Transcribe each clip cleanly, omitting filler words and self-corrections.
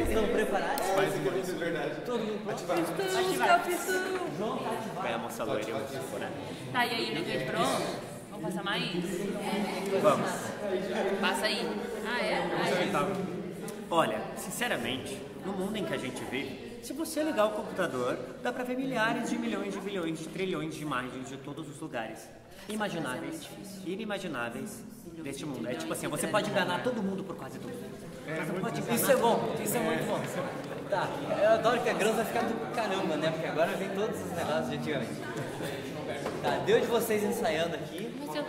Estão preparados? Mais uma vez, é verdade. Todo mundo pronto? Estamos, capitão. João, tá ativado. Vai a moça loira e eu vou né? Tá, e aí, negante pronto? Vamos passar mais? Vamos. Passa aí. Ah, é? Olha, sinceramente, no mundo em que a gente vive, se você ligar o computador, dá pra ver milhares de milhões de bilhões de trilhões de imagens de todos os lugares. Imagináveis, inimagináveis deste mundo. É tipo assim, você pode enganar todo mundo por quase tudo. Isso é bom, isso é muito bom. Tá, eu adoro que a Grãos vai ficar do caramba, né? Porque agora vem todos os negócios de antigamente. Tá, deu de vocês ensaiando aqui. Mas eu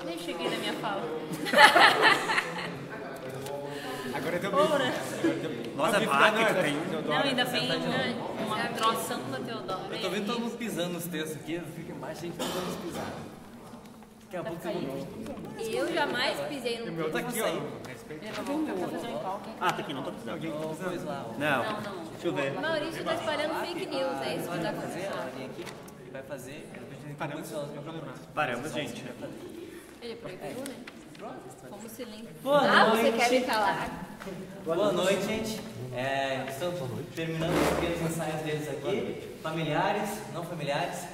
nem cheguei na minha fala. Agora deu Ora. Nossa, vaca que tem. Não, ainda vem uma troção da Teodoro. Eu tô vendo todo mundo pisando nos textos aqui, eu fico embaixo, a gente todo mundo pisando. Daqui a pouco eu Eu jamais pisei no meu tá aqui, ó. Ah, tá aqui, não tô precisando. Pois lá, ó. Não, Não, não. deixa eu ver. Maurício tá espalhando fake news, é isso que tá Vai fazer, acontecendo. ela vem aqui, ele vai fazer, Paramos. Paramos, gente. Ele proibiu, né? Como silêncio. Boa Ah, você noite. quer me calar? Boa noite, gente. Estamos terminando os pequenos ensaios deles aqui. Familiares, não familiares,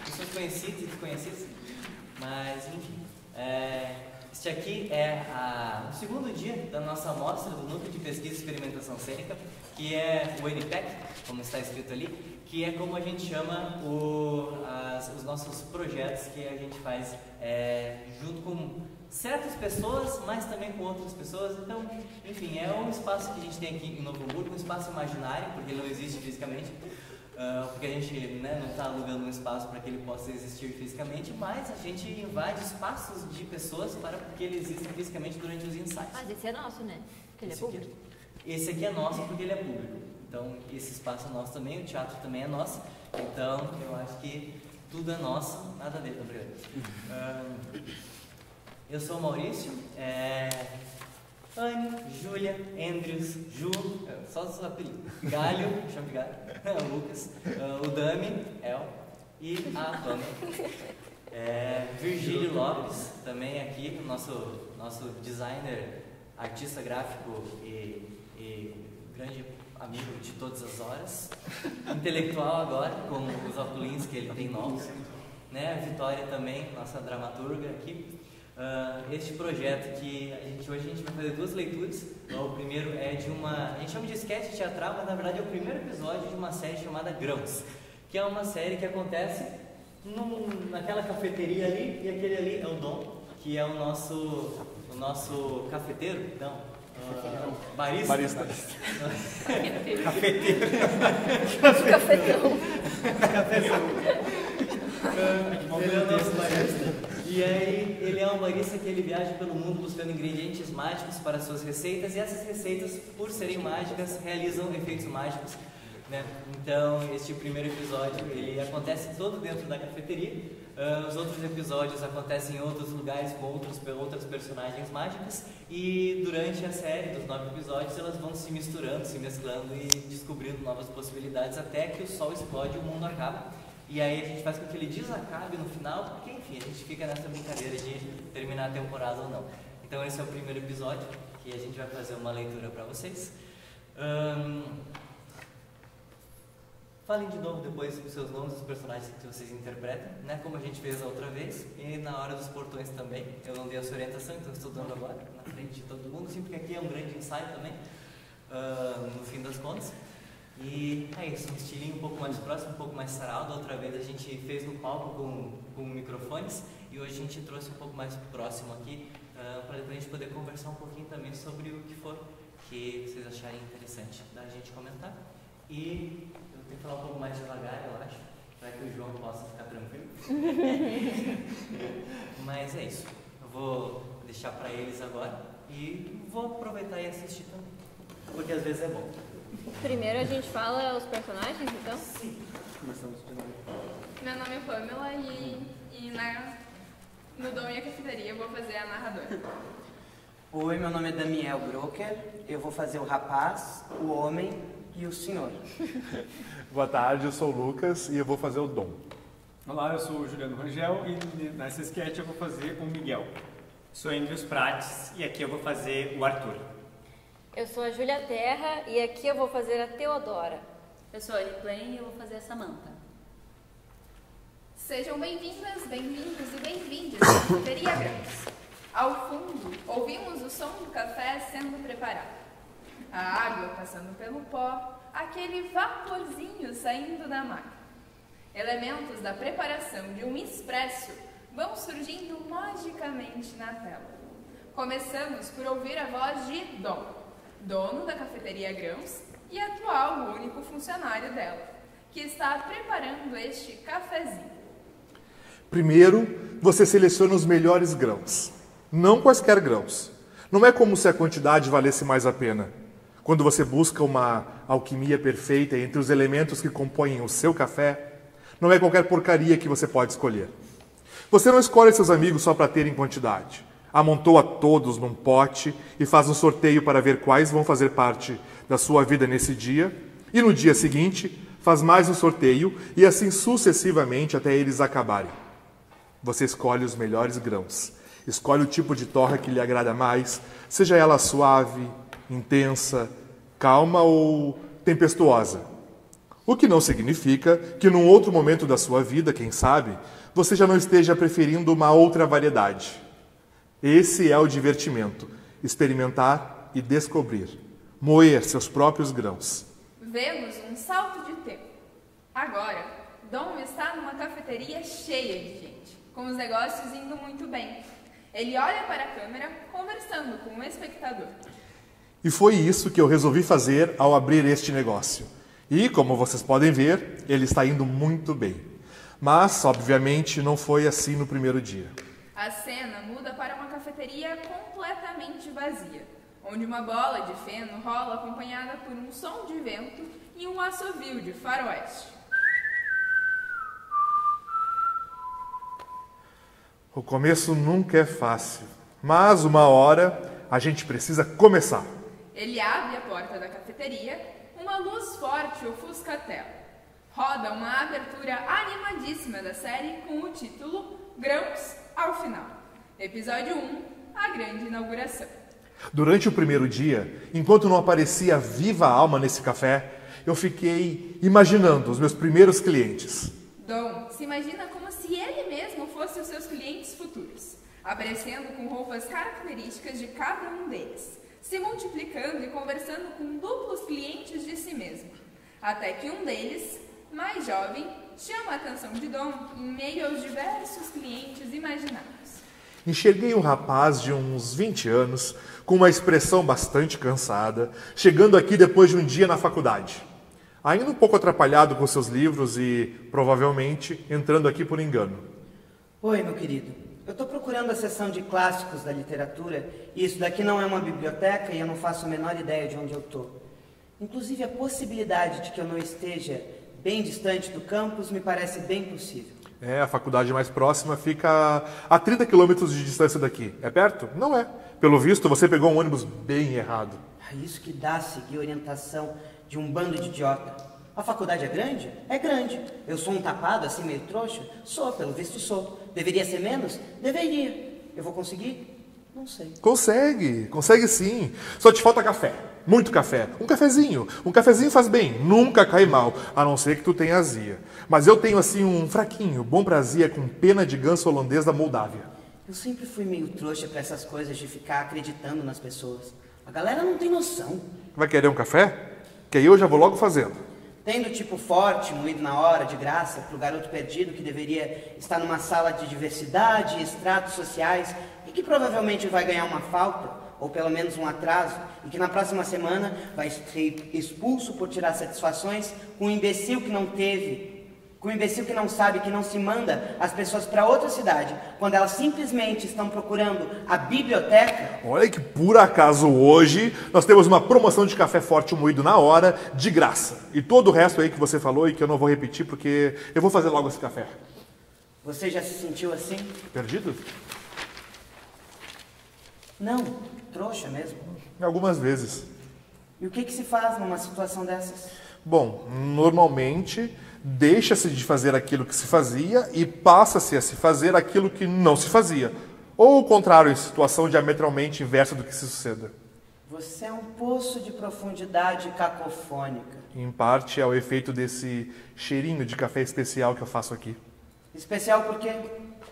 pessoas conhecidas e desconhecidas. Mas, enfim. Este aqui é o segundo dia da nossa amostra do Núcleo de Pesquisa e Experimentação Cênica, que é o NPEC, como está escrito ali, que é como a gente chama os nossos projetos que a gente faz junto com certas pessoas, mas também com outras pessoas. Então, enfim, é um espaço que a gente tem aqui em Novo Hamburgo, um espaço imaginário, porque ele não existe fisicamente, porque a gente não está alugando um espaço para que ele possa existir fisicamente, mas a gente invade espaços de pessoas para que ele exista fisicamente durante os ensaios. Mas esse é nosso, né? Porque ele é público. Esse aqui é nosso porque ele é público. Então, esse espaço é nosso também, o teatro também é nosso. Então, eu acho que tudo é nosso, nada dele, obrigado. Eu sou o Maurício, Anne, Júlia, Andrews, Ju, só os apelidos, Galho, chama de Galho, Lucas, o Dami, El e a Tônia. Virgílio Lopes, também aqui, nosso designer, artista gráfico e grande amigo de todas as horas, intelectual agora, com os óculos que ele tem novos, né? A Vitória também, nossa dramaturga aqui. Este projeto que hoje a gente vai fazer duas leituras. O primeiro é de a gente chama de sketch teatral, mas na verdade é o primeiro episódio de uma série chamada Grãos, que é uma série que acontece naquela cafeteria ali, e aquele ali é o Dom, que é o nosso cafeteiro, não, barista. Cafeteiro. Cafetão. Ele é o nosso barista. E aí, ele é um barista que ele viaja pelo mundo buscando ingredientes mágicos para suas receitas, e essas receitas, por serem mágicas, realizam efeitos mágicos, né? Então, este primeiro episódio, ele acontece todo dentro da cafeteria. Os outros episódios acontecem em outros lugares com outras personagens mágicas, e durante a série dos 9 episódios elas vão se misturando, se mesclando e descobrindo novas possibilidades até que o sol explode e o mundo acaba. E aí a gente faz com que ele desacabe no final, porque enfim, a gente fica nessa brincadeira de terminar a temporada ou não. Então esse é o primeiro episódio, que a gente vai fazer uma leitura para vocês. Falem de novo depois os seus nomes, os personagens que vocês interpretam, né? Como a gente fez a outra vez, e na hora dos portões também. Eu não dei a sua orientação, então estou dando agora, na frente de todo mundo, sim, porque aqui é um grande ensaio também, no fim das contas. E é isso, um estilinho um pouco mais próximo, um pouco mais sarau. Da outra vez a gente fez no palco com microfones, e hoje a gente trouxe um pouco mais próximo aqui, para depois a gente poder conversar um pouquinho também sobre o que for que vocês acharem interessante da gente comentar. E eu tenho que falar um pouco mais devagar, eu acho, para que o João possa ficar tranquilo. Mas é isso, eu vou deixar para eles agora e vou aproveitar e assistir também, porque às vezes é bom. Primeiro a gente fala os personagens, então? Sim. Começamos de novo. Meu nome é Pamela e no Dom e a Cafeteria eu vou fazer a narradora. Oi, meu nome é Daniel Broker, eu vou fazer o rapaz, o homem e o senhor. Boa tarde, eu sou o Lucas e eu vou fazer o Dom. Olá, eu sou o Juliano Rangel e nessa sketch eu vou fazer o Miguel. Sou Andrews Prates e aqui eu vou fazer o Arthur. Eu sou a Júlia Terra e aqui eu vou fazer a Teodora. Eu sou a Anne Plain e eu vou fazer a Samantha. Sejam bem-vindas, bem-vindos e bem-vindes à Cafeteria Grãos. Ao fundo, ouvimos o som do café sendo preparado. A água passando pelo pó, aquele vaporzinho saindo da máquina. Elementos da preparação de um expresso vão surgindo magicamente na tela. Começamos por ouvir a voz de Dom, dono da Cafeteria Grãos e atual único funcionário dela, que está preparando este cafezinho. Primeiro, você seleciona os melhores grãos. Não quaisquer grãos. Não é como se a quantidade valesse mais a pena. Quando você busca uma alquimia perfeita entre os elementos que compõem o seu café, não é qualquer porcaria que você pode escolher. Você não escolhe seus amigos só para ter em quantidade. Amontoa todos num pote e faz um sorteio para ver quais vão fazer parte da sua vida nesse dia. E no dia seguinte, faz mais um sorteio e assim sucessivamente até eles acabarem. Você escolhe os melhores grãos. Escolhe o tipo de torra que lhe agrada mais, seja ela suave, intensa, calma ou tempestuosa. O que não significa que num outro momento da sua vida, quem sabe, você já não esteja preferindo uma outra variedade. Esse é o divertimento, experimentar e descobrir, moer seus próprios grãos. Vemos um salto de tempo. Agora, Dom está numa cafeteria cheia de gente, com os negócios indo muito bem. Ele olha para a câmera, conversando com o espectador. E foi isso que eu resolvi fazer ao abrir este negócio. E, como vocês podem ver, ele está indo muito bem. Mas, obviamente, não foi assim no primeiro dia. A cena muda para uma cafeteria completamente vazia, onde uma bola de feno rola acompanhada por um som de vento e um assovio de faroeste. O começo nunca é fácil, mas uma hora a gente precisa começar. Ele abre a porta da cafeteria, uma luz forte ofusca a tela. Roda uma abertura animadíssima da série com o título Grãos ao Final. Episódio 1, a grande inauguração. Durante o primeiro dia, enquanto não aparecia viva alma nesse café, eu fiquei imaginando os meus primeiros clientes. Dom se imagina como se ele mesmo fosse os seus clientes futuros, aparecendo com roupas características de cada um deles, se multiplicando e conversando com duplos clientes de si mesmo, até que um deles, mais jovem, chama a atenção de Dom em meio aos diversos clientes imaginados. Enxerguei um rapaz de uns 20 anos, com uma expressão bastante cansada, chegando aqui depois de um dia na faculdade. Ainda um pouco atrapalhado com seus livros e, provavelmente, entrando aqui por engano. Oi, meu querido. Eu estou procurando a seção de clássicos da literatura e isso daqui não é uma biblioteca e eu não faço a menor ideia de onde eu estou. Inclusive, a possibilidade de que eu não esteja bem distante do campus me parece bem possível. A faculdade mais próxima fica a 30 quilômetros de distância daqui. É perto? Não é. Pelo visto, você pegou um ônibus bem errado. Isso que dá a seguir a orientação de um bando de idiota. A faculdade é grande? É grande. Eu sou um tapado, assim, meio trouxa? Sou, pelo visto sou. Deveria ser menos? Deveria. Eu vou conseguir? Não sei. Consegue sim. Só te falta café. Muito café. Um cafezinho faz bem. Nunca cai mal, a não ser que tu tenha azia. Mas eu tenho, assim, um fraquinho, bom pra azia, com pena de ganso holandês da Moldávia. Eu sempre fui meio trouxa pra essas coisas de ficar acreditando nas pessoas. A galera não tem noção. Vai querer um café? Que aí eu já vou logo fazendo. Tem do tipo forte, moído na hora, de graça, pro garoto perdido que deveria estar numa sala de diversidade e estratos sociais e que provavelmente vai ganhar uma falta, ou pelo menos um atraso, e que na próxima semana vai ser expulso por tirar satisfações com um imbecil que não teve, com um imbecil que não sabe que não se manda as pessoas para outra cidade, quando elas simplesmente estão procurando a biblioteca. Olha que por acaso hoje nós temos uma promoção de café forte moído na hora, de graça. E todo o resto aí que você falou e que eu não vou repetir porque eu vou fazer logo esse café. Você já se sentiu assim? Perdido? Não, trouxa mesmo. Algumas vezes. E o que se faz numa situação dessas? Bom, normalmente deixa-se de fazer aquilo que se fazia e passa-se a se fazer aquilo que não se fazia. Ou o contrário, em situação diametralmente inversa do que se suceda. Você é um poço de profundidade cacofônica. Em parte é o efeito desse cheirinho de café especial que eu faço aqui. Especial por quê?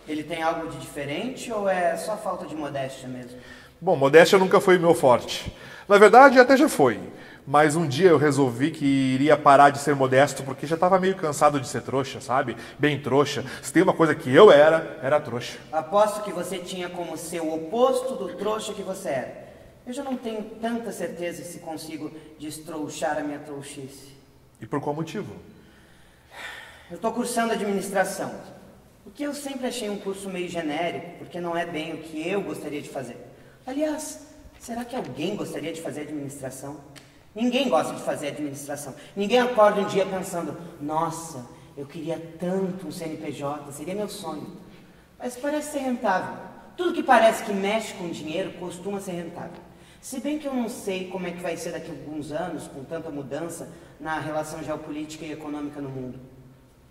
Ele tem algo de diferente ou é só falta de modéstia mesmo? Bom, modéstia nunca foi meu forte. Na verdade, até já foi. Mas um dia eu resolvi que iria parar de ser modesto porque já estava meio cansado de ser trouxa, sabe? Bem trouxa. Se tem uma coisa que eu era trouxa. Aposto que você tinha como seu oposto do trouxa que você era. Eu já não tenho tanta certeza se consigo destrouxar a minha trouxice. E por qual motivo? Eu estou cursando administração. O que eu sempre achei um curso meio genérico, porque não é bem o que eu gostaria de fazer. Aliás, será que alguém gostaria de fazer administração? Ninguém gosta de fazer administração. Ninguém acorda um dia pensando, nossa, eu queria tanto um CNPJ, seria meu sonho. Mas parece ser rentável. Tudo que parece que mexe com dinheiro costuma ser rentável. Se bem que eu não sei como é que vai ser daqui a alguns anos, com tanta mudança na relação geopolítica e econômica no mundo.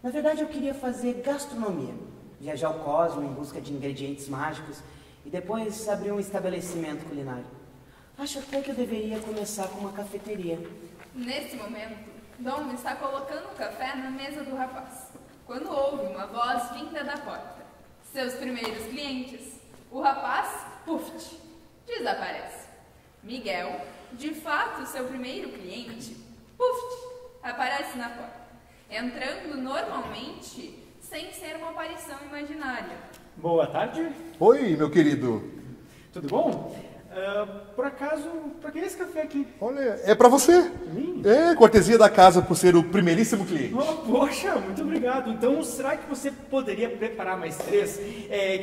Na verdade, eu queria fazer gastronomia, viajar ao cosmo em busca de ingredientes mágicos e depois abrir um estabelecimento culinário. Acho até que eu deveria começar com uma cafeteria. Nesse momento, Dom está colocando o café na mesa do rapaz, quando ouve uma voz vinda da porta. Seus primeiros clientes. O rapaz, puft, desaparece. Miguel, de fato seu primeiro cliente, puft, aparece na porta, entrando normalmente sem ser uma aparição imaginária. Boa tarde. Oi, meu querido. Tudo bom? Por acaso, pra que esse café aqui? Olha, é pra você. Mim? É, cortesia da casa por ser o primeiríssimo cliente. Oh, poxa, muito obrigado. Então, será que você poderia preparar mais 3?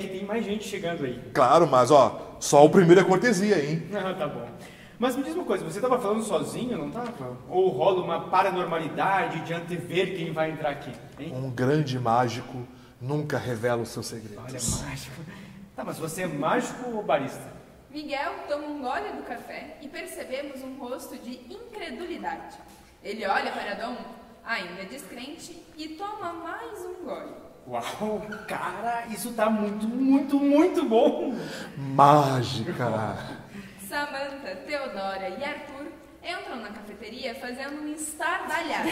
Que tem mais gente chegando aí. Claro, mas ó, só o primeiro é cortesia, hein? Ah, tá bom. Mas me diz uma coisa, você estava falando sozinho, não estava? Ou rola uma paranormalidade de antever quem vai entrar aqui, hein? Um grande mágico nunca revela os seus segredos. Olha, mágico. Tá, mas você é mágico ou barista? Miguel toma um gole do café e percebemos um rosto de incredulidade. Ele olha para Dom, ainda descrente, e toma mais um gole. Uau, cara, isso tá muito, muito, muito bom! Mágica! Samantha, Teodora e Arthur entram na cafeteria fazendo um estardalhaço,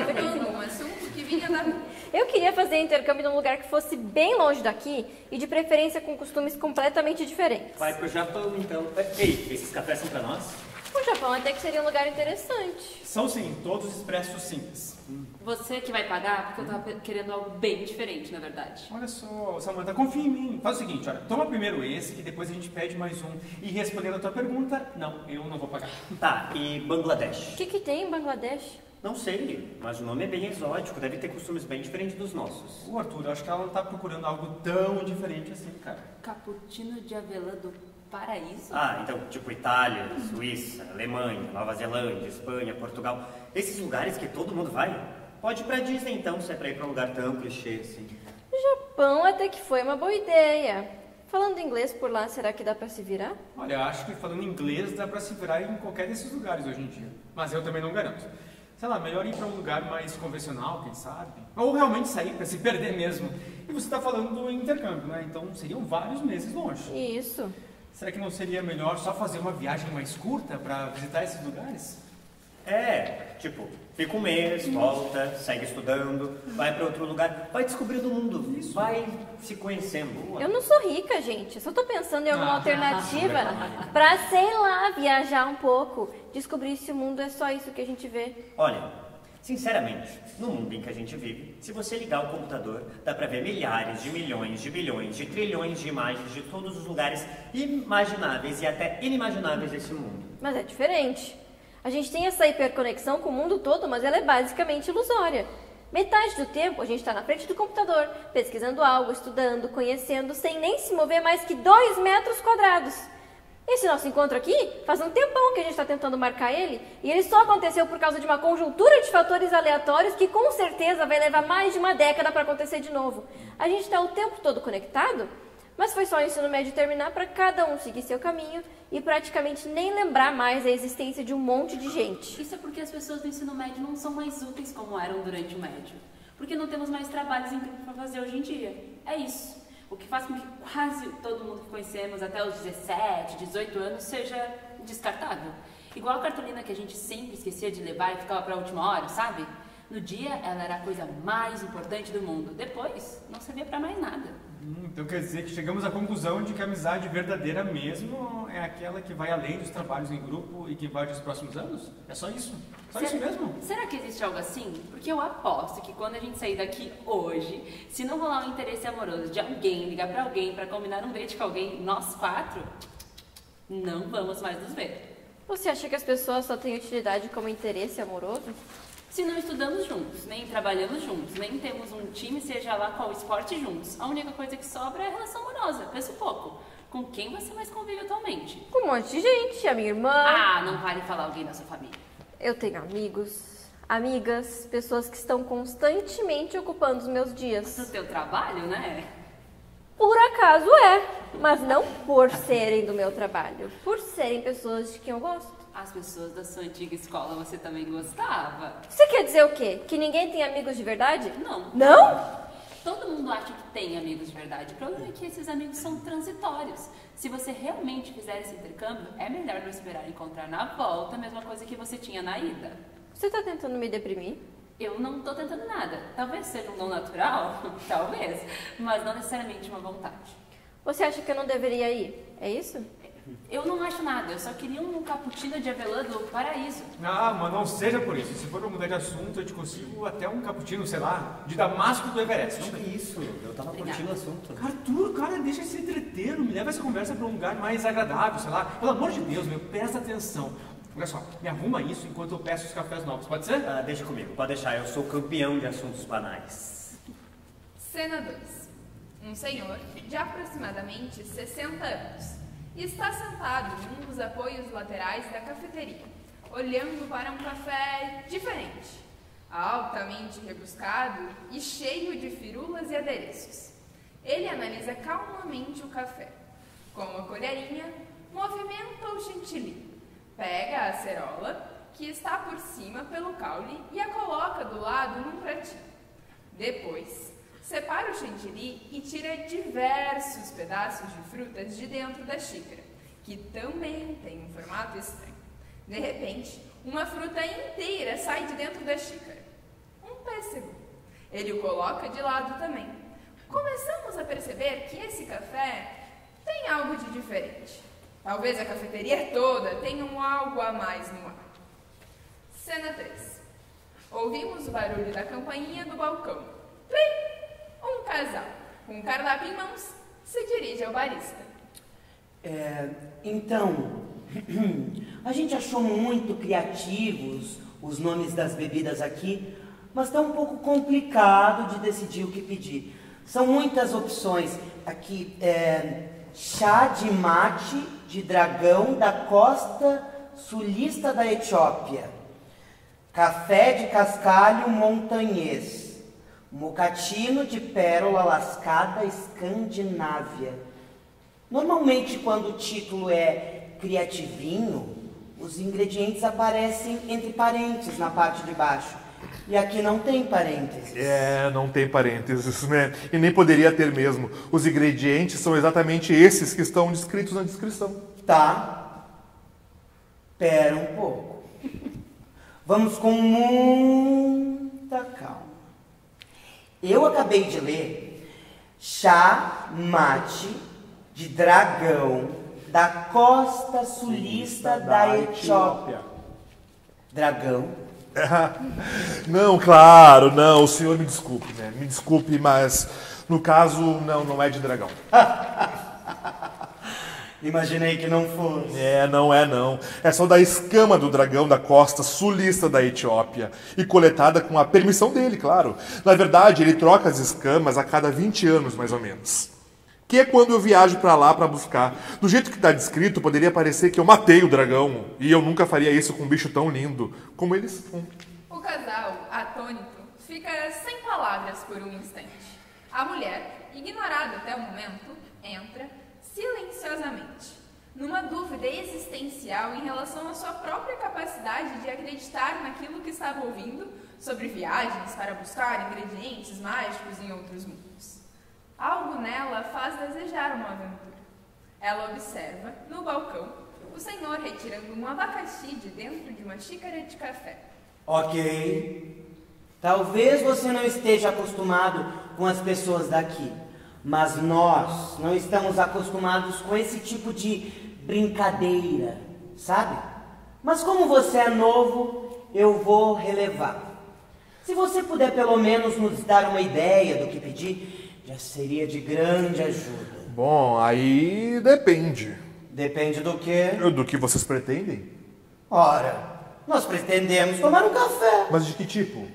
tocando um assunto que vinha da rua. Eu queria fazer intercâmbio num lugar que fosse bem longe daqui e de preferência com costumes completamente diferentes. Vai pro Japão, então. Ei, esses cafés são pra nós? O Japão até que seria um lugar interessante. São sim, todos expressos simples. Você que vai pagar, porque eu tava querendo algo bem diferente, na verdade. Olha só, Samantha, confia em mim. Faz o seguinte, olha, toma primeiro esse, que depois a gente pede mais um. E respondendo a tua pergunta, não, eu não vou pagar. Tá, e Bangladesh? O que tem em Bangladesh? Não sei, mas o nome é bem exótico, deve ter costumes bem diferentes dos nossos. O Arthur, eu acho que ela não tá procurando algo tão diferente assim, cara. Cappuccino de avelã do paraíso? Ah, então, tipo Itália, Suíça, Alemanha, Nova Zelândia, Espanha, Portugal. Esses lugares que todo mundo vai? Pode ir pra Disney então, se é pra ir pra um lugar tão clichê assim. O Japão até que foi uma boa ideia. Falando inglês por lá, será que dá pra se virar? Olha, acho que falando inglês dá pra se virar em qualquer desses lugares hoje em dia. Mas eu também não garanto. Sei lá, melhor ir pra um lugar mais convencional, quem sabe? Ou realmente sair pra se perder mesmo. E você tá falando do intercâmbio, né? Então seriam vários meses longe. Isso. Será que não seria melhor só fazer uma viagem mais curta pra visitar esses lugares? É, tipo, fica um mês, volta, segue estudando, vai pra outro lugar, vai descobrindo o mundo, vai se conhecendo. Eu não sou rica, gente. Eu só tô pensando em alguma alternativa pra, sei lá, viajar um pouco. Descobrir se o mundo é só isso que a gente vê. Olha, sinceramente, no mundo em que a gente vive, se você ligar o computador, dá pra ver milhares de milhões de bilhões de trilhões de imagens de todos os lugares imagináveis e até inimagináveis desse mundo. Mas é diferente. A gente tem essa hiperconexão com o mundo todo, mas ela é basicamente ilusória. Metade do tempo a gente está na frente do computador, pesquisando algo, estudando, conhecendo, sem nem se mover mais que 2 metros quadrados. Esse nosso encontro aqui, faz um tempão que a gente está tentando marcar ele, e ele só aconteceu por causa de uma conjuntura de fatores aleatórios que com certeza vai levar mais de uma década para acontecer de novo. A gente está o tempo todo conectado, mas foi só o ensino médio terminar para cada um seguir seu caminho e praticamente nem lembrar mais a existência de um monte de gente. Isso é porque as pessoas do ensino médio não são mais úteis como eram durante o médio. Porque não temos mais trabalhos em tempo para fazer hoje em dia. É isso. O que faz com que quase todo mundo que conhecemos até os 17, 18 anos seja descartável. Igual a cartolina que a gente sempre esquecia de levar e ficava pra última hora, sabe? No dia, ela era a coisa mais importante do mundo. Depois, não servia pra mais nada. Então quer dizer que chegamos à conclusão de que a amizade verdadeira mesmo é aquela que vai além dos trabalhos em grupo e que vai dos próximos anos? É só isso? Só isso mesmo? Será que existe algo assim? Porque eu aposto que quando a gente sair daqui hoje, se não rolar um interesse amoroso de alguém, ligar pra alguém, pra combinar um date com alguém, nós 4, não vamos mais nos ver. Você acha que as pessoas só têm utilidade como interesse amoroso? Se não estudamos juntos, nem trabalhamos juntos, nem temos um time, seja lá qual esporte juntos, a única coisa que sobra é a relação amorosa. Pensa um pouco. Com quem você mais convive atualmente? Com um monte de gente, a minha irmã. Ah, não vale falar alguém da sua família. Eu tenho amigos, amigas, pessoas que estão constantemente ocupando os meus dias. Do teu trabalho, né? Por acaso é, mas não por serem do meu trabalho, por serem pessoas de quem eu gosto. As pessoas da sua antiga escola você também gostava? Você quer dizer o quê? Que ninguém tem amigos de verdade? Não. Não? Todo mundo acha que tem amigos de verdade. O problema é que esses amigos são transitórios. Se você realmente fizer esse intercâmbio, é melhor não esperar encontrar na volta a mesma coisa que você tinha na ida. Você tá tentando me deprimir? Eu não tô tentando nada. Talvez seja um dom natural, talvez, mas não necessariamente uma vontade. Você acha que eu não deveria ir? É isso? Eu não acho nada, eu só queria um cappuccino de avelã do paraíso. Ah, mas não seja por isso. Se for pra mudar de assunto, eu te consigo até um cappuccino, sei lá, de Damasco do Everest. Não é isso, eu tava curtindo o assunto. Arthur, cara, deixa esse entreteiro, me leva essa conversa pra um lugar mais agradável, sei lá. Pelo amor de Deus, meu, presta atenção. Olha só, me arruma isso enquanto eu peço os cafés novos, pode ser? Ah, deixa comigo, pode deixar, eu sou campeão de assuntos banais. Cena 2. Um senhor de aproximadamente 60 anos está sentado em um dos apoios laterais da cafeteria, olhando para um café diferente, altamente rebuscado e cheio de firulas e adereços. Ele analisa calmamente o café. Com uma colherinha, movimenta o chantilly, pega a acerola, que está por cima pelo caule, e a coloca do lado num pratinho. Depois, separa o chantilly e tira diversos pedaços de frutas de dentro da xícara, que também tem um formato estranho. De repente, uma fruta inteira sai de dentro da xícara. Um pêssego. Ele o coloca de lado também. Começamos a perceber que esse café tem algo de diferente. Talvez a cafeteria toda tenha algo a mais no ar. Cena 3. Ouvimos o barulho da campainha do balcão. Plim! Um casal, com um cardápio em mãos, se dirige ao barista. Então, a gente achou muito criativos os nomes das bebidas aqui, mas está um pouco complicado de decidir o que pedir. São muitas opções. Aqui, chá de mate de dragão da costa sulista da Etiópia, café de cascalho montanhês, mocatino de pérola lascada Escandinávia. Normalmente, quando o título é criativinho, os ingredientes aparecem entre parênteses na parte de baixo. E aqui não tem parênteses. Não tem parênteses, né? E nem poderia ter mesmo. Os ingredientes são exatamente esses que estão descritos na descrição. Tá. Pera um pouco. Vamos com muita calma. Eu acabei de ler chá mate de dragão da costa sulista da Etiópia. Dragão? Não, claro, não. O senhor me desculpe, né? Me desculpe, mas no caso, não é de dragão. Imaginei que não fosse. Não é não. É só da escama do dragão da costa sulista da Etiópia. E coletada com a permissão dele, claro. Na verdade, ele troca as escamas a cada 20 anos, mais ou menos. Que é quando eu viajo pra lá pra buscar. Do jeito que tá descrito, poderia parecer que eu matei o dragão. E eu nunca faria isso com um bicho tão lindo como eles são. O casal, atônito, fica sem palavras por um instante. A mulher, ignorada até o momento, entra silenciosamente, numa dúvida existencial em relação à sua própria capacidade de acreditar naquilo que estava ouvindo sobre viagens para buscar ingredientes mágicos em outros mundos. Algo nela faz desejar uma aventura. Ela observa, no balcão, o senhor retirando um abacaxi de dentro de uma xícara de café. Ok. Talvez você não esteja acostumado com as pessoas daqui, mas nós não estamos acostumados com esse tipo de brincadeira, sabe? Mas como você é novo, eu vou relevar. Se você puder pelo menos nos dar uma ideia do que pedir, já seria de grande ajuda. Bom, aí depende. Depende do quê? Do que vocês pretendem? Ora, nós pretendemos tomar um café. Mas de que tipo?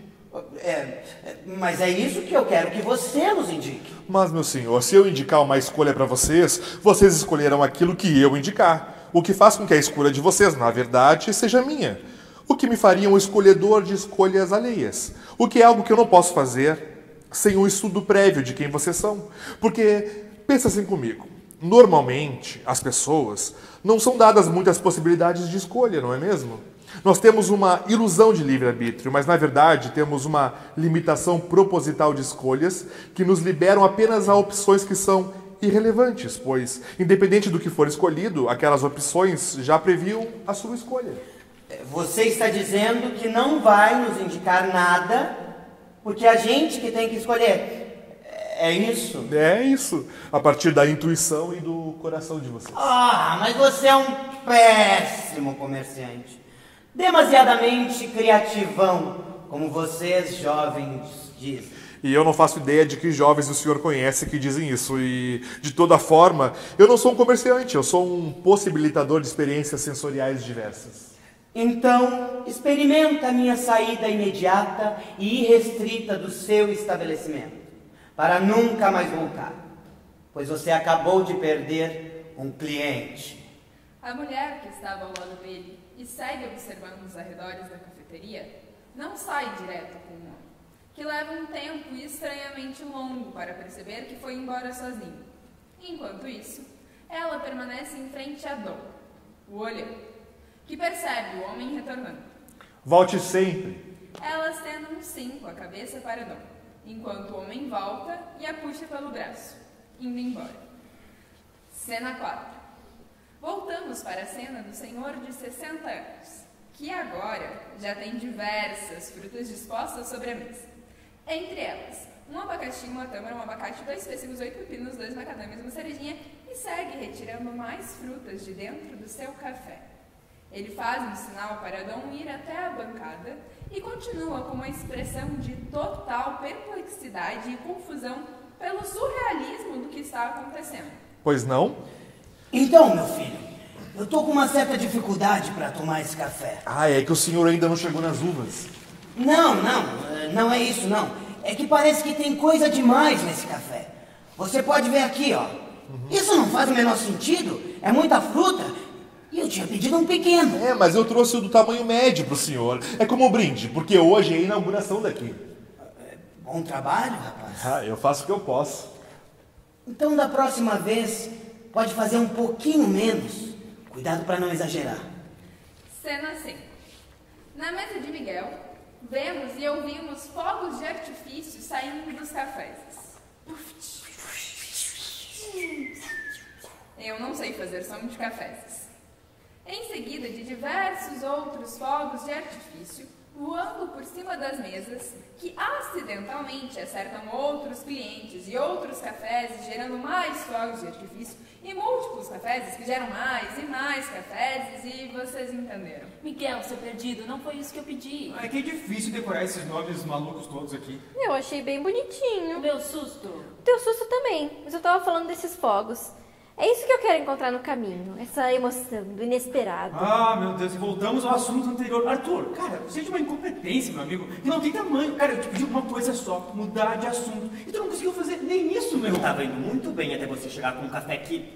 Mas é isso que eu quero que você nos indique. Mas, meu senhor, se eu indicar uma escolha para vocês, vocês escolherão aquilo que eu indicar. O que faz com que a escolha de vocês, na verdade, seja minha. O que me faria um escolhedor de escolhas alheias. O que é algo que eu não posso fazer sem um estudo prévio de quem vocês são. Porque, pensa assim comigo, normalmente as pessoas não são dadas muitas possibilidades de escolha, não é mesmo? Nós temos uma ilusão de livre-arbítrio, mas na verdade temos uma limitação proposital de escolhas que nos liberam apenas a opções que são irrelevantes, pois, independente do que for escolhido, aquelas opções já previam a sua escolha. Você está dizendo que não vai nos indicar nada, porque é a gente que tem que escolher. É isso? É isso, a partir da intuição e do coração de vocês. Mas você é um péssimo comerciante. Demasiadamente criativão, como vocês jovens dizem. E eu não faço ideia de que jovens o senhor conhece que dizem isso. E, de toda forma, eu não sou um comerciante, eu sou um possibilitador de experiências sensoriais diversas. Então, experimenta a minha saída imediata e irrestrita do seu estabelecimento, para nunca mais voltar, pois você acabou de perder um cliente. A mulher que estava ao lado dele e segue observando os arredores da cafeteria, não sai direto com o homem, que leva um tempo estranhamente longo para perceber que foi embora sozinho. Enquanto isso, ela permanece em frente a Dom, o olhão, que percebe o homem retornando. Volte sempre. Ela acena um sim com a cabeça para Dom, enquanto o homem volta e a puxa pelo braço, indo embora. Cena 4. Voltamos para a cena do senhor de 60 anos, que agora já tem diversas frutas dispostas sobre a mesa. Entre elas, um abacaxi, uma tâmara, um abacate, 2 pêssegos, 8 pepinos, 2 macadâmias, uma cerejinha, e segue retirando mais frutas de dentro do seu café. Ele faz um sinal para Dom ir até a bancada e continua com uma expressão de total perplexidade e confusão pelo surrealismo do que está acontecendo. Pois não? Então, meu filho, eu tô com uma certa dificuldade para tomar esse café. É que o senhor ainda não chegou nas uvas. Não é isso, não. É que parece que tem coisa demais nesse café. Você pode ver aqui, ó. Isso não faz o menor sentido. É muita fruta. E eu tinha pedido um pequeno. Mas eu trouxe o do tamanho médio pro senhor. É como um brinde, porque hoje é a inauguração daqui. Bom trabalho, rapaz. Eu faço o que eu posso. Então, da próxima vez, pode fazer um pouquinho menos. Cuidado para não exagerar. Cena 5. Na mesa de Miguel, vemos e ouvimos fogos de artifício saindo dos cafés. Eu não sei fazer som de cafés. Em seguida, de diversos outros fogos de artifício voando por cima das mesas, que acidentalmente acertam outros clientes e outros cafés, gerando mais fogos de artifício, e múltiplos cafés que geram mais e mais cafés, e vocês entenderam. Miguel, seu perdido, não foi isso que eu pedi. É que é difícil decorar esses nomes malucos todos aqui. Eu achei bem bonitinho. O meu susto. O teu susto também, mas eu tava falando desses fogos. É isso que eu quero encontrar no caminho, essa emoção do inesperado. Meu Deus, e voltamos ao assunto anterior. Arthur, cara, você é de uma incompetência, meu amigo, que não tem tamanho. Cara, eu te pedi uma coisa só, mudar de assunto, e tu não conseguiu fazer nem isso, meu. Eu tava indo muito bem até você chegar com um café que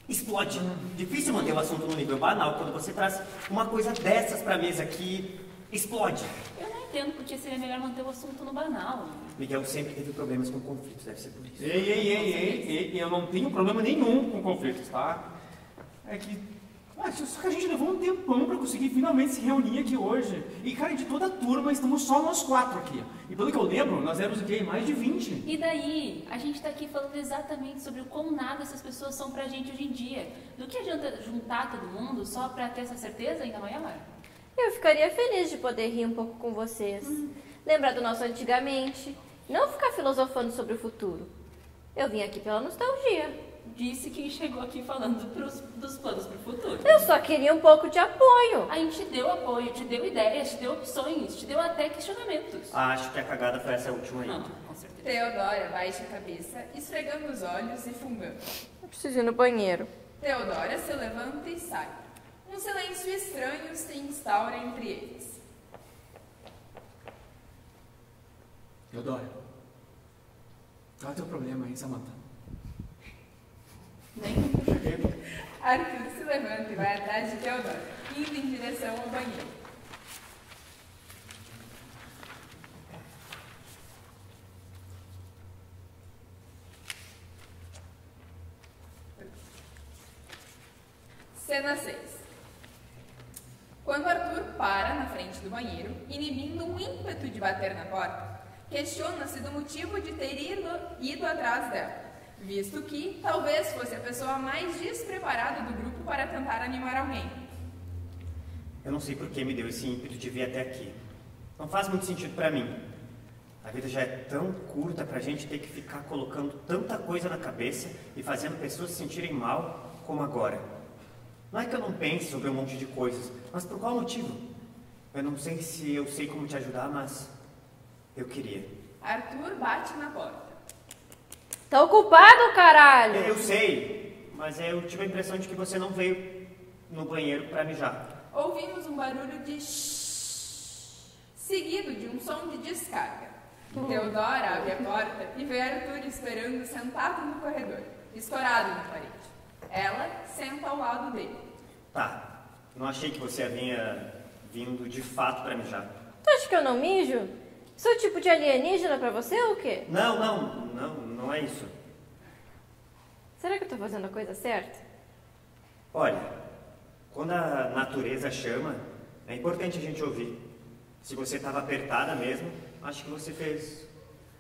explode. Difícil manter o assunto no nível banal quando você traz uma coisa dessas pra mesa que explode. Eu não entendo porque seria melhor manter o assunto no banal. Miguel sempre teve problemas com conflitos, deve ser por isso. Ei, eu não tenho problema nenhum com conflitos, tá? É que Só que a gente levou um tempão pra conseguir finalmente se reunir aqui hoje. E, cara, de toda a turma, estamos só nós 4 aqui. E pelo que eu lembro, nós éramos aqui mais de 20. E daí, a gente tá aqui falando exatamente sobre o quão nada essas pessoas são pra gente hoje em dia. Do que adianta juntar todo mundo só pra ter essa certeza ainda maior? Eu ficaria feliz de poder rir um pouco com vocês. Lembrar do nosso antigamente. Não ficar filosofando sobre o futuro. Eu vim aqui pela nostalgia. Disse quem chegou aqui falando dos planos pro futuro. Eu só queria um pouco de apoio. A gente te deu apoio, te deu ideias, te deu opções, te deu até questionamentos. Acho que a cagada foi essa última aí. Não, com certeza. Teodora baixa a cabeça, esfregando os olhos e fungando. Eu preciso ir no banheiro. Teodora se levanta e sai. Um silêncio estranho se instaura entre eles. Teodora, qual é o teu problema aí, Samantha? Arthur se levanta e vai atrás de Teodora, indo em direção ao banheiro. Cena 6. Quando Arthur para na frente do banheiro, inibindo um ímpeto de bater na porta, questiona-se do motivo de ter ido atrás dela, visto que talvez fosse a pessoa mais despreparada do grupo para tentar animar alguém. Eu não sei por que me deu esse ímpeto de vir até aqui. Não faz muito sentido pra mim. A vida já é tão curta pra gente ter que ficar colocando tanta coisa na cabeça e fazendo pessoas se sentirem mal como agora. Não é que eu não pense sobre um monte de coisas, mas por qual motivo? Eu não sei se eu sei como te ajudar, mas eu queria. Arthur bate na porta. Tá ocupado, caralho? Eu sei, mas eu tive a impressão de que você não veio no banheiro pra mijar. Ouvimos um barulho de shhh, seguido de um som de descarga. Teodora abre a porta e vê Arthur esperando sentado no corredor, escorado na parede. Ela senta ao lado dele. Tá, não achei que você havia vindo de fato pra mijar. Tu acha que eu não mijo? Sou tipo de alienígena pra você ou o quê? Não é isso. Será que eu tô fazendo a coisa certa? Olha, quando a natureza chama, é importante a gente ouvir. Se você estava apertada mesmo, acho que você fez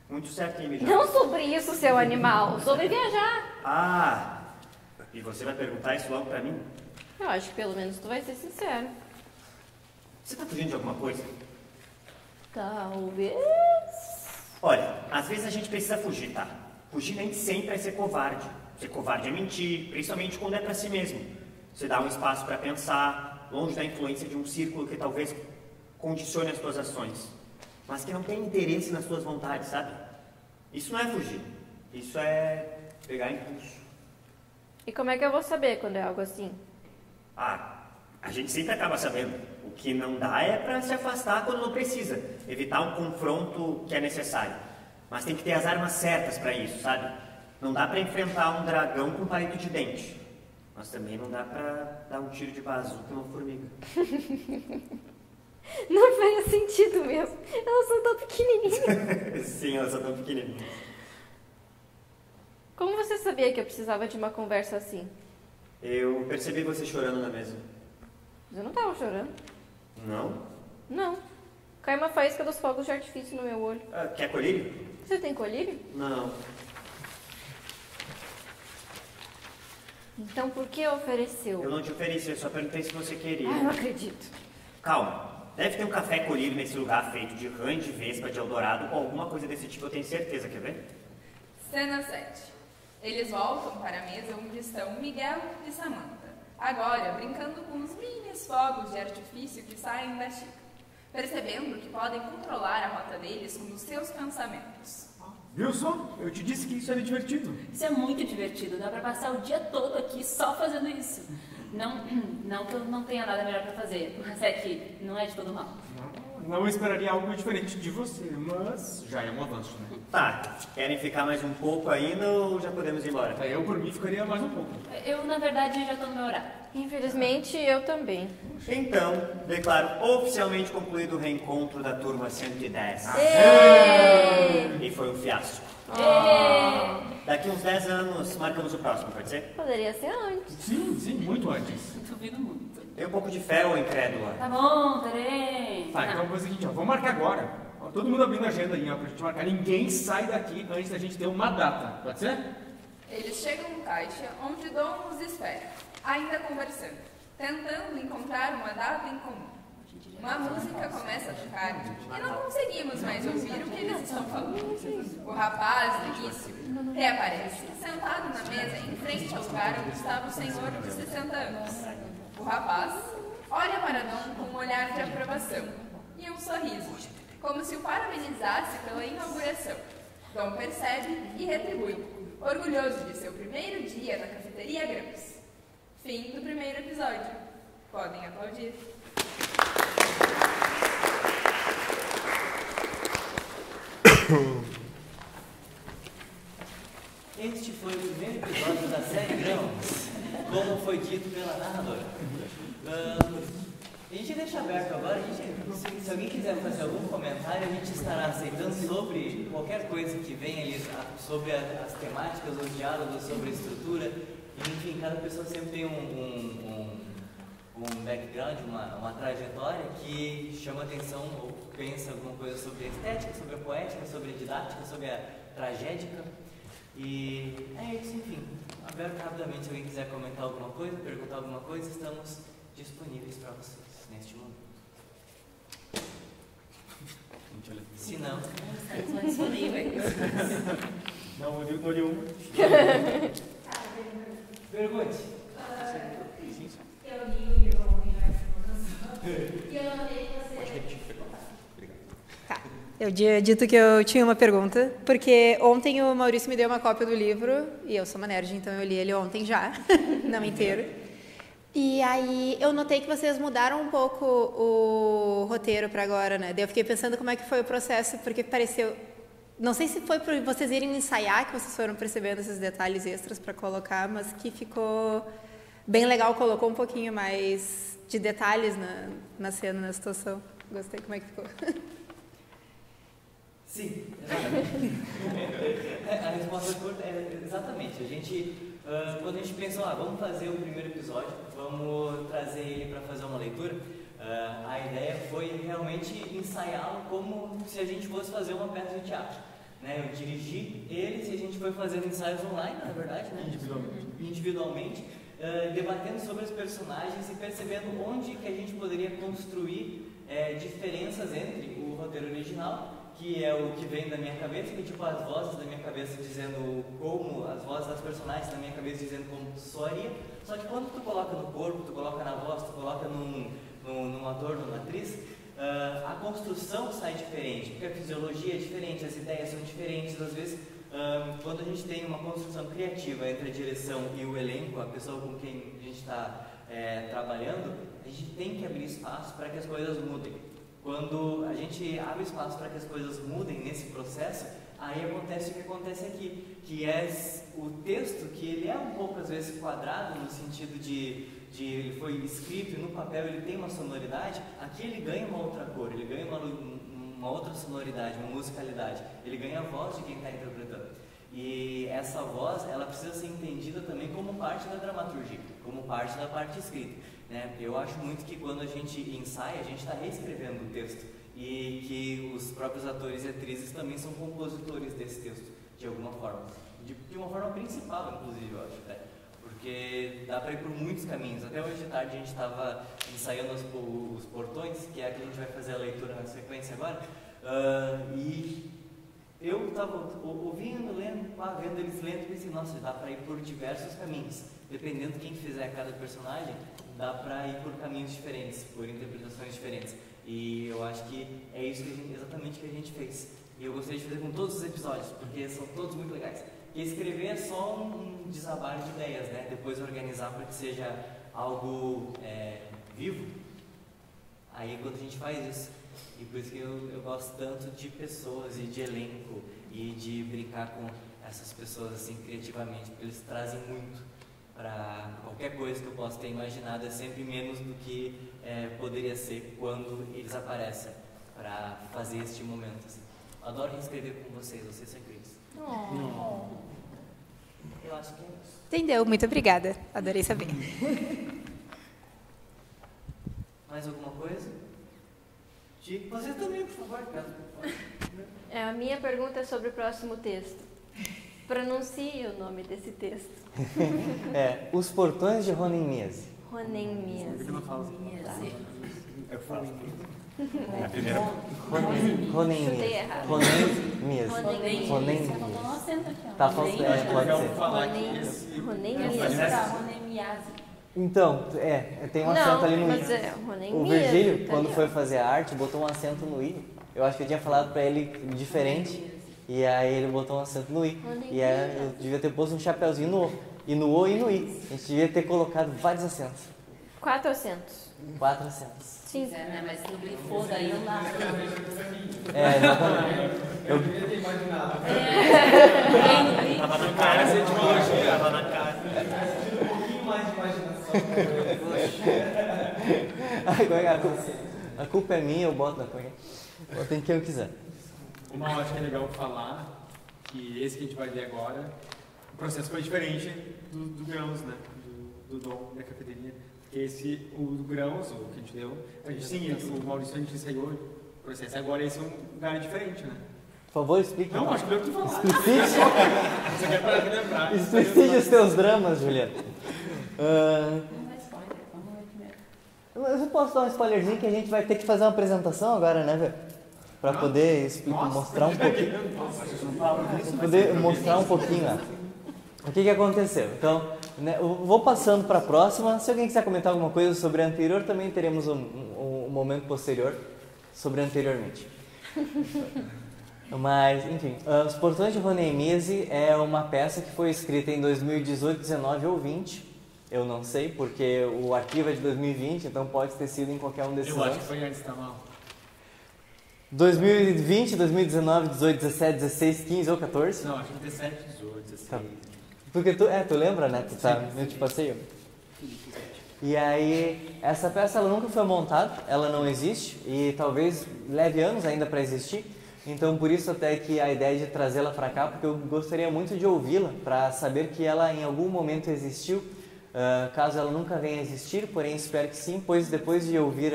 muito certo em mijar. Não sobre isso, seu animal. Sobre viajar. Ah, e você vai perguntar isso logo pra mim? Eu acho que pelo menos tu vai ser sincero. Você tá fugindo de alguma coisa? Talvez. Olha, às vezes a gente precisa fugir, tá? Fugir nem sempre é ser covarde. Ser covarde é mentir, principalmente quando é pra si mesmo. Você dá um espaço pra pensar, longe da influência de um círculo que talvez condicione as suas ações, mas que não tem interesse nas suas vontades, sabe? Isso não é fugir, isso é pegar impulso. E como é que eu vou saber quando é algo assim? Ah, a gente sempre acaba sabendo. O que não dá é pra se afastar quando não precisa, evitar um confronto que é necessário. Mas tem que ter as armas certas pra isso, sabe? Não dá pra enfrentar um dragão com palito de dente, mas também não dá pra dar um tiro de bazuca numa formiga. Não faz sentido mesmo. Elas são tão pequenininhas. Sim, elas são tão pequenininhas. Como você sabia que eu precisava de uma conversa assim? Eu percebi você chorando na mesa. Mas eu não tava chorando. Não? Não. Cai uma faísca dos fogos de artifício no meu olho. Ah, quer colírio? Você tem colírio? Não. Então por que ofereceu? Eu não te ofereci, eu só perguntei se você queria. Ai, não acredito. Calma. Deve ter um café colírio nesse lugar feito de rã, de vespa, de eldorado ou alguma coisa desse tipo, eu tenho certeza, quer ver? Cena 7. Eles voltam para a mesa onde estão Miguel e Samantha, agora brincando com os minis fogos de artifício que saem da xícara, percebendo que podem controlar a rota deles com os seus pensamentos. Viu só? Eu te disse que isso era divertido. Isso é muito divertido, dá pra passar o dia todo aqui só fazendo isso. Não que eu não tenha nada melhor pra fazer, mas é que não é de todo mal. Não esperaria algo diferente de você, mas já é um avanço, né? Tá, querem ficar mais um pouco ainda ou já podemos ir embora? Eu, por mim, ficaria mais um pouco. Eu, na verdade, já tô no meu horário. Infelizmente, eu também. Então, declaro oficialmente concluído o reencontro da turma 110. Ei! E foi um fiasco. Daqui uns 10 anos marcamos o próximo, pode ser? Poderia ser antes. Sim, muito antes. Duvido muito. Tem um pouco de fé, ô incrédula. Tá bom, terei. Tá, então vamos fazer o seguinte, ó, vamos marcar agora. Ó, todo mundo abrindo a agenda aí, ó, pra gente marcar. Ninguém sai daqui antes da gente ter uma data, pode ser? Eles chegam no caixa, onde Dom os espera, ainda conversando, tentando encontrar uma data em comum. Uma música começa a tocar e não conseguimos mais ouvir o que eles estão falando. O rapaz, no início, reaparece, sentado na mesa em frente ao lugar onde estava o senhor de 60 anos. O rapaz olha para Dom com um olhar de aprovação e um sorriso, como se o parabenizasse pela inauguração. Dom percebe e retribui, orgulhoso de seu primeiro dia na cafeteria Grãos. Fim do primeiro episódio. Podem aplaudir. Este foi o primeiro episódio da série Grãos, como foi dito pela narradora. A gente deixa aberto agora, se alguém quiser fazer algum comentário, a gente estará aceitando sobre qualquer coisa que venha ali, sobre as temáticas, os diálogos, sobre a estrutura. Enfim, cada pessoa sempre tem um background, uma trajetória que chama atenção ou pensa alguma coisa sobre a estética, sobre a poética, sobre a didática, sobre a tragédica. E é isso, enfim. Aberto rapidamente, se alguém quiser comentar alguma coisa, perguntar alguma coisa, estamos disponíveis para vocês neste momento. Se não... Estamos disponíveis. Não, olhou uma. Pergunte. Eu li o livro e eu notei que você... Tá. Eu tinha dito que eu tinha uma pergunta, porque ontem o Maurício me deu uma cópia do livro, e eu sou uma nerd, então eu li ele ontem já, não inteiro. E aí eu notei que vocês mudaram um pouco o roteiro para agora, né? Daí eu fiquei pensando como é que foi o processo, porque pareceu... Não sei se foi por vocês irem ensaiar que vocês foram percebendo esses detalhes extras para colocar, mas que ficou bem legal, colocou um pouquinho mais de detalhes na cena, na situação. Gostei, como é que ficou? Sim, exatamente. A resposta curta é exatamente. A gente, quando a gente pensou, vamos fazer o primeiro episódio, vamos trazer ele para fazer uma leitura, a ideia foi realmente ensaiá-lo como se a gente fosse fazer uma peça de teatro. Né? Eu dirigi eles e a gente foi fazendo ensaios online, na verdade, né? Individualmente, debatendo sobre os personagens e percebendo onde que a gente poderia construir diferenças entre o roteiro original, que é o que vem da minha cabeça, que tipo as vozes da minha cabeça dizendo como, as vozes das personagens da minha cabeça dizendo como soaria, só que quando tu coloca no corpo, tu coloca na voz, tu coloca num ator, numa atriz, a construção sai diferente, porque a fisiologia é diferente, as ideias são diferentes, às vezes quando a gente tem uma construção criativa entre a direção e o elenco, a pessoa com quem a gente está trabalhando, a gente tem que abrir espaço para que as coisas mudem. Quando a gente abre espaço para que as coisas mudem nesse processo, aí acontece o que acontece aqui, que é o texto, que ele é um pouco às vezes quadrado, no sentido de ele foi escrito e no papel ele tem uma sonoridade, aqui ele ganha uma outra cor, ele ganha uma outra sonoridade, uma musicalidade, ele ganha a voz de quem está interpretando. E essa voz, ela precisa ser entendida também como parte da dramaturgia, como parte da parte escrita. Né? Eu acho muito que quando a gente ensaia, a gente está reescrevendo o texto e que os próprios atores e atrizes também são compositores desse texto, de alguma forma. De uma forma principal, inclusive, eu acho. Né? Porque dá para ir por muitos caminhos. Até hoje de tarde a gente estava ensaiando os portões, que é a que a gente vai fazer a leitura na sequência agora, e eu estava ouvindo, lendo, vendo eles lendo e pensei, nossa, dá para ir por diversos caminhos. Dependendo de quem fizer cada personagem, dá para ir por caminhos diferentes, por interpretações diferentes. E eu acho que é isso exatamente que a gente fez. E eu gostaria de fazer com todos os episódios, porque são todos muito legais. E escrever é só um desabar de ideias, né? Depois organizar para que seja algo vivo. Aí quando a gente faz isso, e por isso que eu gosto tanto de pessoas e de elenco e de brincar com essas pessoas assim criativamente, porque eles trazem muito para qualquer coisa que eu possa ter imaginado, é sempre menos do que poderia ser quando eles aparecem para fazer este momento. Assim. Adoro reescrever com vocês são incríveis. Eu acho que é isso. Entendeu? Muito obrigada. Adorei saber. Mais alguma coisa? Chico, você também, por favor, caso. A minha pergunta é sobre o próximo texto. Pronuncie o nome desse texto. Os Portões de Ronen-Miese. Ronen-Miese. Por que não fala? Eu falo. Chutei Ronen-Miese. errado. Ronen-Miese. Ronen. Faltou um acento aqui, ó. Tá faltando, pode ser. Falar que esse... Ronen-Miese. Ronemiase. Então, tem um acento ali no mas i. é Ronen-Miese. O Virgílio, tá quando ali, foi ó. fazer a arte, botou um acento no i. Eu acho que eu tinha falado pra ele diferente. E aí ele botou um acento no i. E aí eu devia ter posto um chapéuzinho no o. E no o e no i. A gente devia ter colocado vários acentos. 4 acentos. 4 acentos. Sim. Né? Mas não grifou, daí eu lá. Exatamente. Eu... Tava na cara essa etimologia. Tava na cara. Um pouquinho mais de imaginação. A culpa é minha, eu boto na coisa. Eu tenho quem eu quiser. Uma eu acho que é legal falar que esse que a gente vai ver agora, o processo foi diferente do grãos, né? Do dom da cafeteria. Porque o do grãos, o que a gente deu, o Maurício a gente ensaiou o processo. Agora esse é um lugar diferente, né? Por favor, explique. Não, acho que deu o que tu falar. Explicite. Você quer para lembrar. Explicite os teus dramas, Juliana. Não dá spoiler, vamos ver primeiro. Eu posso dar um spoilerzinho que a gente vai ter que fazer uma apresentação agora, né, velho? Pra poder mostrar um pouquinho. Pra poder mostrar um pouquinho, né? O que aconteceu. Então, né, eu vou passando para a próxima. Se alguém quiser comentar alguma coisa sobre a anterior, também teremos um momento posterior sobre anteriormente. Mas, enfim, Os Portões de Ronen-Miese é uma peça que foi escrita em 2018, 19 ou 20. Eu não sei, porque o arquivo é de 2020, então pode ter sido em qualquer um desses Eu acho anos. que foi antes, tá mal. 2020, 2019, 18, 17, 16, 15 ou 14? Não, acho que 17, 18, 16. Tá. Porque tu lembra, né? Tu tá, eu te passei. E aí, essa peça ela nunca foi montada, ela não existe e talvez leve anos ainda para existir. Então, por isso até que a ideia de trazê-la para cá, porque eu gostaria muito de ouvi-la para saber que ela em algum momento existiu, caso ela nunca venha a existir, porém espero que sim, pois depois de ouvir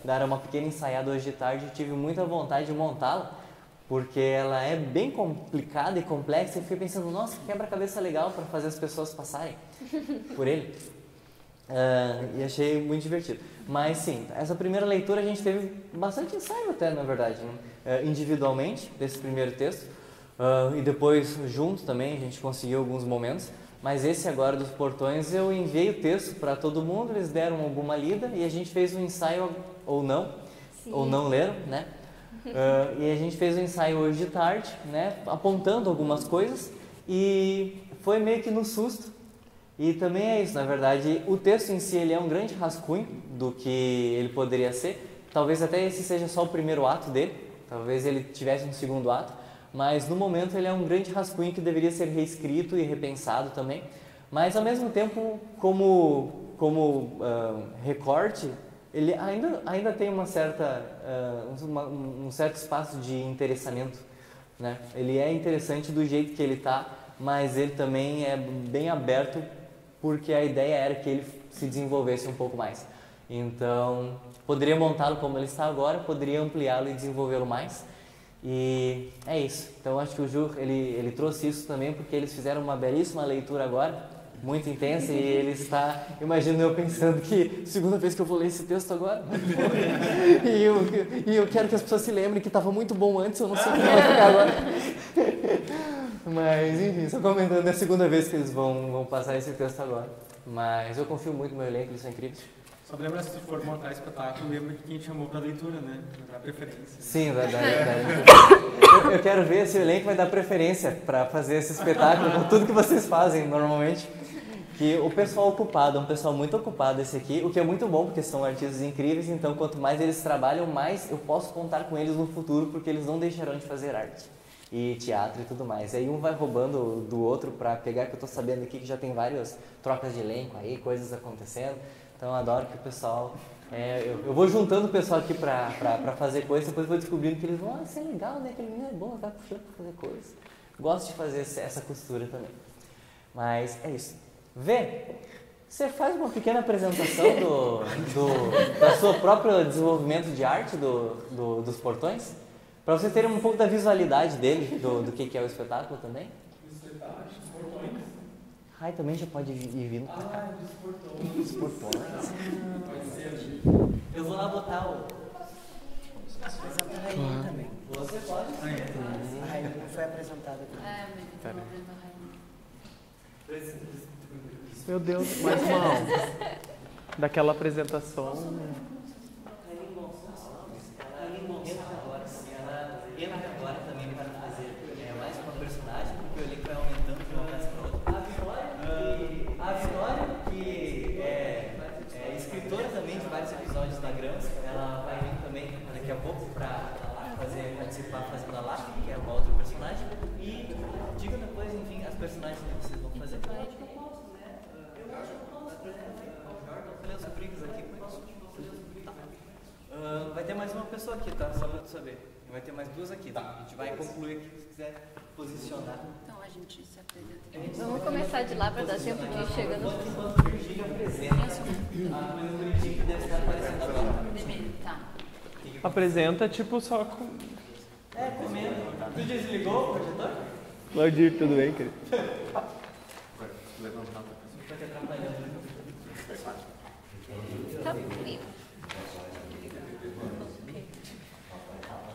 dar uma pequena ensaiada hoje de tarde, eu tive muita vontade de montá-la, porque ela é bem complicada e complexa e fiquei pensando, nossa, que quebra-cabeça legal para fazer as pessoas passarem por ele. E achei muito divertido. Mas sim, essa primeira leitura a gente teve bastante ensaio até, na verdade, né? Individualmente, desse primeiro texto, e depois juntos também a gente conseguiu alguns momentos. Mas esse agora dos Portões eu enviei o texto para todo mundo, eles deram alguma lida e a gente fez um ensaio, ou não leram, né? E a gente fez um ensaio hoje de tarde, né? Apontando algumas coisas e foi meio que no susto. E também é isso, na verdade, o texto em si ele é um grande rascunho do que ele poderia ser. Talvez até esse seja só o primeiro ato dele, talvez ele tivesse um segundo ato, mas no momento ele é um grande rascunho que deveria ser reescrito e repensado também. Mas ao mesmo tempo, como recorte, ele ainda tem um certo espaço de interessamento, né? Ele é interessante do jeito que ele está, mas ele também é bem aberto porque a ideia era que ele se desenvolvesse um pouco mais. Então, poderia montá-lo como ele está agora, poderia ampliá-lo e desenvolvê-lo mais. E é isso. Então, acho que o Ju, ele trouxe isso também porque eles fizeram uma belíssima leitura agora, muito intensa, e ele está, imagino eu pensando que segunda vez que eu vou ler esse texto agora. e eu quero que as pessoas se lembrem que estava muito bom antes, eu não sei como vai ficar agora. Mas, enfim, só comentando, é a segunda vez que eles vão passar esse texto agora. Mas eu confio muito no meu elenco, eles são incríveis. Só lembra, se tu for montar espetáculo, lembra de quem chamou pra leitura, né? Vai dar preferência. Sim, vai dar. Eu quero ver se o elenco vai dar preferência para fazer esse espetáculo com tudo que vocês fazem normalmente. Que o pessoal ocupado, é um pessoal muito ocupado esse aqui, o que é muito bom, porque são artistas incríveis, então quanto mais eles trabalham, mais eu posso contar com eles no futuro, porque eles não deixarão de fazer arte e teatro e tudo mais. Aí um vai roubando do outro para pegar, que eu tô sabendo aqui que já tem várias trocas de elenco aí, coisas acontecendo. Então eu adoro que o pessoal... eu vou juntando o pessoal aqui pra fazer coisa, depois vou descobrindo que eles vão, isso é legal, né? Aquele menino é bom, tá puxando pra fazer coisa. Gosto de fazer essa costura também. Mas é isso. Vê, você faz uma pequena apresentação da sua própria desenvolvimento de arte dos portões? Para vocês terem um pouco da visualidade dele, do que é o espetáculo também? Ai, também já pode ir vindo pra cá. Dos portões. Eu vou lá botar o... também. Você pode? A Rainha não foi apresentada aqui. Mas Meu Deus, mais mal. Daquela apresentação. Ela entra agora também para fazer mais uma personagem, porque o elenco vai aumentando de uma vez para outra. A Vitória, que é escritora também de vários episódios da Grams, ela vai vir também daqui a pouco para participar fazendo a Lápide, que é uma outra personagem. E diga depois, enfim, as personagens que vocês vão fazer. Vai ter mais uma pessoa aqui, tá? Só pra tu saber. Vai ter mais duas aqui, tá? A gente vai concluir aqui se quiser posicionar. Então a gente se apresenta. Vamos começar de lá para dar tempo de ir chegando. Enquanto a Virgínia apresenta, a coisa bonitinha que deve estar aparecendo agora. Beleza, tá. Apresenta, tipo, só com... Comendo. Tu desligou o projetor? Valdir, tudo bem, querido? Tá comigo.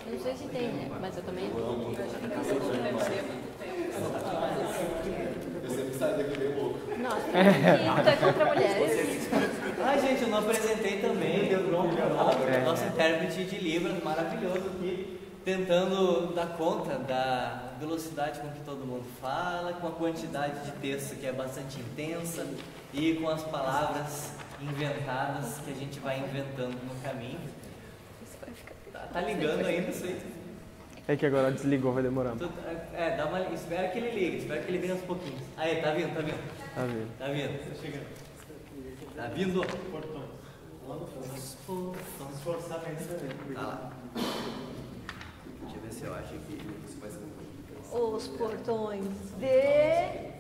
Não sei se tem, né? Mas eu também. Nossa, que tá contra mulheres. Ai, gente, eu não apresentei também, deu bronca. Nosso intérprete de Libras maravilhoso aqui, tentando dar conta da velocidade com que todo mundo fala, com a quantidade de texto que é bastante intensa e com as palavras inventadas que a gente vai inventando no caminho. Tá ligando ainda isso aí? É que agora desligou, vai demorar. Espera que ele ligue, espera que ele venha aos pouquinhos. Aí, tá vindo. Tá vendo? Tá vindo. Tá chegando. Tá vindo. Portões. Vamos esforçar pra isso. Tá lá. Deixa eu ver se eu acho aqui. Os portões de...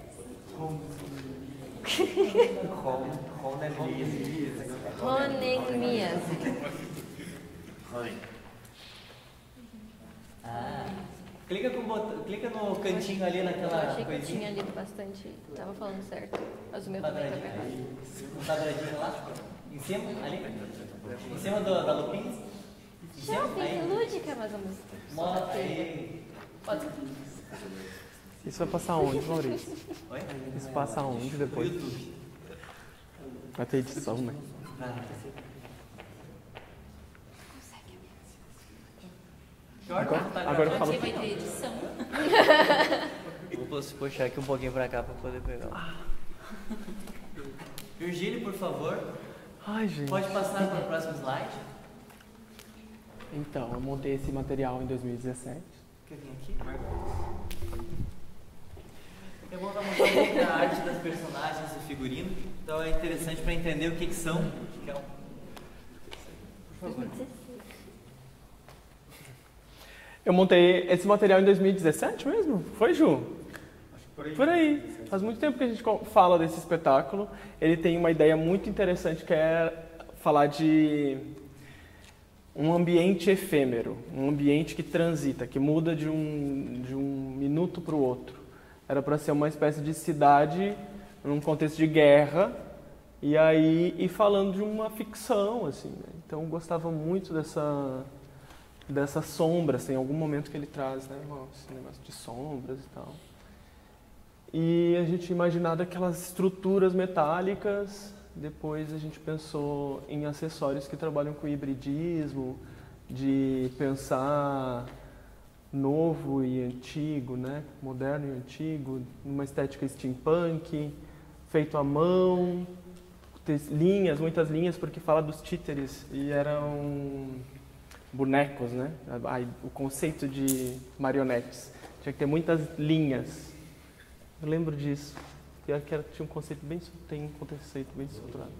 Ronemias. Clica no cantinho ali naquela Eu achei que eu coisinha. tinha lido bastante. Tava falando certo. Mas o meu também tá errado. Um quadradinho lá. Em cima, ali. Em cima da lupinha. Em cima, Shopping aí. lúdica, mais ou menos. Mostra aí. Pode. Isso vai passar onde, Maurício? Oi? Isso passa onde depois? No YouTube. Vai ter edição, né? Agora eu falo. Vai ter edição. Vou puxar aqui um pouquinho pra cá pra poder pegar. Virgílio, por favor. Ai, gente. Pode passar para o próximo slide. Então, eu montei esse material em 2017. Quer vir aqui? Eu vou mostrar um pouco da arte das personagens e figurino. Então é interessante para entender o que são. Por favor. Eu montei esse material em 2017 mesmo? Foi, Ju? Por aí. Faz muito tempo que a gente fala desse espetáculo. Ele tem uma ideia muito interessante que é falar de um ambiente efêmero, um ambiente que transita, que muda de um minuto para o outro. Era para ser uma espécie de cidade num contexto de guerra e falando de uma ficção, assim, né? Então eu gostava muito dessa sombra, assim, em algum momento que ele traz, né, esse negócio de sombras e tal. E a gente imaginava aquelas estruturas metálicas, depois a gente pensou em acessórios que trabalham com hibridismo, de pensar novo e antigo, né, moderno e antigo, numa estética steampunk, feito à mão, linhas, muitas linhas, porque fala dos títeres, e eram bonecos, né? O conceito de marionetes. Tinha que ter muitas linhas. Eu lembro disso. Pior que tinha um conceito tem um conceito bem estruturado.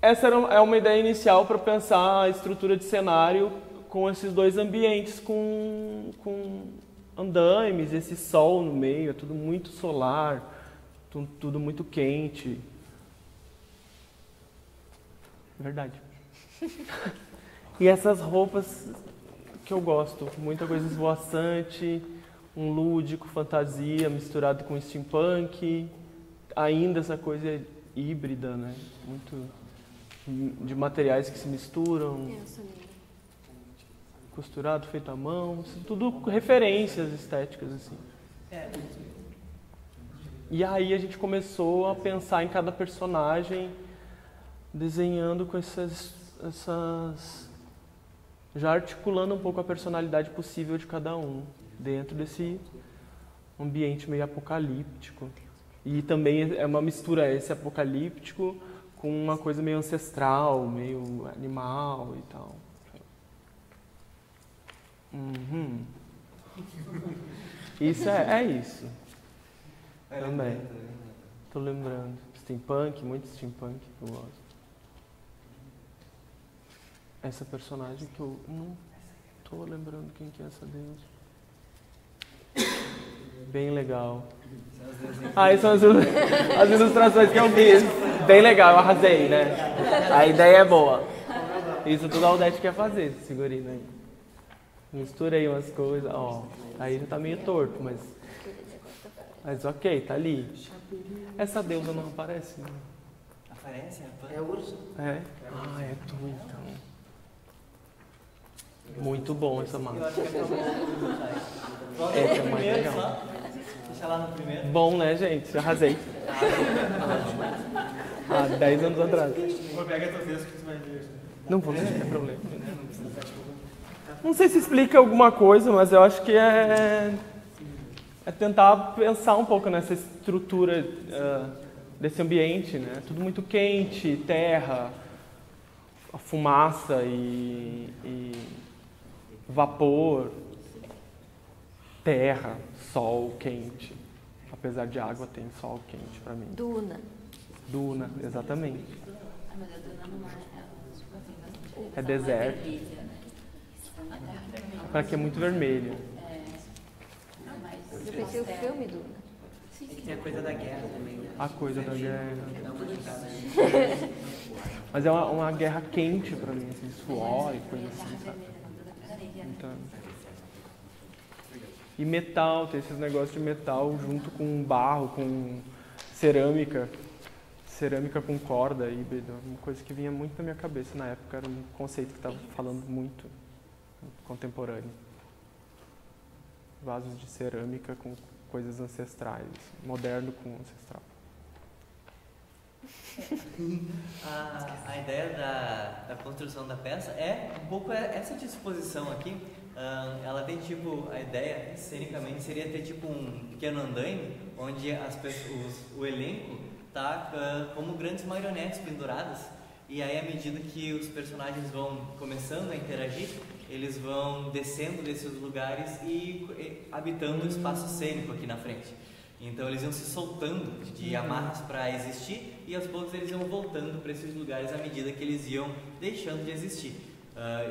essa é uma ideia inicial para pensar a estrutura de cenário com esses dois ambientes, com andaimes, esse sol no meio, é tudo muito solar, tudo muito quente. Verdade. E essas roupas que eu gosto, muita coisa esvoaçante, um lúdico, fantasia misturado com steampunk, ainda essa coisa híbrida, né? Muito de materiais que se misturam, costurado, feito à mão, tudo referências estéticas assim. E aí a gente começou a pensar em cada personagem, desenhando com essas já articulando um pouco a personalidade possível de cada um dentro desse ambiente meio apocalíptico. E também é uma mistura esse apocalíptico com uma coisa meio ancestral, meio animal e tal. Isso é isso. Também. Tô lembrando. Steampunk, muito steampunk que eu gosto. Essa personagem que eu não tô lembrando quem que é essa deusa. Bem legal. Aí são as ilustrações que eu fiz. Bem legal, eu arrasei, né? A ideia é boa. Isso tudo a Aldete quer fazer, esse figurino aí. Misturei umas coisas, ó. Aí já tá meio torto, mas ok, tá ali. Essa deusa não aparece, né? Aparece? É o urso. É? Ah, é tu então. Muito bom essa massa. Eu acho que é pra Essa é mais legal. Só. Deixa lá no primeiro. Bom, né, gente? Arrasei. Há 10 anos atrás. Vou pegar teu texto que tu vai ver. Não vou ler, não tem problema. Não sei se explica alguma coisa, mas eu acho que é tentar pensar um pouco nessa estrutura desse ambiente, né? Tudo muito quente, terra, a fumaça e vapor, terra, sol quente. Apesar de água, tem sol quente pra mim. Duna, exatamente. É deserto. Pra que é muito vermelho. Eu pensei o filme Duna. Tem a coisa da guerra também, né? A coisa da guerra. Mas é uma guerra quente pra mim, assim, suor e coisa assim, sabe? Então, e metal, tem esses negócios de metal junto com barro, com cerâmica. Cerâmica com corda híbrida, uma coisa que vinha muito na minha cabeça na época, era um conceito que estava falando muito contemporâneo. Vasos de cerâmica com coisas ancestrais, moderno com ancestral. A ideia da construção da peça é um pouco essa disposição aqui. Ela tem tipo, a ideia cenicamente seria ter tipo um pequeno andaime onde as pessoas, o elenco tá como grandes marionetes penduradas, e aí à medida que os personagens vão começando a interagir, eles vão descendo desses lugares e habitando o espaço cênico aqui na frente. Então eles iam se soltando de amarras para existir, e aos poucos eles iam voltando para esses lugares à medida que eles iam deixando de existir.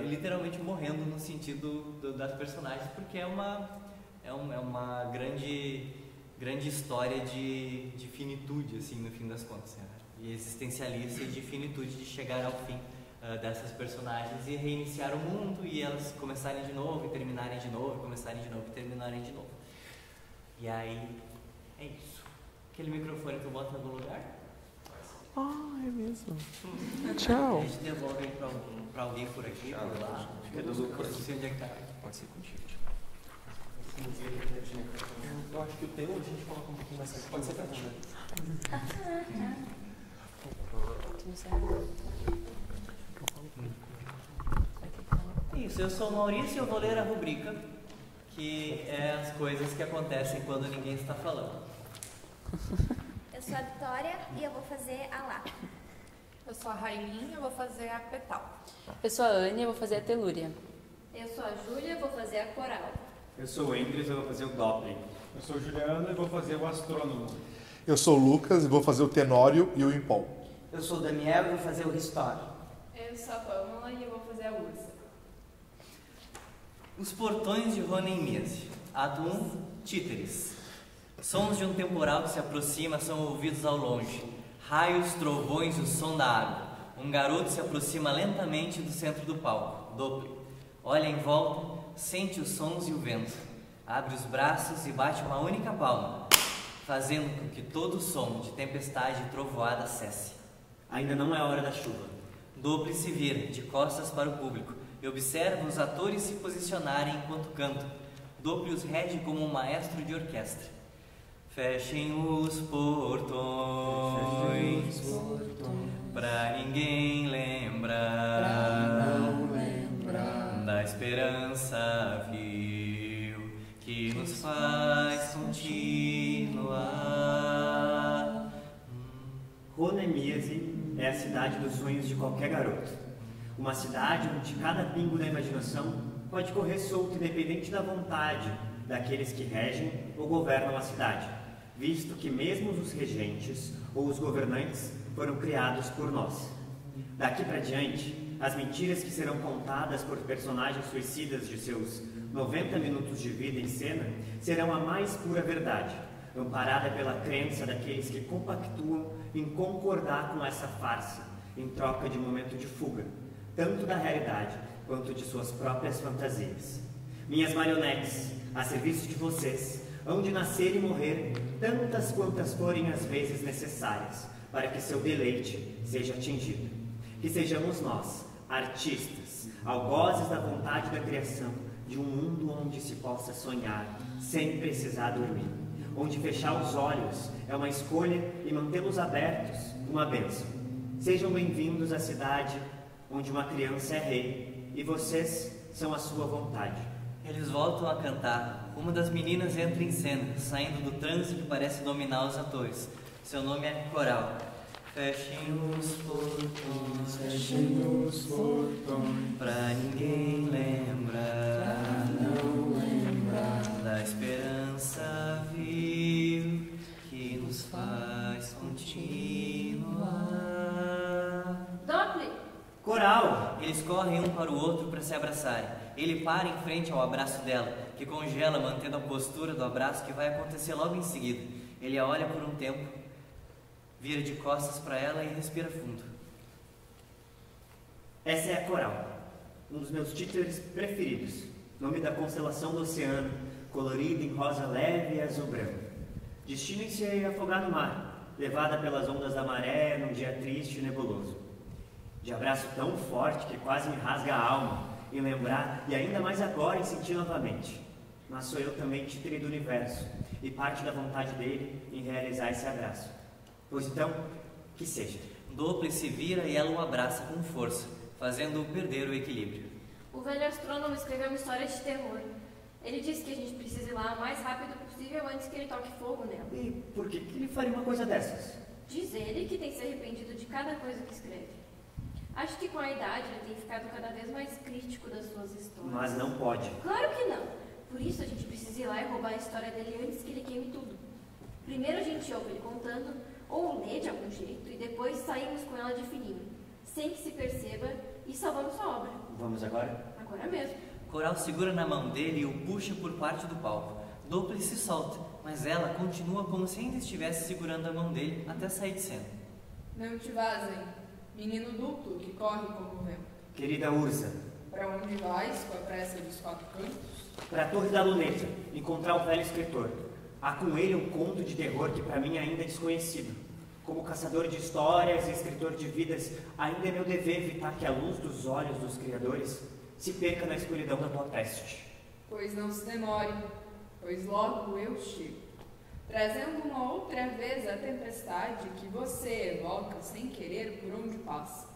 Literalmente morrendo no sentido das personagens, porque é uma grande história de finitude, assim, no fim das contas, né? E existencialista e de finitude, de chegar ao fim dessas personagens e reiniciar o mundo, e elas começarem de novo e terminarem de novo, começarem de novo e terminarem de novo. E aí, é isso. Aquele microfone que eu boto em algum lugar? Ah, é mesmo. Tchau. A gente devolve pra alguém por aqui, por lá. Eu não sei onde é que tá. Pode ser contigo. Eu acho que o teu a gente coloca um pouquinho mais aqui. Pode ser pra ti. Isso, eu sou o Maurício e eu vou ler a rubrica, que é as coisas que acontecem quando ninguém está falando. Eu sou a Vitória e eu vou fazer a lá. Eu sou a Railin e eu vou fazer a petal. Eu sou a Anne e eu vou fazer a telúria. Eu sou a Júlia e vou fazer a coral. Eu sou o Endres e eu vou fazer o Doppler. Eu sou o Juliano e vou fazer o astrônomo. Eu sou o Lucas e vou fazer o tenório e o impol. Eu sou o Daniel e vou fazer o restore. Eu sou a Pamela e eu vou fazer a Ursa. Os portões de Ronen-Mias. Ato 1, títeres. Sons de um temporal que se aproxima são ouvidos ao longe. Raios, trovões e o som da água. Um garoto se aproxima lentamente do centro do palco. Doppler. Olha em volta, sente os sons e o vento. Abre os braços e bate uma única palma, fazendo com que todo o som de tempestade e trovoada cesse. Ainda não é hora da chuva. Doppler se vira, de costas para o público, e observa os atores se posicionarem enquanto cantam. Doppler os rege como um maestro de orquestra. Fechem os portões, pra ninguém lembrar da esperança vil que nos faz continuar. Ronen-Mias é a cidade dos sonhos de qualquer garoto. Uma cidade onde cada pingo da imaginação pode correr solto independente da vontade daqueles que regem ou governam a cidade, visto que mesmo os regentes ou os governantes foram criados por nós. Daqui para diante, as mentiras que serão contadas por personagens suicidas de seus 90 minutos de vida em cena serão a mais pura verdade, amparada pela crença daqueles que compactuam em concordar com essa farsa, em troca de momento de fuga, tanto da realidade quanto de suas próprias fantasias. Minhas marionetes, a serviço de vocês, hão de nascer e morrer tantas quantas forem as vezes necessárias para que seu deleite seja atingido. Que sejamos nós, artistas, algozes da vontade da criação de um mundo onde se possa sonhar sem precisar dormir, onde fechar os olhos é uma escolha e mantê-los abertos uma bênção. Sejam bem-vindos à cidade onde uma criança é rei e vocês são a sua vontade. Eles voltam a cantar. Uma das meninas entra em cena, saindo do transe que parece dominar os atores. Seu nome é Coral. Fechem os portões, pra ninguém lembrar da esperança vil que nos faz continuar. Doppler! Coral! Eles correm um para o outro para se abraçarem. Ele para em frente ao abraço dela, que congela mantendo a postura do abraço que vai acontecer logo em seguida. Ele a olha por um tempo, vira de costas para ela e respira fundo. Essa é a Coral, um dos meus títeres preferidos, nome da constelação do oceano, colorido em rosa leve e azul branco. Destino em se afogar no mar, levada pelas ondas da maré num dia triste e nebuloso. De abraço tão forte que quase me rasga a alma em lembrar, e ainda mais agora em sentir novamente. Mas sou eu também títere do universo, e parte da vontade dele em realizar esse abraço. Pois então, que seja. Doppler se vira e ela o abraça com força, fazendo-o perder o equilíbrio. O velho astrônomo escreveu uma história de terror. Ele disse que a gente precisa ir lá o mais rápido possível antes que ele toque fogo nela. E por que ele faria uma coisa dessas? Diz ele que tem se arrependido de cada coisa que escreve. Acho que com a idade ele tem ficado cada vez mais crítico das suas histórias. Mas não pode. Claro que não. Por isso a gente precisa ir lá e roubar a história dele antes que ele queime tudo. Primeiro a gente ouve ele contando, ou lê de algum jeito, e depois saímos com ela de fininho, sem que se perceba, e salvamos sua obra. Vamos agora? Agora mesmo. Coral segura na mão dele e o puxa por parte do palco. Doppler se solta, mas ela continua como se ainda estivesse segurando a mão dele até sair de cena. Não te vazem, menino duplo que corre como o vento. Querida Ursa. Para onde vais com a pressa dos quatro cantos? Para a Torre da Luneta, encontrar o velho escritor. Há com ele um conto de terror que para mim ainda é desconhecido. Como caçador de histórias e escritor de vidas, ainda é meu dever evitar que a luz dos olhos dos criadores se perca na escuridão da tua peste. Pois não se demore, pois logo eu chego, trazendo uma outra vez a tempestade que você evoca sem querer por onde passa.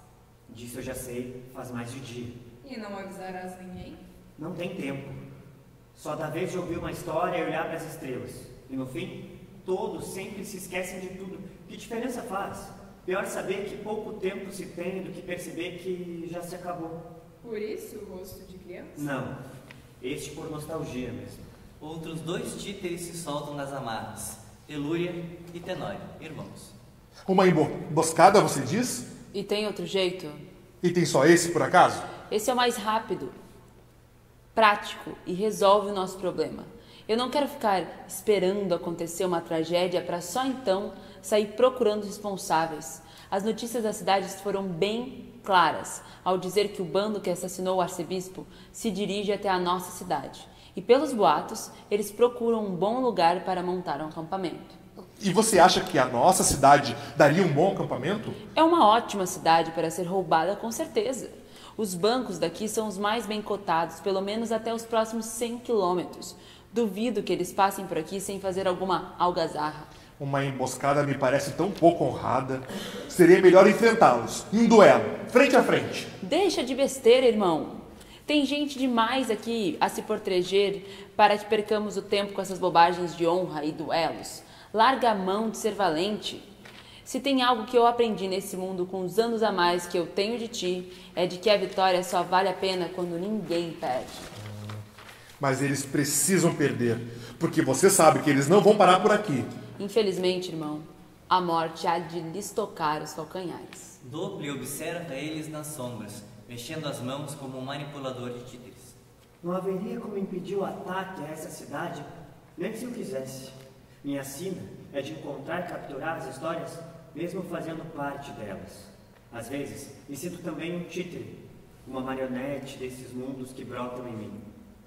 Disso eu já sei, faz mais de dia. E não avisarás ninguém? Não tem tempo. Só da vez de ouvir uma história e olhar para as estrelas. E no fim, todos sempre se esquecem de tudo. Que diferença faz? Pior saber que pouco tempo se tem do que perceber que já se acabou. Por isso o rosto de criança? Não, este por nostalgia mesmo. Outros dois títeres se soltam das amarras, Telúria e Tenório, irmãos. Uma emboscada, você diz? E tem outro jeito? E tem só esse, por acaso? Esse é o mais rápido, prático e resolve o nosso problema. Eu não quero ficar esperando acontecer uma tragédia para só então sair procurando os responsáveis. As notícias da cidade foram bem claras ao dizer que o bando que assassinou o arcebispo se dirige até a nossa cidade. E pelos boatos, eles procuram um bom lugar para montar um acampamento. E você acha que a nossa cidade daria um bom acampamento? É uma ótima cidade para ser roubada, com certeza. Os bancos daqui são os mais bem cotados, pelo menos até os próximos 100 quilômetros. Duvido que eles passem por aqui sem fazer alguma algazarra. Uma emboscada me parece tão pouco honrada. Seria melhor enfrentá-los, em um duelo, frente a frente. Deixa de besteira, irmão. Tem gente demais aqui a se proteger para que percamos o tempo com essas bobagens de honra e duelos. Larga a mão de ser valente. Se tem algo que eu aprendi nesse mundo com os anos a mais que eu tenho de ti, é de que a vitória só vale a pena quando ninguém perde. Mas eles precisam perder, porque você sabe que eles não vão parar por aqui. Infelizmente, irmão, a morte há de lhes tocar os calcanhares. Doble observa eles nas sombras, mexendo as mãos como um manipulador de títeres. Não haveria como impedir o ataque a essa cidade, nem se eu quisesse. Minha sina é de encontrar e capturar as histórias, mesmo fazendo parte delas. Às vezes, me sinto também um títere, uma marionete desses mundos que brotam em mim.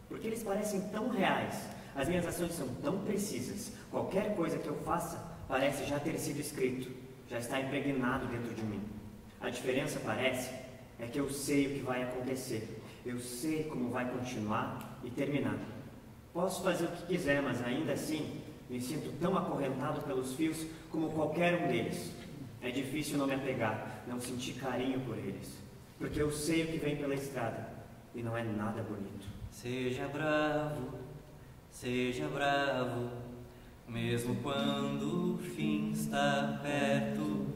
Porque eles parecem tão reais, as minhas ações são tão precisas, qualquer coisa que eu faça parece já ter sido escrito, já está impregnado dentro de mim. A diferença, parece, é que eu sei o que vai acontecer, eu sei como vai continuar e terminar. Posso fazer o que quiser, mas ainda assim me sinto tão acorrentado pelos fios como qualquer um deles. É difícil não me apegar, não sentir carinho por eles, porque eu sei o que vem pela estrada e não é nada bonito. Seja bravo, mesmo quando o fim está perto.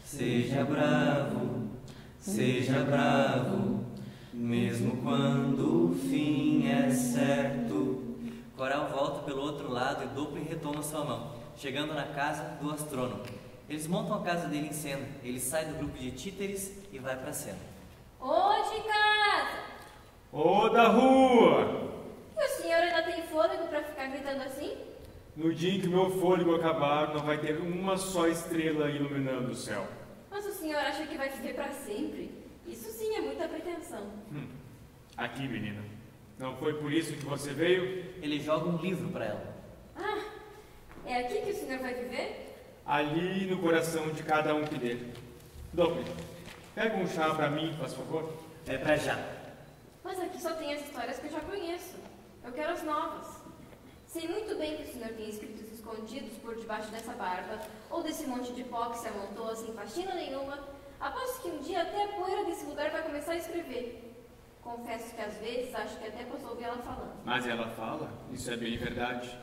Seja bravo, mesmo quando o fim é certo. Coral volta pelo outro lado e Duplo retoma sua mão, chegando na casa do astrônomo. Eles montam a casa dele em cena. Ele sai do grupo de títeres e vai pra cena. Ô, de casa! Ô, da rua! E o senhor ainda tem fôlego pra ficar gritando assim? No dia em que meu fôlego acabar, não vai ter uma só estrela iluminando o céu. Mas o senhor acha que vai viver pra sempre? Isso sim é muita pretensão. Aqui, menina. Não foi por isso que você veio? Ele joga um livro pra ela. Ah, é aqui que o senhor vai viver? Ali no coração de cada um que dele. Doble, pega um chá pra mim, faz favor. É pra já. Mas aqui só tem as histórias que eu já conheço. Eu quero as novas. Sei muito bem que o senhor tem escritos escondidos por debaixo dessa barba, ou desse monte de pó que se amontoa sem faxina nenhuma. Aposto que um dia até a poeira desse lugar vai começar a escrever. Confesso que às vezes acho que até posso ouvir ela falando. Mas ela fala, isso é bem verdade.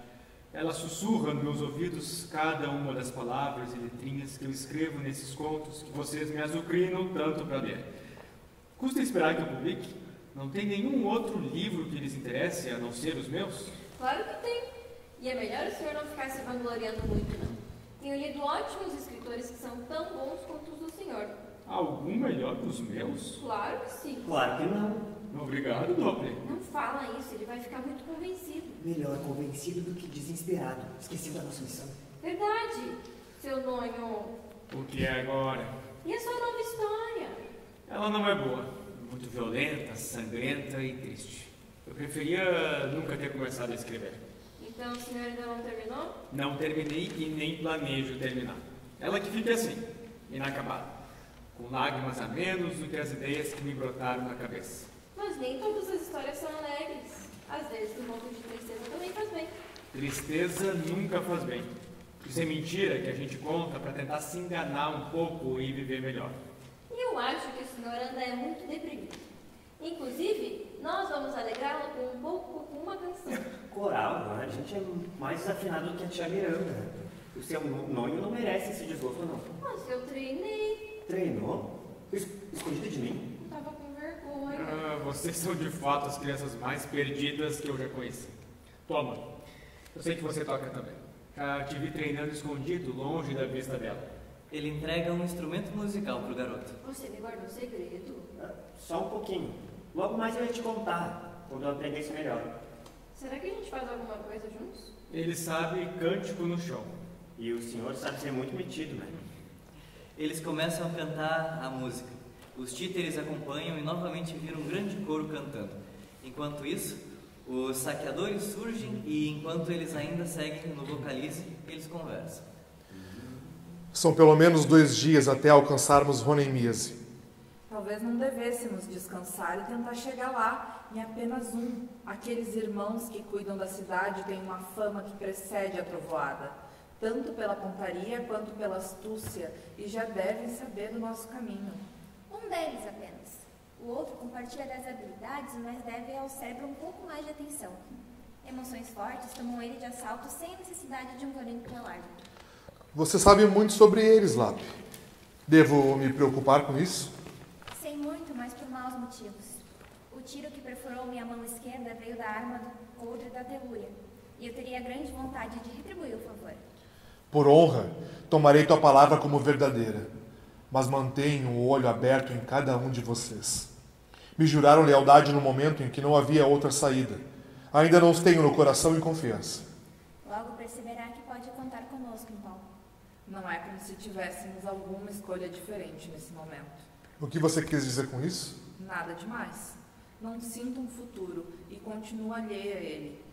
Ela sussurra nos meus ouvidos cada uma das palavras e letrinhas que eu escrevo nesses contos que vocês me azucrinam tanto para ler. Custa esperar que eu publique? Não tem nenhum outro livro que lhes interesse a não ser os meus? Claro que tem. E é melhor o senhor não ficar se vangloriando muito, não. Tenho lido ótimos escritores que são tão bons quanto os do senhor. Algum melhor que os meus? Claro que sim. Claro que não. Obrigado, Doble. Não fala isso, ele vai ficar muito convencido. Melhor convencido do que desesperado. Esqueceu da nossa missão. Verdade, seu nonho. O que é agora? E a sua nova história? Ela não é boa. Muito violenta, sangrenta e triste. Eu preferia nunca ter começado a escrever. Então o senhor ainda não terminou? Não terminei e nem planejo terminar. Ela que fica assim, inacabada, com lágrimas a menos do que as ideias que me brotaram na cabeça. Mas nem todas as histórias são alegres. Às vezes um pouco de tristeza também faz bem. Tristeza nunca faz bem. Isso é mentira que a gente conta para tentar se enganar um pouco e viver melhor. E eu acho que o senhor anda muito deprimido. Inclusive, nós vamos alegrá-lo com uma canção. Coral, a gente é mais desafinado do que a tia Miranda. O seu nonho não merece esse desgosto, não. Mas eu treinei. Treinou? Escondido de mim? Tava com vergonha. Vocês são de fato as crianças mais perdidas que eu já conheci. Toma, eu sei que você toca também. Já te vi treinando escondido, longe da vista dela. Ele entrega um instrumento musical pro garoto. Você me guardou um segredo? Só um pouquinho. Logo mais eu ia te contar, quando eu aprendesse melhor. Será que a gente faz alguma coisa juntos? Ele sabe cântico no chão. E o senhor sabe ser muito metido, né? Eles começam a cantar a música. Os títeres acompanham e novamente viram um grande coro cantando. Enquanto isso, os saqueadores surgem e enquanto eles ainda seguem no vocalize, eles conversam. São pelo menos 2 dias até alcançarmos Ronemíase. Talvez não devêssemos descansar e tentar chegar lá em apenas um. Aqueles irmãos que cuidam da cidade têm uma fama que precede a trovoada, tanto pela pontaria quanto pela astúcia, e já devem saber do nosso caminho. Um deles apenas. O outro compartilha das habilidades, mas deve ao cérebro um pouco mais de atenção. Emoções fortes tomam ele de assalto sem necessidade de um porém claro. Você sabe muito sobre eles, Lap. Devo me preocupar com isso? Sei muito, mas por maus motivos. O tiro que perfurou minha mão esquerda veio da arma do coldre da Telúria, e eu teria grande vontade de retribuir o favor. Por honra, tomarei tua palavra como verdadeira, mas mantenho o olho aberto em cada um de vocês. Me juraram lealdade no momento em que não havia outra saída. Ainda não os tenho no coração e confiança. Logo perceberá que pode contar conosco, então. Não é como se tivéssemos alguma escolha diferente nesse momento. O que você quis dizer com isso? Nada demais. Não sinto um futuro e continuo alheia a ele.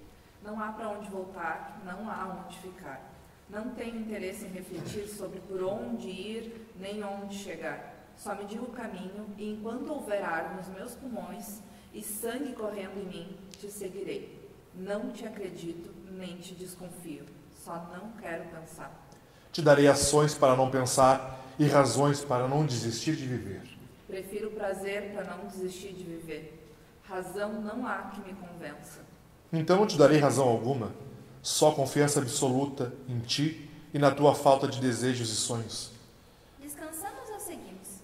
Não há para onde voltar, não há onde ficar. Não tenho interesse em refletir sobre por onde ir, nem onde chegar. Só me digo o caminho, e enquanto houver ar nos meus pulmões e sangue correndo em mim, te seguirei. Não te acredito, nem te desconfio. Só não quero pensar. Te darei ações para não pensar e razões para não desistir de viver. Prefiro o prazer para não desistir de viver. Razão não há que me convença. Então não te darei razão alguma, só confiança absoluta em ti e na tua falta de desejos e sonhos. Descansamos ou seguimos?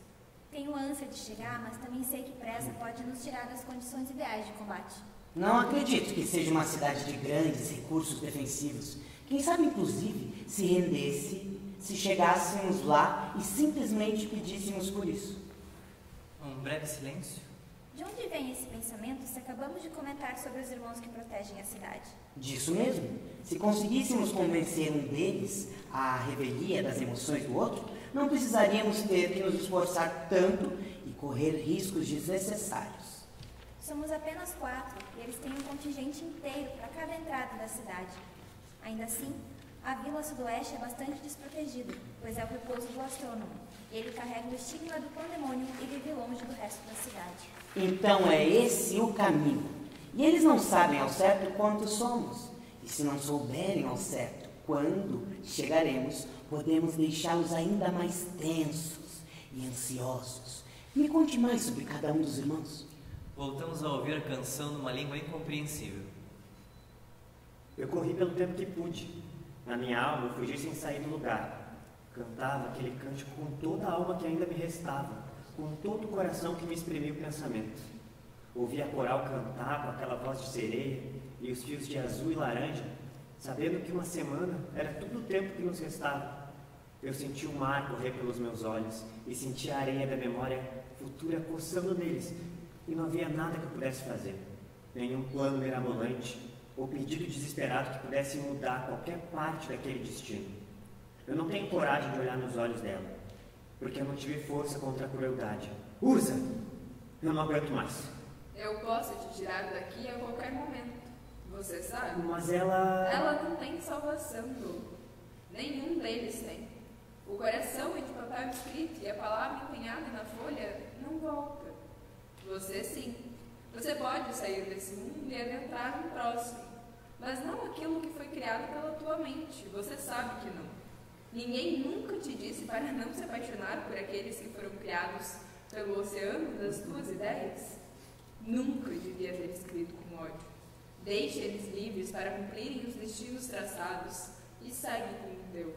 Tenho ânsia de chegar, mas também sei que pressa pode nos tirar das condições ideais de combate. Não acredito que seja uma cidade de grandes recursos defensivos. Quem sabe, inclusive, se rendesse, se chegássemos lá e simplesmente pedíssemos por isso. Um breve silêncio. De onde vem esse pensamento se acabamos de comentar sobre os irmãos que protegem a cidade? Disso mesmo. Se conseguíssemos convencer um deles à revelia das emoções do outro, não precisaríamos ter que nos esforçar tanto e correr riscos desnecessários. Somos apenas 4 e eles têm um contingente inteiro para cada entrada da cidade. Ainda assim, a vila sudoeste é bastante desprotegida, pois é o repouso do astrônomo. Ele carrega o estigma do pandemônio e vive longe do resto da cidade. Então é esse o caminho. E eles não sabem ao certo quantos somos. E se não souberem ao certo quando chegaremos, podemos deixá-los ainda mais tensos e ansiosos. Me conte mais sobre cada um dos irmãos. Voltamos a ouvir a canção numa língua incompreensível. Eu corri pelo tempo que pude. Na minha alma, eu fugi sem sair do lugar. Cantava aquele cântico com toda a alma que ainda me restava, com todo o coração que me exprimia o pensamento. Ouvia a coral cantar com aquela voz de sereia e os fios de azul e laranja, sabendo que uma semana era todo o tempo que nos restava. Eu senti o mar correr pelos meus olhos e senti a areia da memória futura coçando neles, e não havia nada que eu pudesse fazer, nenhum plano mirabolante ou pedido desesperado que pudesse mudar qualquer parte daquele destino. Eu não tenho coragem de olhar nos olhos dela, porque eu não tive força contra a crueldade. Ursa! Eu não aguento mais. Eu posso te tirar daqui a qualquer momento. Você sabe? Mas ela... Ela não tem salvação, Lu. Nenhum deles tem. O coração entre o papel escrito e a palavra empenhada na folha não volta. Você sim. Você pode sair desse mundo e adentrar no próximo. Mas não aquilo que foi criado pela tua mente. Você sabe que não. Ninguém nunca te disse para não se apaixonar por aqueles que foram criados pelo oceano das tuas ideias? Nunca devia ter escrito com ódio. Deixe eles livres para cumprirem os destinos traçados e segue com o teu.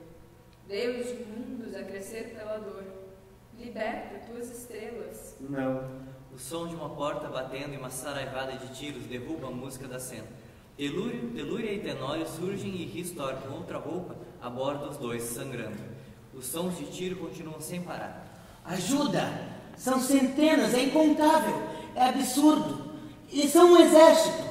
Deus de mundos a crescer pela dor. Liberta tuas estrelas. Não. O som de uma porta batendo e uma saraivada de tiros derruba a música da cena. Telúria e Tenório surgem e Ristor, com outra roupa, aborda os dois, sangrando. Os sons de tiro continuam sem parar. Ajuda! São centenas, é incontável, é absurdo. Eles são um exército.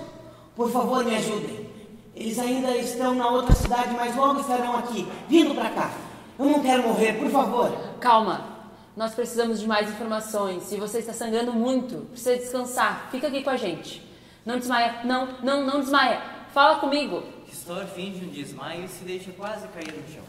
Por favor, me ajudem. Eles ainda estão na outra cidade, mas logo estarão aqui, vindo pra cá. Eu não quero morrer, por favor. Calma. Nós precisamos de mais informações. Se você está sangrando muito, precisa descansar. Fica aqui com a gente. Não desmaia. Não desmaia. Fala comigo. Ristor finge um desmaio e se deixa quase cair no chão.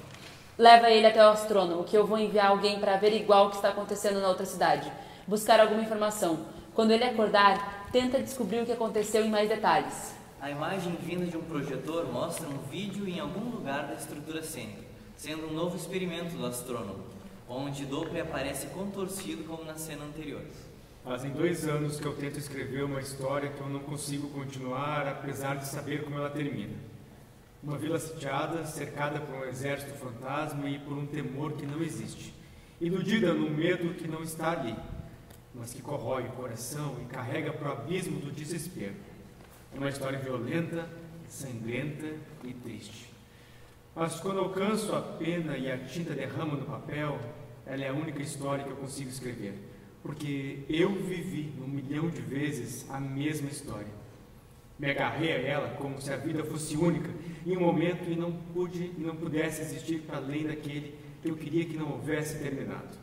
Leva ele até o astrônomo, que eu vou enviar alguém para averiguar o que está acontecendo na outra cidade. Buscar alguma informação. Quando ele acordar, tenta descobrir o que aconteceu em mais detalhes. A imagem vinda de um projetor mostra um vídeo em algum lugar da estrutura cênica, sendo um novo experimento do astrônomo, onde Doppler aparece contorcido como na cena anterior. Fazem 2 anos que eu tento escrever uma história que eu não consigo continuar, apesar de saber como ela termina. Uma vila sitiada, cercada por um exército fantasma e por um temor que não existe. Iludida num medo que não está ali, mas que corrói o coração e carrega para o abismo do desespero. É uma história violenta, sangrenta e triste. Mas quando alcanço a pena e a tinta derrama no papel, ela é a única história que eu consigo escrever. Porque eu vivi 1 milhão de vezes a mesma história. Me agarrei a ela como se a vida fosse única, em um momento e não pudesse existir para além daquele que eu queria que não houvesse terminado.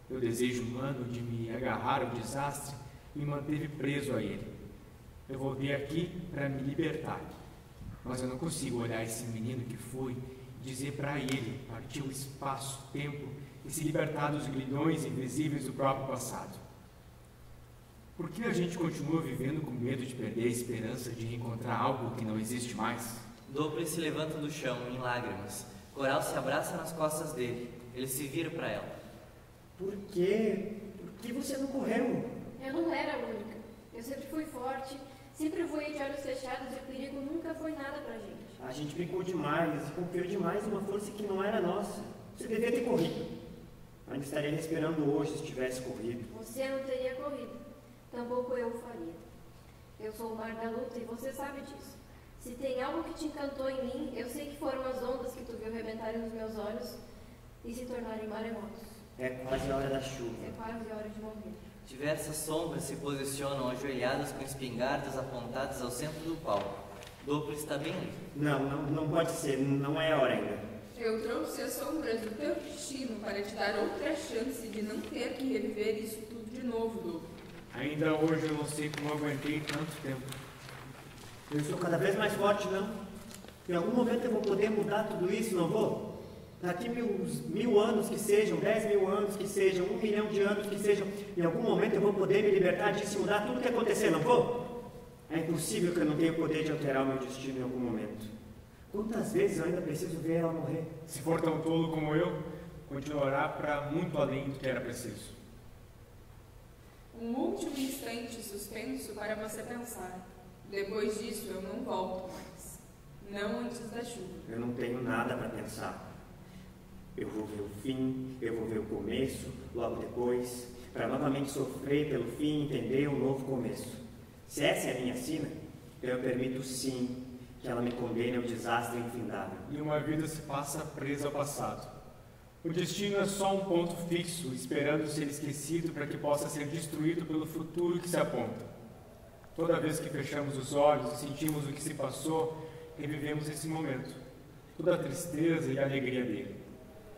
O desejo humano de me agarrar ao desastre me manteve preso a ele. Eu voltei aqui para me libertar, mas eu não consigo olhar esse menino que foi e dizer para ele partir o espaço-tempo e se libertar dos grilhões invisíveis do próprio passado. Por que a gente continua vivendo com medo de perder a esperança de encontrar algo que não existe mais? Doppler se levanta do chão, em lágrimas. Coral se abraça nas costas dele. Ele se vira para ela. Por quê? Por que você não correu? Eu não era a única. Eu sempre fui forte, sempre voei de olhos fechados e o perigo nunca foi nada pra gente. A gente brincou demais e confiou demais numa força que não era nossa. Você devia ter corrido. Ainda estaria respirando hoje se tivesse corrido. Você não teria corrido. Tampouco eu o faria. Eu sou o mar da luta e você sabe disso. Se tem algo que te encantou em mim, eu sei que foram as ondas que tu viu rebentarem nos meus olhos e se tornarem maremotos. É quase a hora da chuva. É quase a hora de morrer. Diversas sombras se posicionam ajoelhadas com espingardas apontadas ao centro do palco. Doppler está bem ali. Não pode ser. Não é a hora ainda. Eu trouxe as sombras do teu destino para te dar outra chance de não ter que reviver isso tudo de novo, Doppler. Ainda hoje eu não sei como aguentei tanto tempo. Eu sou cada vez mais forte, não? Em algum momento eu vou poder mudar tudo isso, não vou? Daqui 1000 anos que sejam, 10.000 anos que sejam, 1 milhão de anos que sejam, em algum momento eu vou poder me libertar disso e mudar tudo o que acontecer, não vou? É impossível que eu não tenha o poder de alterar o meu destino em algum momento. Quantas vezes eu ainda preciso ver ela morrer? Se for tão tolo como eu, continuará para muito além do que era preciso. Um último instante suspenso para você pensar. Depois disso eu não volto mais. Não antes da chuva. Eu não tenho nada para pensar. Eu vou ver o fim, eu vou ver o começo, logo depois, para novamente sofrer pelo fim e entender um novo começo. Se essa é a minha sina, eu permito sim que ela me condene ao desastre infindável. E uma vida se passa presa ao passado. O destino é só um ponto fixo, esperando ser esquecido para que possa ser destruído pelo futuro que se aponta. Toda vez que fechamos os olhos e sentimos o que se passou, revivemos esse momento, toda a tristeza e a alegria dele.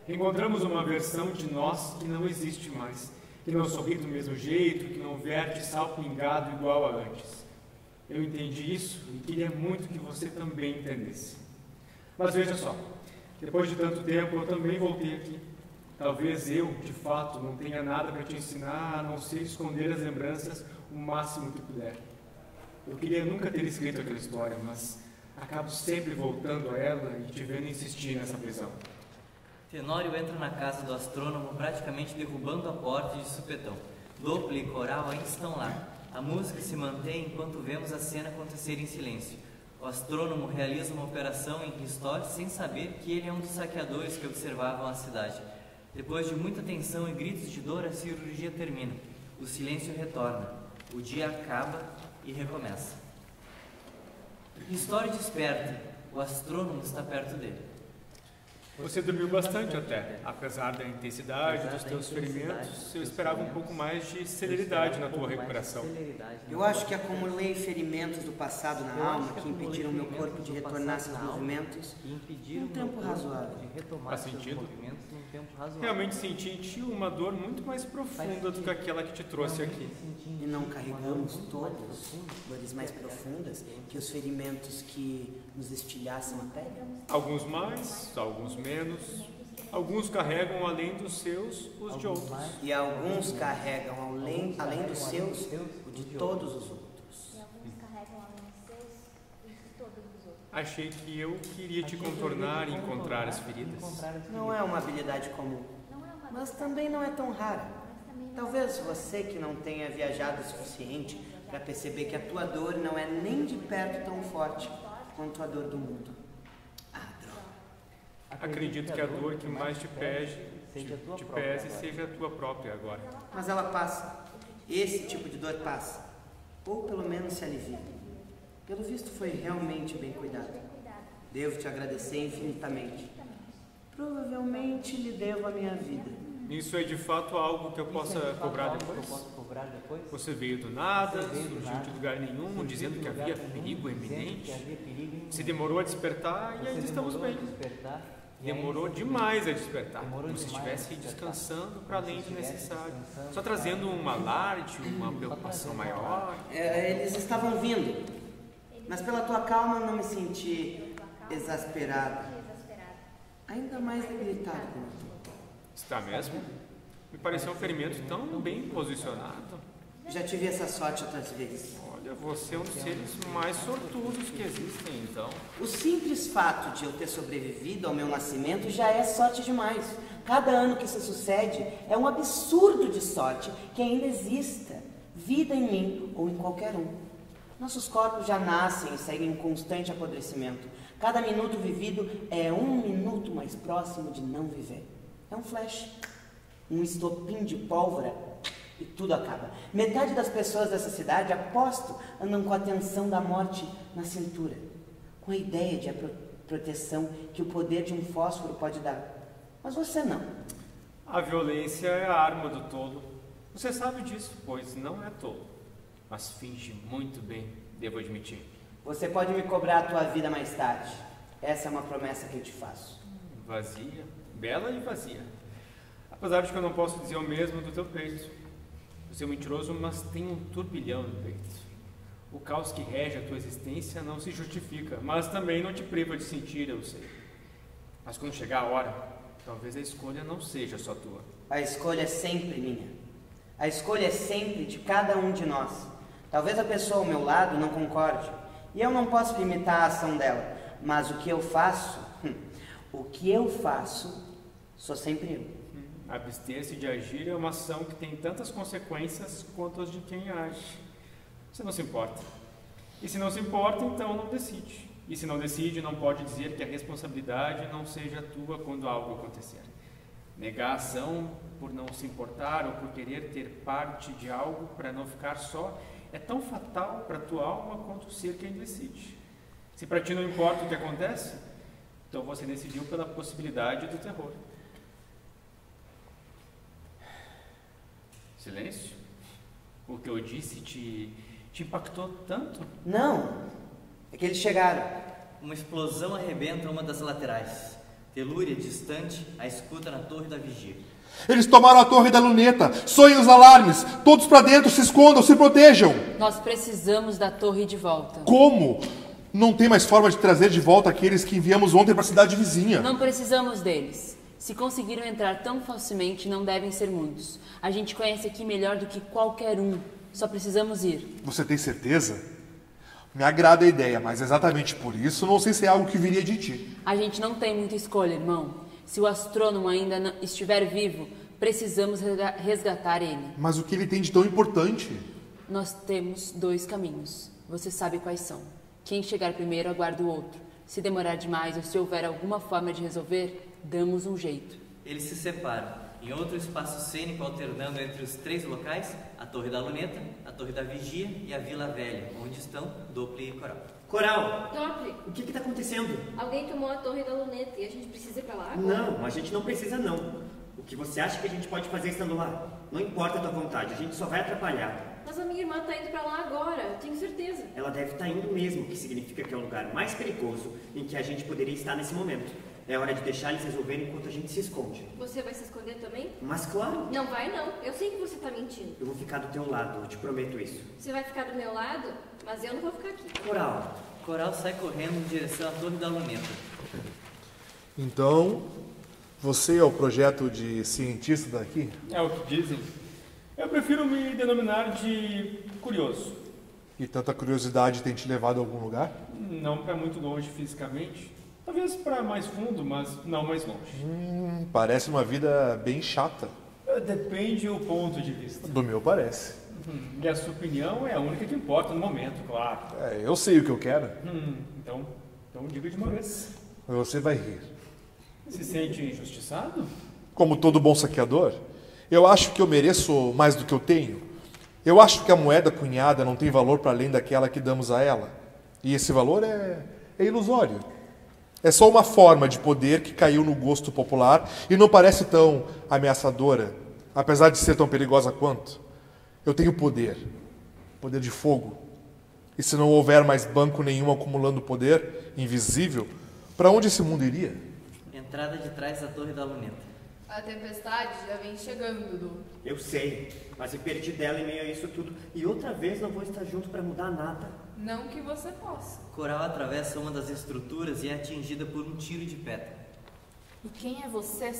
Encontramos uma versão de nós que não existe mais, que não sorri do mesmo jeito, que não verte sal pingado igual a antes. Eu entendi isso e queria muito que você também entendesse. Mas veja só, depois de tanto tempo eu também voltei aqui. Talvez eu, de fato, não tenha nada para te ensinar a não ser esconder as lembranças o máximo que puder. Eu queria nunca ter escrito aquela história, mas acabo sempre voltando a ela e te vendo insistir nessa prisão. Tenório entra na casa do astrônomo praticamente derrubando a porta de supetão. Doppler e Coral ainda estão lá. A música se mantém enquanto vemos a cena acontecer em silêncio. O astrônomo realiza uma operação em Ristor sem saber que ele é um dos saqueadores que observavam a cidade. Depois de muita tensão e gritos de dor, a cirurgia termina. O silêncio retorna. O dia acaba e recomeça. Ristor desperta. O astrônomo está perto dele. Você dormiu bastante até. Apesar da intensidade dos teus ferimentos, eu esperava um pouco mais de celeridade na tua recuperação. Eu acho que acumulei ferimentos do passado na alma que impediram meu corpo de retornar seus movimentos em um tempo razoável. Faz sentido? Realmente senti em ti uma dor muito mais profunda do que aquela que te trouxe aqui. E não carregamos todos dores mais profundas que os ferimentos que nos estilhaçam a pele? Alguns mais, alguns menos. Alguns carregam além dos seus os de outros. E alguns carregam além dos seus o de todos os outros. Achei que eu queria te contornar e encontrar as feridas. Não é uma habilidade comum, mas também não é tão rara. Talvez você que não tenha viajado o suficiente para perceber que a tua dor não é nem de perto tão forte quanto a dor do mundo. Ah, droga. Acredito que a dor que mais te pese seja a tua própria agora. Mas ela passa. Esse tipo de dor passa. Ou pelo menos se alivia. Pelo visto foi realmente bem cuidado. Devo te agradecer infinitamente. Provavelmente lhe devo a minha vida. Isso é de fato algo que eu possa cobrar depois? Você veio do nada, surgiu de lugar nenhum, dizendo que havia perigo iminente. Se demorou a despertar e ainda estamos bem. Demorou demais a despertar, como se estivesse descansando para além do necessário. Só trazendo um alarde, uma preocupação maior. Eles estavam vindo. Mas pela tua calma não me senti exasperado. Ainda mais debilitado como tu. Está mesmo? Me pareceu um ferimento tão bem posicionado. Já tive essa sorte outras vezes. Olha, você é um dos seres mais sortudos que existem, então. O simples fato de eu ter sobrevivido ao meu nascimento já é sorte demais. Cada ano que isso sucede é um absurdo de sorte que ainda exista vida em mim ou em qualquer um. Nossos corpos já nascem e seguem em constante apodrecimento. Cada minuto vivido é um minuto mais próximo de não viver. É um flash, um estopim de pólvora e tudo acaba. Metade das pessoas dessa cidade, aposto, andam com a tensão da morte na cintura, com a ideia de proteção que o poder de um fósforo pode dar. Mas você não. A violência é a arma do tolo. Você sabe disso, pois não é tolo. Mas finge muito bem, devo admitir. Você pode me cobrar a tua vida mais tarde. Essa é uma promessa que eu te faço. Vazia, bela e vazia. Apesar de que eu não posso dizer o mesmo do teu peito. Você é mentiroso, mas tem um turbilhão no peito. O caos que rege a tua existência não se justifica, mas também não te priva de sentir, eu sei. Mas quando chegar a hora, talvez a escolha não seja só tua. A escolha é sempre minha. A escolha é sempre de cada um de nós. Talvez a pessoa ao meu lado não concorde, e eu não posso limitar a ação dela, mas o que eu faço, sou sempre eu. Abster-se de agir é uma ação que tem tantas consequências quanto as de quem age. Você não se importa. E se não se importa, então não decide. E se não decide, não pode dizer que a responsabilidade não seja tua quando algo acontecer. Negar a ação por não se importar ou por querer ter parte de algo para não ficar só é tão fatal para a tua alma quanto ser quem decide. Se para ti não importa o que acontece, então você decidiu pela possibilidade do terror. Silêncio? O que eu disse te impactou tanto? Não, é que eles chegaram. Uma explosão arrebenta uma das laterais. Telúria distante, a escuta na torre da vigia. Eles tomaram a torre da luneta. Soem os alarmes. Todos pra dentro, se escondam, se protejam. Nós precisamos da torre de volta. Como? Não tem mais forma de trazer de volta aqueles que enviamos ontem para a cidade vizinha. Não precisamos deles. Se conseguiram entrar tão facilmente, não devem ser muitos. A gente conhece aqui melhor do que qualquer um. Só precisamos ir. Você tem certeza? Me agrada a ideia, mas exatamente por isso não sei se é algo que viria de ti. A gente não tem muita escolha, irmão. Se o astrônomo ainda não estiver vivo, precisamos resgatar ele. Mas o que ele tem de tão importante? Nós temos 2 caminhos. Você sabe quais são. Quem chegar primeiro aguarda o outro. Se demorar demais ou se houver alguma forma de resolver, damos um jeito. Eles se separam. Em outro espaço cênico, alternando entre os 3 locais, a Torre da Luneta, a Torre da Vigia e a Vila Velha, onde estão Doppler e Coral. Coral, Doppler, o que está acontecendo? alguém tomou a Torre da Luneta e a gente precisa ir pra lá agora? Não, a gente não precisa não. O que você acha que a gente pode fazer estando lá? Não importa a tua vontade, a gente só vai atrapalhar. Mas a minha irmã tá indo pra lá agora, eu tenho certeza. Ela deve estar indo mesmo, o que significa que é o lugar mais perigoso em que a gente poderia estar nesse momento. É hora de deixar eles resolverem enquanto a gente se esconde. Você vai se esconder também? Mas claro. Não vai não, eu sei que você tá mentindo. Eu vou ficar do teu lado, eu te prometo isso. Você vai ficar do meu lado, mas eu não vou ficar aqui. Coral. Coral sai correndo em direção à Torre da Luneta. Então, você é o projeto de cientista daqui? É o que dizem. Eu prefiro me denominar de curioso. E tanta curiosidade tem te levado a algum lugar? Não para muito longe fisicamente. Talvez para mais fundo, mas não mais longe. Parece uma vida bem chata. Depende do ponto de vista. Do meu parece. E a sua opinião é a única que importa no momento, claro. Eu sei o que eu quero. Então diga de uma vez. Você vai rir. Se sente injustiçado? Como todo bom saqueador, eu acho que eu mereço mais do que eu tenho. Eu acho que a moeda cunhada não tem valor para além daquela que damos a ela. E esse valor é ilusório. É só uma forma de poder que caiu no gosto popular e não parece tão ameaçadora, apesar de ser tão perigosa quanto. Eu tenho poder de fogo. E se não houver mais banco nenhum acumulando poder invisível, para onde esse mundo iria? Entrada de trás da Torre da Luneta. A tempestade já vem chegando, Dudu. Eu sei, mas me perdi dela em meio a isso tudo. E outra vez não vou estar junto para mudar nada. Não que você possa. Coral atravessa uma das estruturas e é atingida por um tiro de pedra. E quem é você,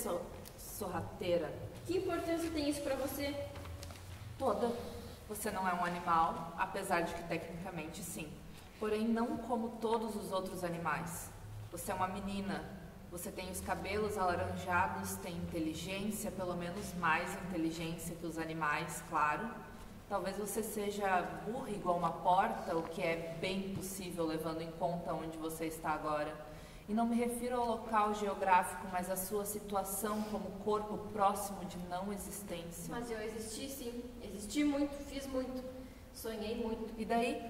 sorrateira? Que importância tem isso pra você? Toda. Você não é um animal, apesar de que tecnicamente sim. Porém, não como todos os outros animais. Você é uma menina. Você tem os cabelos alaranjados, tem inteligência, pelo menos mais inteligência que os animais, claro. Talvez você seja burra igual uma porta, o que é bem possível levando em conta onde você está agora. E não me refiro ao local geográfico, mas à sua situação como corpo próximo de não existência. Mas eu existi sim, existi muito, fiz muito, sonhei muito. E daí?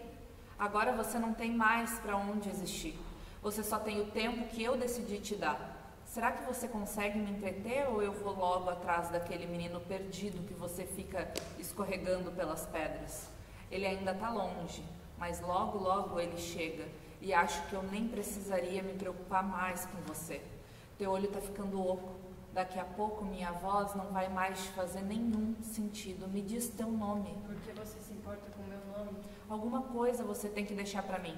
Agora você não tem mais para onde existir. Você só tem o tempo que eu decidi te dar. Será que você consegue me entreter ou eu vou logo atrás daquele menino perdido que você fica escorregando pelas pedras? Ele ainda está longe, mas logo, logo ele chega. E acho que eu nem precisaria me preocupar mais com você. Teu olho está ficando oco. Daqui a pouco minha voz não vai mais fazer nenhum sentido. Me diz teu nome. Por que você se importa com o meu nome? Alguma coisa você tem que deixar para mim.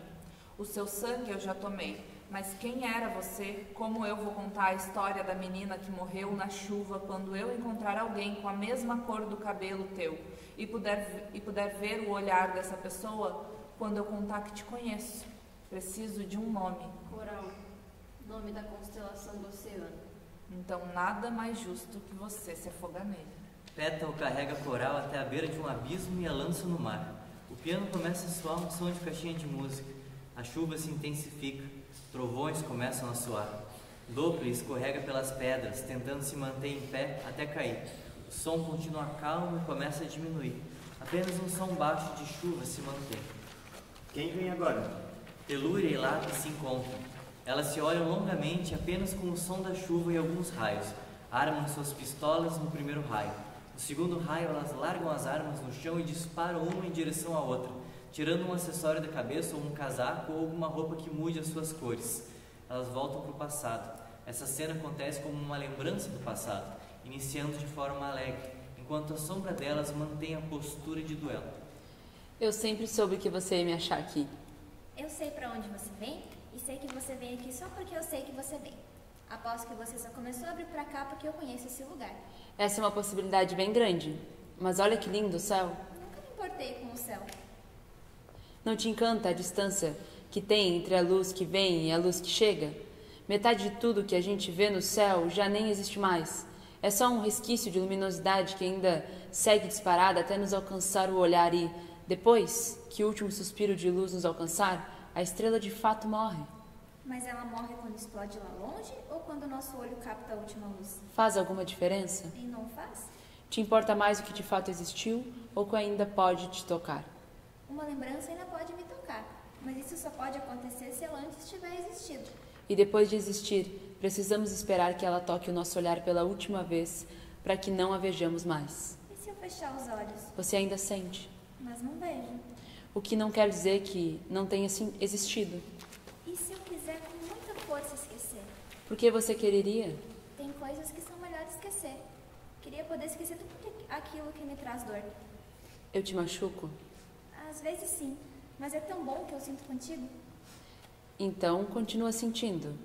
O seu sangue eu já tomei, mas quem era você? Como eu vou contar a história da menina que morreu na chuva quando eu encontrar alguém com a mesma cor do cabelo teu e puder ver o olhar dessa pessoa quando eu contar que te conheço? Preciso de um nome. Coral, nome da constelação do oceano. Então nada mais justo que você se afogar nele. Pétalo carrega Coral até a beira de um abismo e a lança no mar. O piano começa a soar um som de caixinha de música. A chuva se intensifica, trovões começam a soar. Doppler escorrega pelas pedras, tentando se manter em pé até cair. O som continua calmo e começa a diminuir. Apenas um som baixo de chuva se mantém. Quem vem agora? Telúria e Lápis se encontram. Elas se olham longamente apenas com o som da chuva e alguns raios. Armam suas pistolas no primeiro raio. No segundo raio, elas largam as armas no chão e disparam uma em direção à outra, tirando um acessório da cabeça ou um casaco ou alguma roupa que mude as suas cores. Elas voltam para o passado. Essa cena acontece como uma lembrança do passado, iniciando de forma alegre, enquanto a sombra delas mantém a postura de duelo. Eu sempre soube que você ia me achar aqui. Eu sei pra onde você vem e sei que você vem aqui só porque eu sei que você vem. Aposto que você só começou a vir pra cá porque eu conheço esse lugar. Essa é uma possibilidade bem grande. Mas olha que lindo o céu. Nunca me importei com o céu. Não te encanta a distância que tem entre a luz que vem e a luz que chega? Metade de tudo que a gente vê no céu já nem existe mais. É só um resquício de luminosidade que ainda segue disparada até nos alcançar o olhar e, depois que o último suspiro de luz nos alcançar, a estrela de fato morre. Mas ela morre quando explode lá longe ou quando o nosso olho capta a última luz? Faz alguma diferença? E não faz? Te importa mais o que de fato existiu ou o que ainda pode te tocar? Uma lembrança ainda pode me tocar, mas isso só pode acontecer se ela antes tiver existido. E depois de existir, precisamos esperar que ela toque o nosso olhar pela última vez para que não a vejamos mais. E se eu fechar os olhos? Você ainda sente, Mas não vejo. o que não quer dizer que não tenha existido. E se eu quiser com muita força esquecer? Por que você quereria? Tem coisas que são melhor esquecer. Queria poder esquecer tudo aquilo que me traz dor. Eu te machuco? Às vezes sim, mas é tão bom que eu sinto contigo. Então, continua sentindo.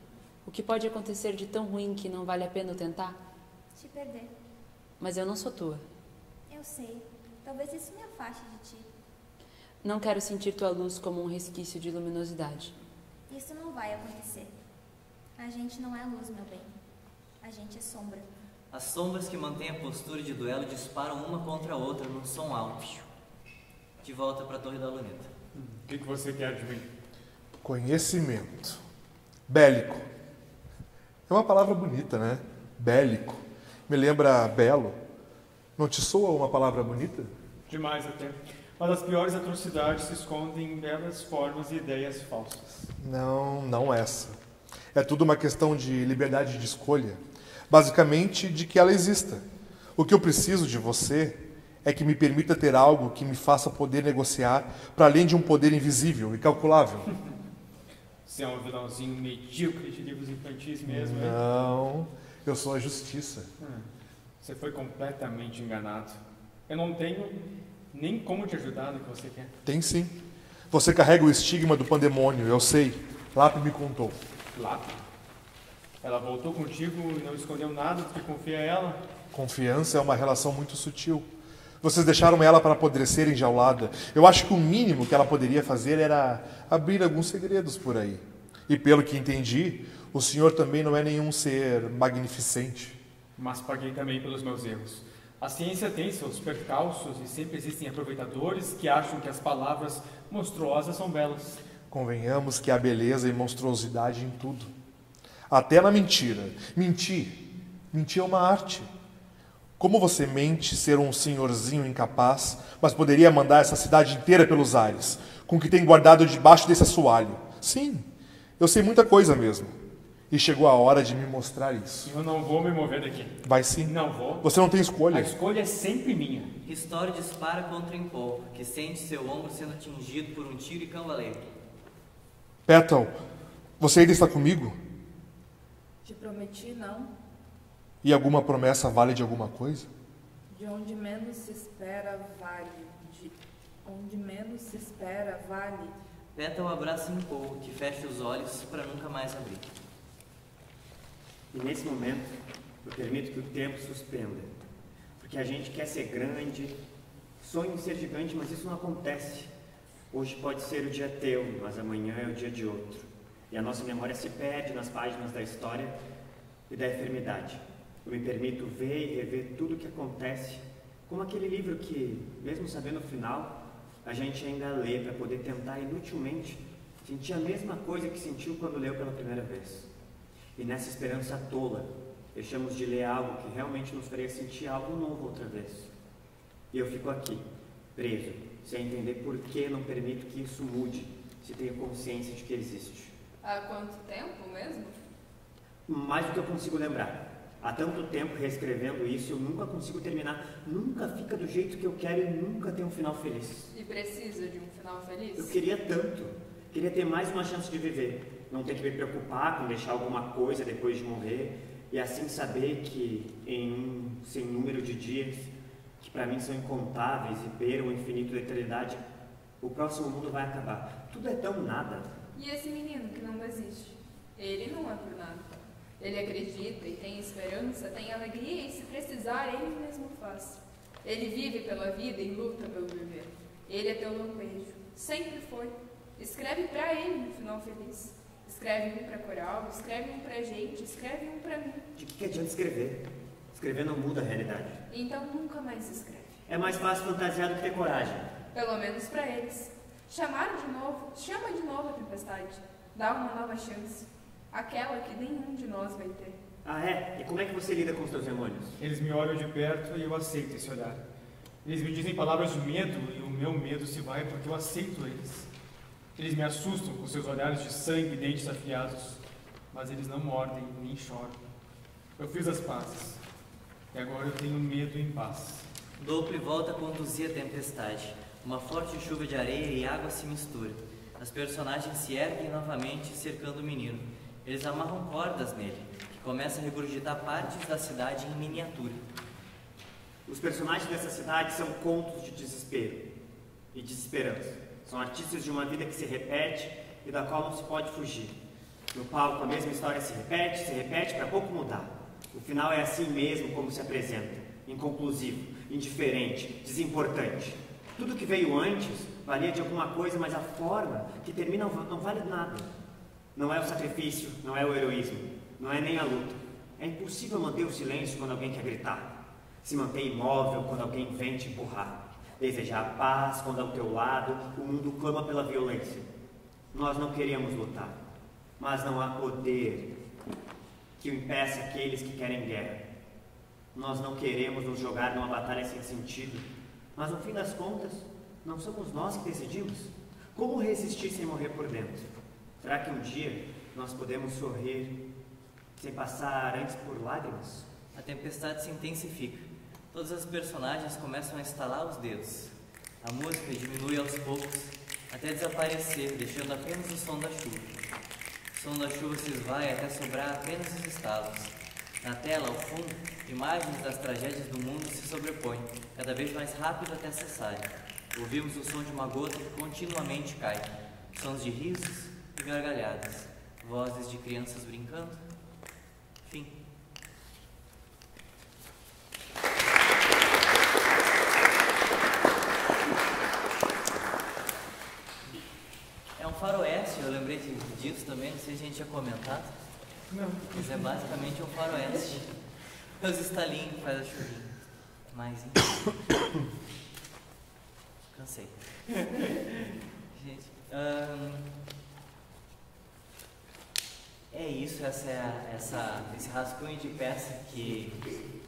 O que pode acontecer de tão ruim que não vale a pena eu tentar? Te perder. Mas eu não sou tua. Eu sei. Talvez isso me afaste de ti. Não quero sentir tua luz como um resquício de luminosidade. Isso não vai acontecer. A gente não é luz, meu bem. A gente é sombra. As sombras que mantêm a postura de duelo disparam uma contra a outra num som alto. De volta para a Torre da Luneta. O que você quer de mim? Conhecimento. Bélico. É uma palavra bonita, né? Bélico. Me lembra belo. Não te soa uma palavra bonita? Demais até. Mas as piores atrocidades se escondem em belas formas e ideias falsas. Não essa. É tudo uma questão de liberdade de escolha. Basicamente, de que ela exista. O que eu preciso de você é que me permita ter algo que me faça poder negociar para além de um poder invisível e calculável. Você é um vilãozinho medíocre de livros infantis mesmo, hein? Não, eu sou a justiça. Você foi completamente enganado. Eu não tenho nem como te ajudar no que você quer. Tem sim. Você carrega o estigma do pandemônio, eu sei. Lap me contou. Lap? Ela voltou contigo e não escondeu nada do que confia a ela? Confiança é uma relação muito sutil. Vocês deixaram ela para apodrecer enjaulada. Eu acho que o mínimo que ela poderia fazer era abrir alguns segredos por aí. E pelo que entendi, o senhor também não é nenhum ser magnificente. Mas paguei também pelos meus erros. A ciência tem seus percalços e sempre existem aproveitadores que acham que as palavras monstruosas são belas. Convenhamos que há beleza e monstruosidade em tudo. Até na mentira. Mentir é uma arte. Como você mente ser um senhorzinho incapaz, mas poderia mandar essa cidade inteira pelos ares, com o que tem guardado debaixo desse assoalho? Sim, eu sei muita coisa mesmo. E chegou a hora de me mostrar isso. Eu não vou me mover daqui. Vai sim. Não vou. Você não tem escolha. A escolha é sempre minha. Ristório dispara contra Empol, que sente seu ombro sendo atingido por um tiro e cambaleia. Petal, você ainda está comigo? Te prometi não. E alguma promessa vale de alguma coisa? De onde menos se espera, vale. De onde menos se espera, vale. Petal abraça Empol, que fecha os olhos para nunca mais abrir. E nesse momento, eu permito que o tempo suspenda. Porque a gente quer ser grande, sonha em ser gigante, mas isso não acontece. Hoje pode ser o dia teu, mas amanhã é o dia de outro. E a nossa memória se perde nas páginas da história e da enfermidade. Eu me permito ver e rever tudo o que acontece, como aquele livro que, mesmo sabendo o final, a gente ainda lê para poder tentar inutilmente sentir a mesma coisa que sentiu quando leu pela primeira vez. E nessa esperança tola, deixamos de ler algo que realmente nos faria sentir algo novo outra vez. E eu fico aqui, preso, sem entender por que não permito que isso mude, se tenho consciência de que existe. Há quanto tempo mesmo? Mais do que eu consigo lembrar. Há tanto tempo reescrevendo isso, eu nunca consigo terminar. Nunca fica do jeito que eu quero e nunca tem um final feliz. E precisa de um final feliz? Eu queria tanto. Queria ter mais uma chance de viver. Não ter que me preocupar com deixar alguma coisa depois de morrer. E assim saber que em um sem número de dias, que para mim são incontáveis e beiram o infinito da eternidade, o próximo mundo vai acabar. Tudo é tão nada. E esse menino que não desiste? Ele não é por nada. Ele acredita e tem esperança, tem alegria e se precisar, ele mesmo faz. Ele vive pela vida e luta pelo viver. Ele é teu lampejo. Sempre foi. Escreve pra ele um final feliz. Escreve um pra coral, escreve um pra gente, escreve um pra mim. De que adianta escrever? Escrever não muda a realidade. Então nunca mais escreve. É mais fácil fantasiar do que ter coragem. Pelo menos pra eles. Chamaram de novo, chama de novo a tempestade. Dá uma nova chance. Aquela que nenhum de nós vai ter. Ah, é? E como é que você lida com os teus demônios? Eles me olham de perto e eu aceito esse olhar. Eles me dizem palavras de medo e o meu medo se vai porque eu aceito eles. Eles me assustam com seus olhares de sangue e dentes afiados, mas eles não mordem nem choram. Eu fiz as pazes e agora eu tenho medo em paz. Dopre volta a conduzir a tempestade. Uma forte chuva de areia e água se mistura. As personagens se erguem novamente, cercando o menino. Eles amarram cordas nele, que começa a regurgitar partes da cidade em miniatura. Os personagens dessa cidade são contos de desespero e desesperança. São artistas de uma vida que se repete e da qual não se pode fugir. No palco, a mesma história se repete para pouco mudar. O final é assim mesmo como se apresenta. Inconclusivo, indiferente, desimportante. Tudo que veio antes valia de alguma coisa, mas a forma que termina não vale nada. Não é o sacrifício, não é o heroísmo, não é nem a luta. É impossível manter o silêncio quando alguém quer gritar. Se manter imóvel quando alguém vem te empurrar. Desejar a paz quando ao teu lado o mundo clama pela violência. Nós não queríamos lutar, mas não há poder que o impeça aqueles que querem guerra. Nós não queremos nos jogar numa batalha sem sentido, mas no fim das contas, não somos nós que decidimos? Como resistir sem morrer por dentro? Será que um dia nós podemos sorrir sem passar antes por lágrimas? A tempestade se intensifica. Todas as personagens começam a estalar os dedos. A música diminui aos poucos, até desaparecer, deixando apenas o som da chuva. O som da chuva se esvai até sobrar apenas os estalos. Na tela, ao fundo, imagens das tragédias do mundo se sobrepõem, cada vez mais rápido até cessarem. Ouvimos o som de uma gota que continuamente cai. Sons de risos e gargalhadas. Vozes de crianças brincando. Fim. É um faroeste, eu lembrei disso também, não sei se a gente tinha comentado. Não. Mas é basicamente um faroeste. Os estalinhos que faz a chuvinha. Mas enfim. Cansei. Gente, é isso, esse rascunho de peça que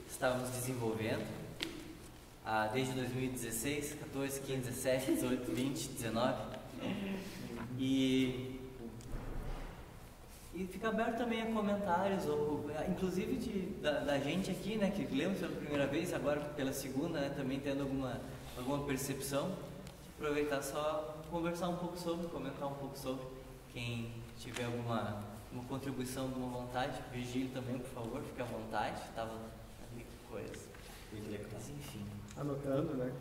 estávamos desenvolvendo desde 2016, 14, 15, 17, 18, 20, 19. E fica aberto também a comentários, ou inclusive da gente aqui, né, que lemos pela primeira vez, agora pela segunda, né, também tendo alguma percepção. Aproveitar só, conversar um pouco sobre, comentar um pouco sobre. Quem tiver alguma contribuição, alguma vontade, Virgílio também, por favor, fique à vontade. Estava ali com coisas. Mas enfim. Anotando, né?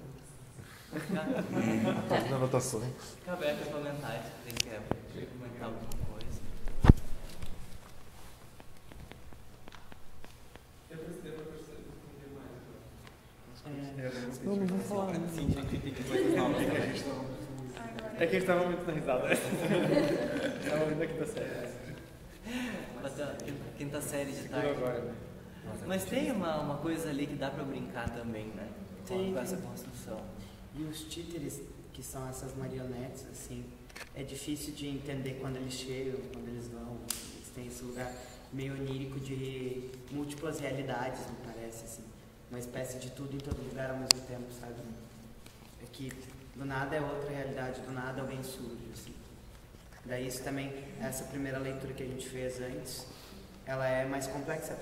As anotações. Fica aberto a comentários, quem quer comentar alguma coisa. Não vou falar. É que a gente estava muito na risada. Estava muito na quinta série. Quinta série de tarde. Mas tem uma coisa ali que dá pra brincar também, né? Com essa construção. E os títeres, que são essas marionetes, assim, é difícil de entender quando eles chegam, quando eles vão. Eles têm esse lugar meio onírico de múltiplas realidades, me parece, assim. Uma espécie de tudo em todo lugar ao mesmo tempo, sabe? É que do nada é outra realidade, do nada alguém surge, assim. Daí isso também, essa primeira leitura que a gente fez antes, ela é mais complexa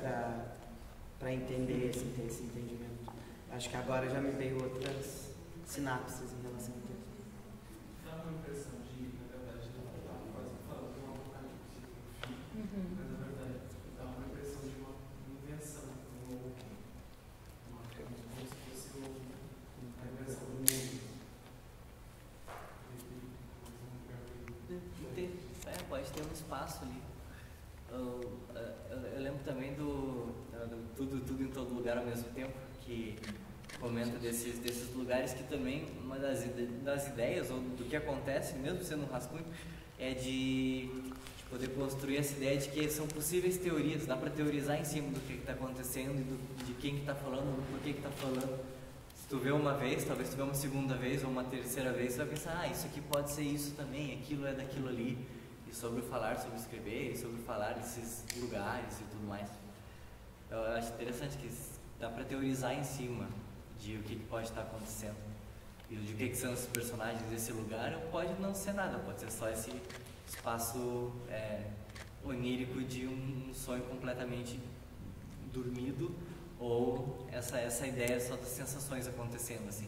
para entender, assim, ter esse entendimento. Acho que agora já me veio outras sinapses em relação a isso. Dá uma impressão de, na verdade, não estar quase falando de um apocalipse do fim, mas na verdade dá uma impressão de uma invenção, como se fosse a invenção do mundo. Pode ter um espaço ali. Eu lembro também do tudo em todo lugar ao mesmo tempo, que comenta desses lugares que também uma das ideias ou do que acontece, mesmo sendo um rascunho, é de poder construir essa ideia de que são possíveis teorias, dá para teorizar em cima do que está acontecendo e de quem que está falando, do porquê que está falando. Se tu vê uma vez, talvez tu vê uma segunda vez ou uma terceira vez, tu vai pensar, isso aqui pode ser isso também, aquilo é daquilo ali. e sobre o falar, sobre escrever, e sobre falar desses lugares e tudo mais. Eu acho interessante que dá para teorizar em cima de o que pode estar acontecendo e de o que são os personagens desse lugar, ou pode não ser nada, pode ser só esse espaço onírico de um sonho completamente dormido, ou essa ideia só das sensações acontecendo, assim.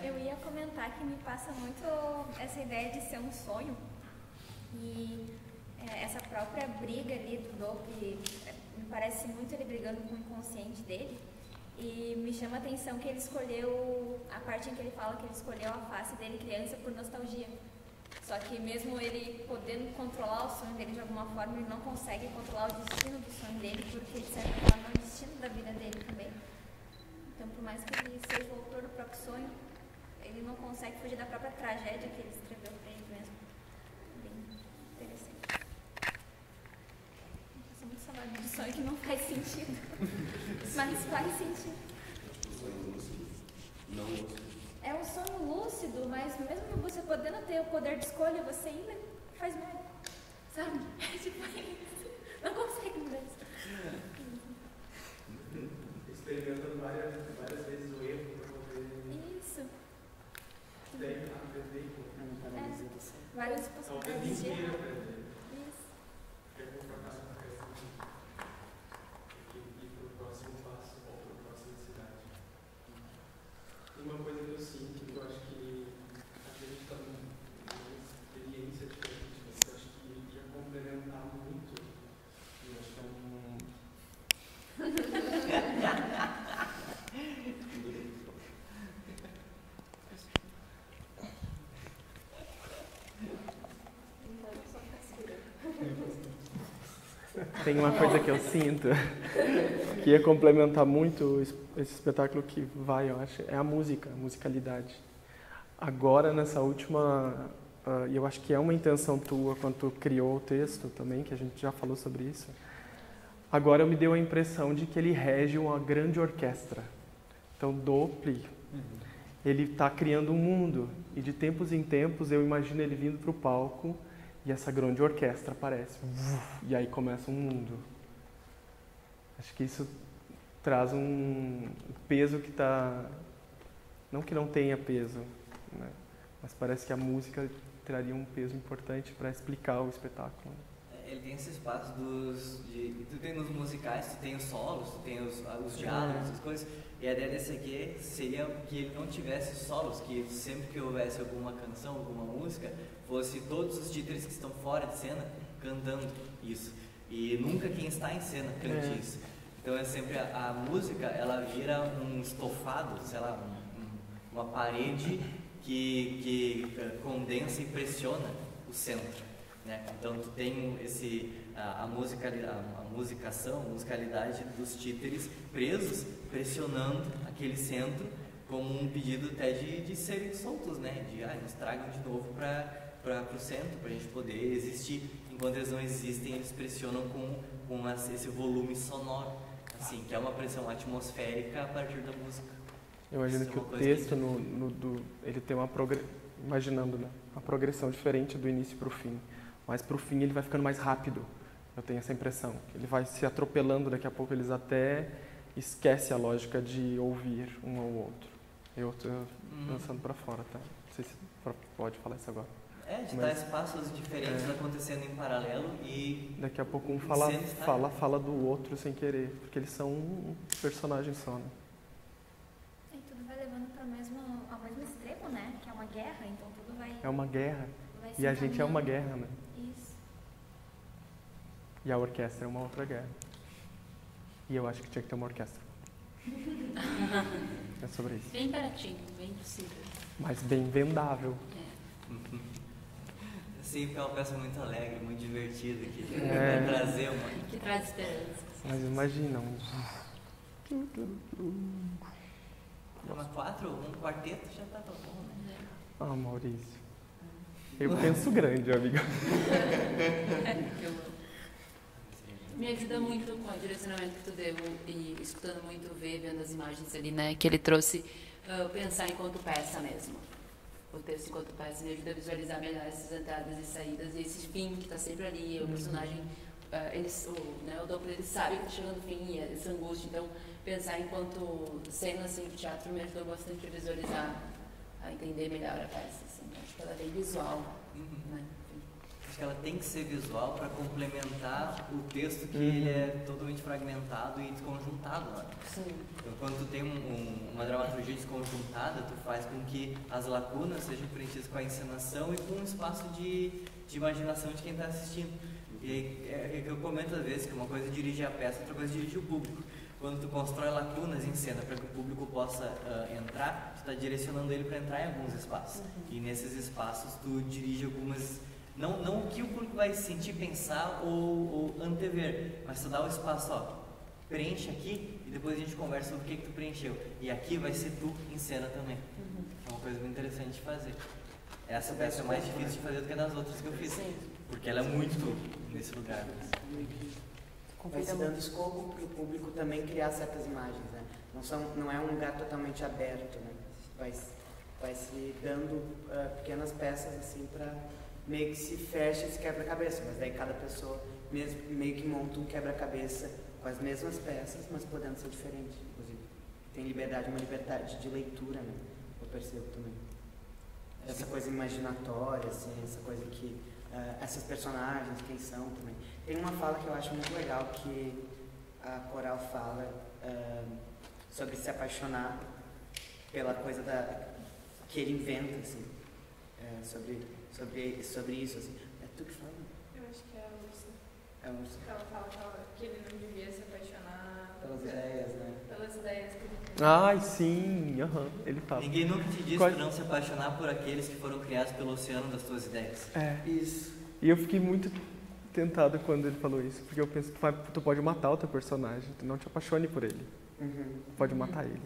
Eu ia comentar que me passa muito essa ideia de ser um sonho e essa própria briga ali do Dope, me parece muito ele brigando com o inconsciente dele, e me chama a atenção que ele escolheu, a parte em que ele fala que ele escolheu a face dele criança por nostalgia. Só que mesmo ele podendo controlar o sonho dele de alguma forma, ele não consegue controlar o destino do sonho dele, porque de certa forma é o destino da vida dele também. Então, por mais que ele seja o autor do próprio sonho, ele não consegue fugir da própria tragédia que ele escreveu para ele mesmo. Bem interessante. Eu sou muito saudade de sonho que não faz sentido, mas faz sentido. É um sonho lúcido, mas mesmo você podendo ter o poder de escolha, você ainda faz mal, sabe? Tipo isso. Não consegue mudar isso. Experimentando várias vezes o erro para poder... Isso. Aprender. Várias possibilidades de erro. Isso. Ir para o próximo passo, ou para a próxima cidade. Uma coisa que eu sinto, que eu acho que a gente está numa experiência diferente, mas eu acho que ia complementar muito. Eu acho que é Tem uma coisa que eu sinto que ia complementar muito esse espetáculo que vai, eu acho, é a música, a musicalidade. Agora, nessa última, e eu acho que é uma intenção tua quando tu criou o texto também, que a gente já falou sobre isso, agora me deu a impressão de que ele rege uma grande orquestra. Então, Doppler, ele está criando um mundo, e de tempos em tempos eu imagino ele vindo para o palco e essa grande orquestra aparece. E aí começa um mundo. Acho que isso traz um peso que está... Não que não tenha peso, né? Mas parece que a música traria um peso importante para explicar o espetáculo. Ele tem esse espaço tu tem nos musicais, tu tem os solos, tu tem os diálogos, as coisas, e a ideia desse aqui seria que ele não tivesse solos, que sempre que houvesse alguma canção, alguma música, fosse todos os títeres que estão fora de cena cantando isso, e nunca quem está em cena cante isso. Então é sempre a música, ela vira um estofado, sei lá, uma parede que condensa e pressiona o centro. Né? Então tu tem a musicalidade dos títeres presos, pressionando aquele centro como um pedido até de serem soltos, né? De nos tragam de novo para o centro, para a gente poder existir. Enquanto eles não existem, eles pressionam com esse volume sonoro, assim, que é uma pressão atmosférica a partir da música. Eu imagino que o texto, ele tem uma imaginando, né? Uma progressão diferente do início para o fim. Mas para o fim ele vai ficando mais rápido, eu tenho essa impressão. Ele vai se atropelando, daqui a pouco eles até esquecem a lógica de ouvir um ao outro. Eu estou lançando para fora, tá? Não sei se pode falar isso agora. De dar espaços diferentes acontecendo em paralelo e... Daqui a pouco um fala do outro sem querer, porque eles são um personagem só, né? E tudo vai levando ao mesmo extremo, né? Que é uma guerra, então tudo vai... É uma guerra. E a gente é uma guerra, né? Isso. E a orquestra é uma outra guerra. E eu acho que tinha que ter uma orquestra. É sobre isso. Bem baratinho, bem possível. Mas bem vendável. Sim, porque é uma peça muito alegre, muito divertida, que vai trazer uma... Que traz esperança. Mas imagina Uma um quarteto já tá bom, né? Ah, Maurício. Eu penso grande, amiga. Me ajuda muito com o direcionamento que tu deu e escutando muito o V, vendo as imagens ali, né? Que ele trouxe pensar enquanto peça mesmo. o texto enquanto peça me ajuda a visualizar melhor essas entradas e saídas e esse fim que está sempre ali, o personagem, o Doppler, ele sabe que está chegando o fim e essa angústia, então pensar enquanto cena assim, de teatro me ajudou bastante a visualizar, a entender melhor a peça, assim, acho que ela é bem visual, né? Acho que ela tem que ser visual para complementar o texto que ele é totalmente fragmentado e desconjuntado. Né? Sim. Então, quando tu tem uma dramaturgia desconjuntada, tu faz com que as lacunas sejam preenchidas com a encenação e com um espaço de imaginação de quem está assistindo. E é que eu comento às vezes que uma coisa é dirigir a peça, outra coisa é dirigir o público. Quando tu constrói lacunas em cena para que o público possa entrar, tu está direcionando ele para entrar em alguns espaços. E nesses espaços tu dirige algumas... Não o que o público vai sentir, pensar ou antever, mas tu dá o espaço, preenche aqui e depois a gente conversa sobre o que tu preencheu. E aqui vai ser tu em cena também. É uma coisa muito interessante de fazer. Essa peça é mais difícil de fazer do que das outras que eu fiz, porque ela é muito tu nesse lugar. Vai se dando escopo para o público também criar certas imagens, né? Não é um lugar totalmente aberto, né? Vai se dando pequenas peças assim para meio que se fecha esse quebra-cabeça, mas daí cada pessoa meio que monta um quebra-cabeça com as mesmas peças, mas podendo ser diferente, inclusive. Tem uma liberdade de leitura, né? Eu percebo também. Essa coisa imaginatória, assim, essa coisa que... essas personagens, quem são também. Tem uma fala que eu acho muito legal que a Coral fala sobre se apaixonar pela coisa que ele inventa, assim, sobre isso, assim. É tu que fala? Eu acho que é a Ursa. É a Ursa. Ela fala que ele não devia se apaixonar pelas ideias, né? Pelas ideias que ele tem. Ai, sim, ele fala. Ninguém nunca te disse para não se apaixonar por aqueles que foram criados pelo oceano das tuas ideias. Isso. E eu fiquei muito tentado quando ele falou isso, porque eu penso que tu pode matar o teu personagem, tu não te apaixone por ele. Tu pode matar ele.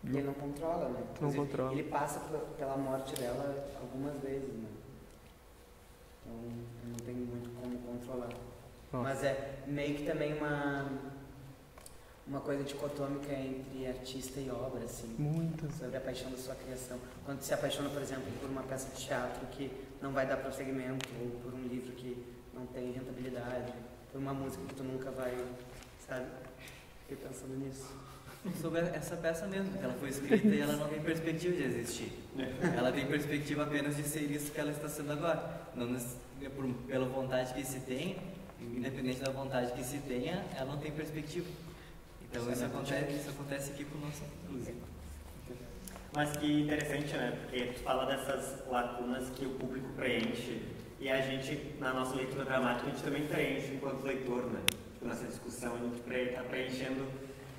E ele não controla, né? Tu não controla. Ele passa pela morte dela algumas vezes, né? Então não tem muito como controlar. Nossa. Mas é meio que também uma coisa dicotômica entre artista e obra, assim. Muito. Sobre a paixão da sua criação. Quando se apaixona, por exemplo, por uma peça de teatro que não vai dar prosseguimento, ou por um livro que não tem rentabilidade, por uma música que tu nunca vai, sabe? Fiquei pensando nisso. Sobre essa peça mesmo, que ela foi escrita e ela não tem perspectiva de existir. Ela tem perspectiva apenas de ser isso que ela está sendo agora. Não, pela vontade que se tem, independente da vontade que se tenha, ela não tem perspectiva. Então isso acontece aqui conosco, inclusive. Mas que interessante, né? Porque tu fala dessas lacunas que o público preenche e a gente, na nossa leitura dramática, a gente também preenche enquanto leitor, né? Tipo, nessa discussão, a gente está preenchendo,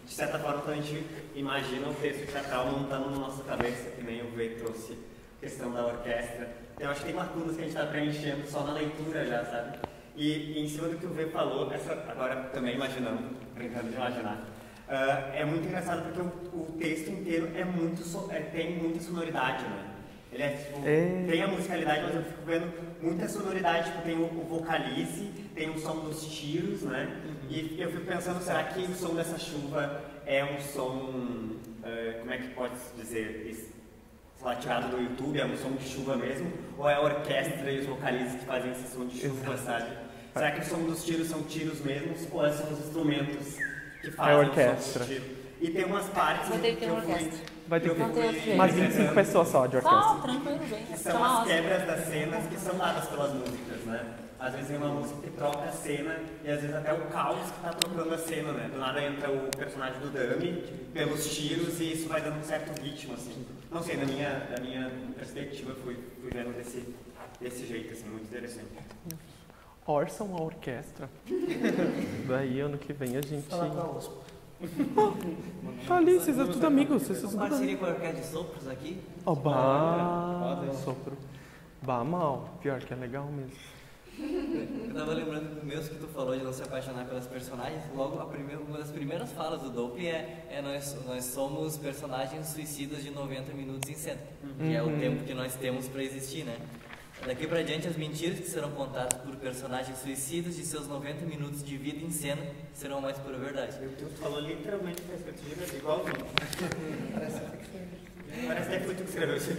de certa forma, quando a gente imagina o texto teatral montando na nossa cabeça, que nem o V trouxe a questão da orquestra. Então, eu acho que tem lacunas que a gente está preenchendo só na leitura já, sabe? E em cima do que o V falou, agora também imaginando, brincando de imaginar, é muito engraçado porque o texto inteiro tem muita sonoridade, né? Ele tem a musicalidade, mas eu fico vendo muita sonoridade, tipo, tem o vocalize, tem o som dos tiros, né? E eu fico pensando, será que o som dessa chuva é um som, como é que pode dizer, sei lá, tirado do YouTube, é um som de chuva mesmo? Ou é a orquestra e os vocalizes que fazem esse som de chuva, sabe? Será que o som dos tiros são tiros mesmos ou são os instrumentos que fazem a orquestra? O som dos tiros? E tem umas partes vai ter que ter uma orquestra. Vai ter que umas 25 pessoas só de orquestra. Tranquilo, bem. Que são as quebras das cenas que são dadas pelas músicas, né? Às vezes tem uma música que troca a cena e às vezes até o caos que está trocando a cena, né? Do nada entra o personagem do Dummy pelos tiros e isso vai dando um certo ritmo, assim. Não sei, da minha perspectiva fui vendo desse jeito, assim, muito interessante. Orça uma orquestra. Daí ano que vem a gente... Fala com a USP. Tá ali, vocês são tudo amigos. Vocês são tudo parceria com a orquestra de sopros aqui? Sopro. Mal. Pior que é legal mesmo. Eu tava lembrando do mesmo que tu falou de não se apaixonar pelas personagens. Logo, uma das primeiras falas do Dope nós somos personagens suicidas de 90 minutos em cena. Que é o tempo que nós temos para existir, né? Daqui pra diante, as mentiras que serão contadas por personagens suicidas de seus 90 minutos de vida em cena serão mais pura verdade. Tu falou literalmente perspectiva igualzinho. Parece que foi tu que escreveu isso.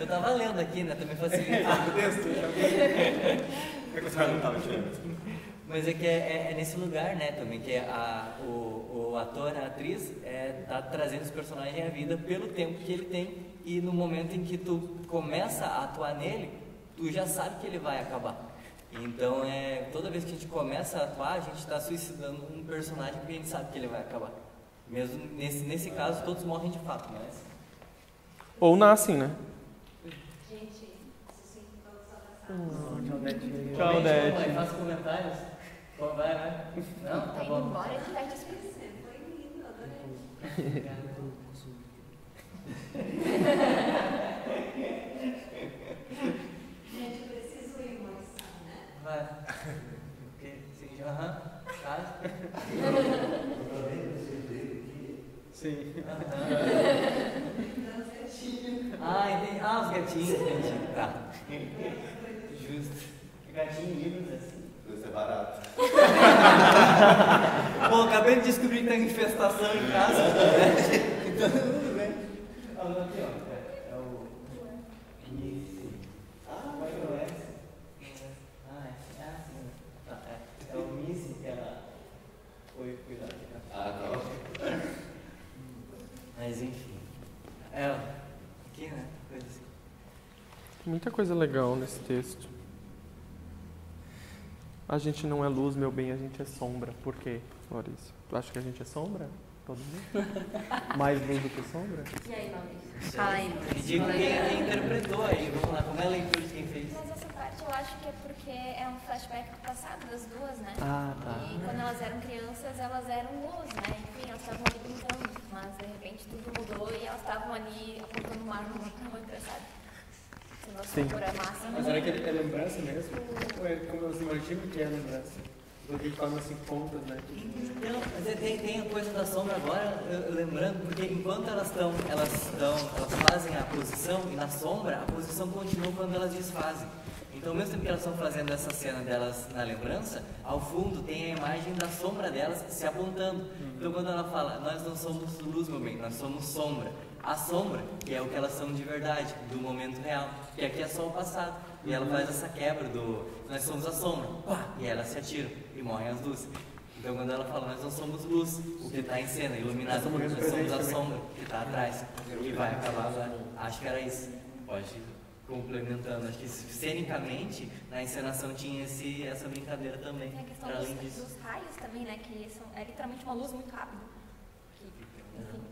Eu tava lendo aqui, né? Também facilita o texto. Mas é que é nesse lugar, né, também, que o ator, a atriz, tá trazendo esse personagem à vida pelo tempo que ele tem, e no momento em que tu começa a atuar nele, tu já sabe que ele vai acabar. Então, toda vez que a gente começa a atuar, a gente está suicidando um personagem porque a gente sabe que ele vai acabar. Mesmo nesse caso, todos morrem de fato, mas... Ou nascem, né? Gente, sim, todos abraçados. Tchau, Dete. Tchau, Dete. Faça comentários. Vai. Não? Tá bom. Embora ele tá dispensando. Foi lindo, adorei. Gente, eu preciso ir, mas né? Vai. Sim, aham. Tá. Sim. Entendi. Os gatinhos, entendi. Tá. Justo. Gatinho livre, assim. Isso é barato. Bom, acabei de descobrir que tem infestação em casa. Então, tudo bem. Aqui, ó. É o... Qual é o S? É o Missy que ela foi cuidar de casa. Tá. Mas enfim. Aqui, né? Coisa assim. Muita coisa legal nesse texto. A gente não é luz, meu bem, a gente é sombra. Por quê, Maurício? Tu acha que a gente é sombra? Todo mundo? Mais luz do que sombra? E aí, Maurício? Fala aí. E digo quem interpretou aí, vamos lá, como é a leitura de quem fez? Mas essa parte eu acho que é porque é um flashback do passado das duas, né? Ah, tá. E quando elas eram crianças, elas eram luz, né? Enfim, elas estavam ali brincando, mas de repente tudo mudou e elas estavam ali apontando uma arma muito engraçada. Sim. Mas será que é lembrança mesmo? Ou é como você imagina que é lembrança? Porque de forma assim, contas, né? Não, mas tem a coisa da sombra agora, lembrando, porque enquanto elas fazem a posição, e na sombra, a posição continua quando elas desfazem. Então, ao mesmo tempo que elas estão fazendo essa cena delas na lembrança, ao fundo tem a imagem da sombra delas se apontando. Então, quando ela fala, nós não somos luz, meu bem, nós somos sombra. A sombra, que é o que elas são de verdade, do momento real, que aqui é só o passado. E ela faz essa quebra do, nós somos a sombra, pá, e elas se atiram e morrem as duas. Então, quando ela fala, nós não somos luz, o que está em cena, iluminado, nós somos a sombra, que está atrás, e vai acabar lá. Acho que era isso. Pode ir complementando. Acho que cenicamente, na encenação tinha essa brincadeira também. Tem a questão além disso. dos raios também, né? Que é literalmente uma luz muito rápida. Enfim.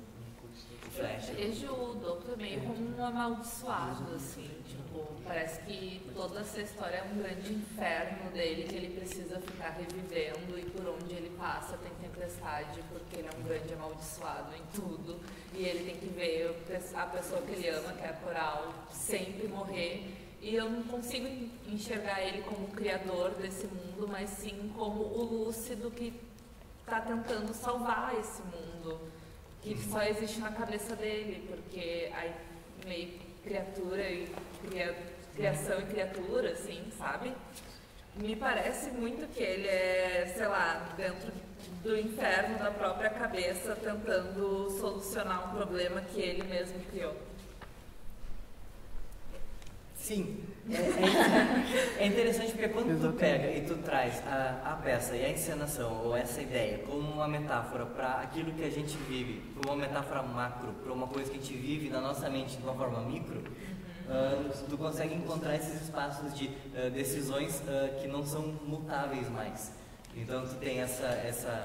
Flash. Vejo o Doutor meio como um amaldiçoado, assim, tipo, parece que toda essa história é um grande inferno dele, que ele precisa ficar revivendo e por onde ele passa tem tempestade, porque ele é um grande amaldiçoado em tudo, e ele tem que ver a pessoa que ele ama, que é a Coral, sempre morrer, e eu não consigo enxergar ele como o criador desse mundo, mas sim como o lúcido que está tentando salvar esse mundo. Que só existe na cabeça dele, porque aí meio criatura e criação e criatura, assim, sabe? Me parece muito que ele é, sei lá, dentro do inferno da própria cabeça, tentando solucionar um problema que ele mesmo criou. Sim, é interessante porque quando tu pega e tu traz a peça e a encenação ou essa ideia como uma metáfora para aquilo que a gente vive, para uma metáfora macro, para uma coisa que a gente vive na nossa mente de uma forma micro, tu consegue encontrar esses espaços de decisões que não são mutáveis mais. Então tu tem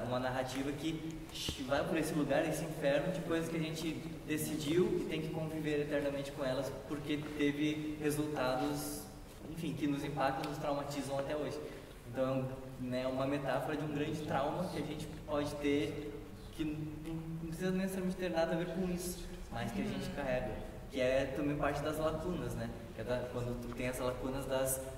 uma narrativa que vai por esse lugar, esse inferno de coisas que a gente decidiu e tem que conviver eternamente com elas porque teve resultados, enfim, que nos impactam, nos traumatizam até hoje. Então, né, uma metáfora de um grande trauma que a gente pode ter, que não precisa necessariamente ter nada a ver com isso, mas que a gente carrega, que é também parte das lacunas, né? Que é quando tu tem as lacunas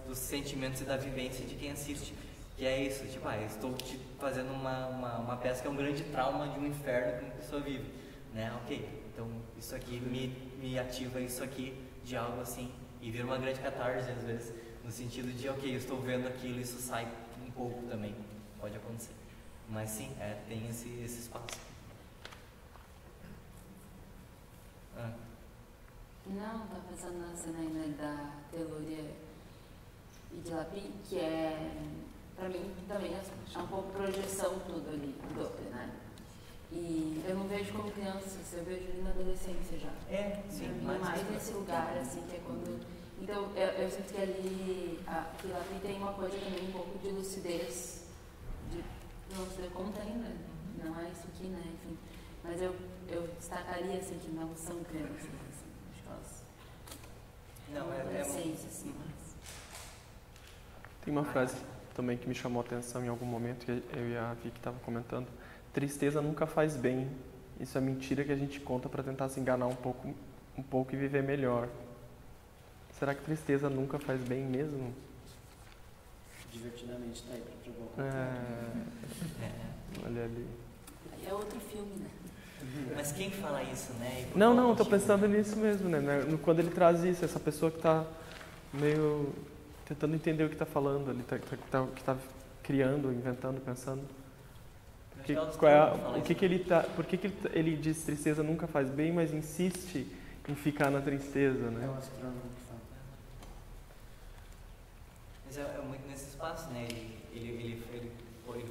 dos sentimentos e da vivência de quem assiste. Que é isso, tipo, eu estou fazendo uma peça que é um grande trauma de um inferno que uma pessoa vive, né? Ok, então isso aqui me ativa isso aqui de algo assim, e vira uma grande catarse às vezes, no sentido de, ok, eu estou vendo aquilo, isso sai um pouco também, pode acontecer. Mas sim, tem esse espaço. Não, tá pensando na cena ainda da Telúria e de Lapis, que é, pra mim, também é um pouco projeção tudo ali, do Doppler, né? E eu não vejo como criança, eu vejo ele na adolescência já. Sim. Mais nesse lugar, assim, que é quando... Então, eu sinto que ali, que Lapis tem uma coisa também, um pouco de lucidez, de não se dê conta ainda, não é isso aqui, né? Enfim, mas eu destacaria, assim, que não são crianças, assim, acho que elas... Não, adolescência, assim, mas... Tem uma frase também que me chamou a atenção em algum momento, que eu e a Vicky estavam comentando. Tristeza nunca faz bem. Isso é mentira que a gente conta para tentar se enganar um pouco e viver melhor. Será que tristeza nunca faz bem mesmo? Divertidamente tá aí pra provar. Olha ali. É outro filme, né? Mas quem fala isso, né? Não, tô pensando nisso mesmo, né? Quando ele traz isso, essa pessoa que tá meio tentando entender o que tá falando, ele que tá criando, inventando, pensando. Por que ele diz tristeza nunca faz bem, mas insiste em ficar na tristeza, né? É o astrônomo que fala. Mas é muito nesse espaço, né? Ele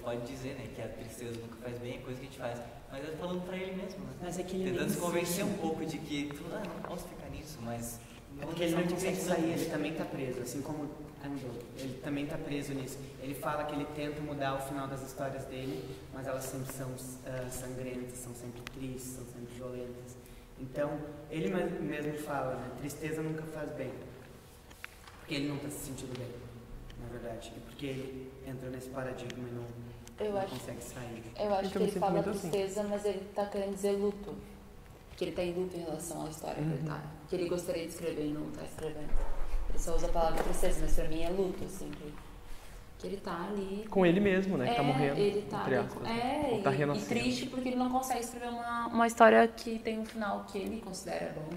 pode dizer, né, que a tristeza nunca faz bem, é coisa que a gente faz. Mas é falando pra ele mesmo, né? Mas é que ele tentando se convencer um pouco de que não posso ficar nisso, mas... É porque ele não consegue sair, ele também tá preso, assim como Andor. Ele também tá preso nisso. Ele fala que ele tenta mudar o final das histórias dele, mas elas sempre são sangrentas, são sempre tristes, são sempre violentas. Então, ele mesmo fala, né? Tristeza nunca faz bem. Porque ele não tá se sentindo bem, na verdade. E porque ele entra nesse paradigma e não consegue sair. Eu acho que ele fala tristeza, mas ele tá querendo dizer luto. Que ele tá em luto em relação à história que ele tá. Que ele gostaria de escrever e não tá escrevendo. Ele só usa a palavra tristeza, mas pra mim é luto, assim. Que ele tá ali... Com ele mesmo, né? Que tá morrendo, ele tá entre aspas. Ali, tá e triste porque ele não consegue escrever uma história que tem um final que ele considera bom.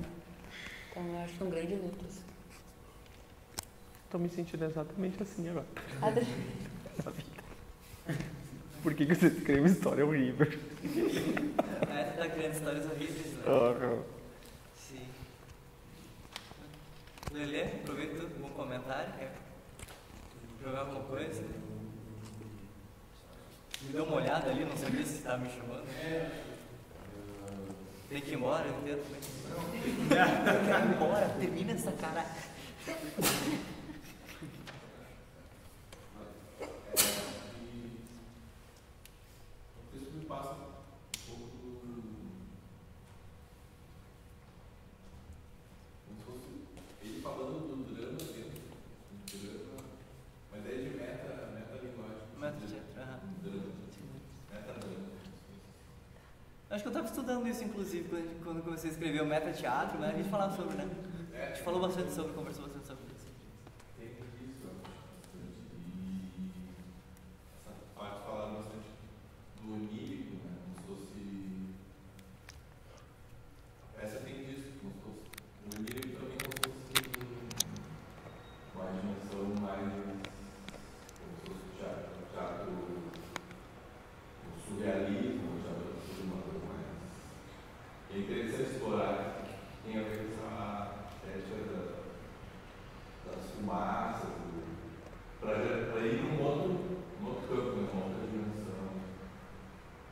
Então eu acho que é um grande luto. Assim. Tô me sentindo exatamente assim agora. Adri... Por que você escreve história horrível? Você tá criando histórias horríveis, né? Sim. Lelê, aproveita um bom comentário. Quer jogar alguma coisa? Me deu uma olhada ali, não sabia se estava me chamando. Tem que ir embora, eu entendo. Eu quero ir embora, termina essa cara. Isso me passa um pouco como se fosse ele falando do drama dentro do drama, uma ideia de meta-linguagem. Meta-drama. Meta-drama. Acho que eu estava estudando isso, inclusive, quando comecei a escrever o meta-teatro, né? A gente falava sobre, né? A gente falou bastante sobre, conversou bastante sobre isso. Tem isso, e essa parte falaram bastante do onírico, né? Como se fosse... A peça tem disso, como se fosse... O onírico também como se fosse uma dimensão mais... como se fosse o teatro o surrealismo, o teatro de uma coisa mais... É interessante explorar, tem a ver com essa estética das fumaças, para ir num outro campo, numa outra dimensão.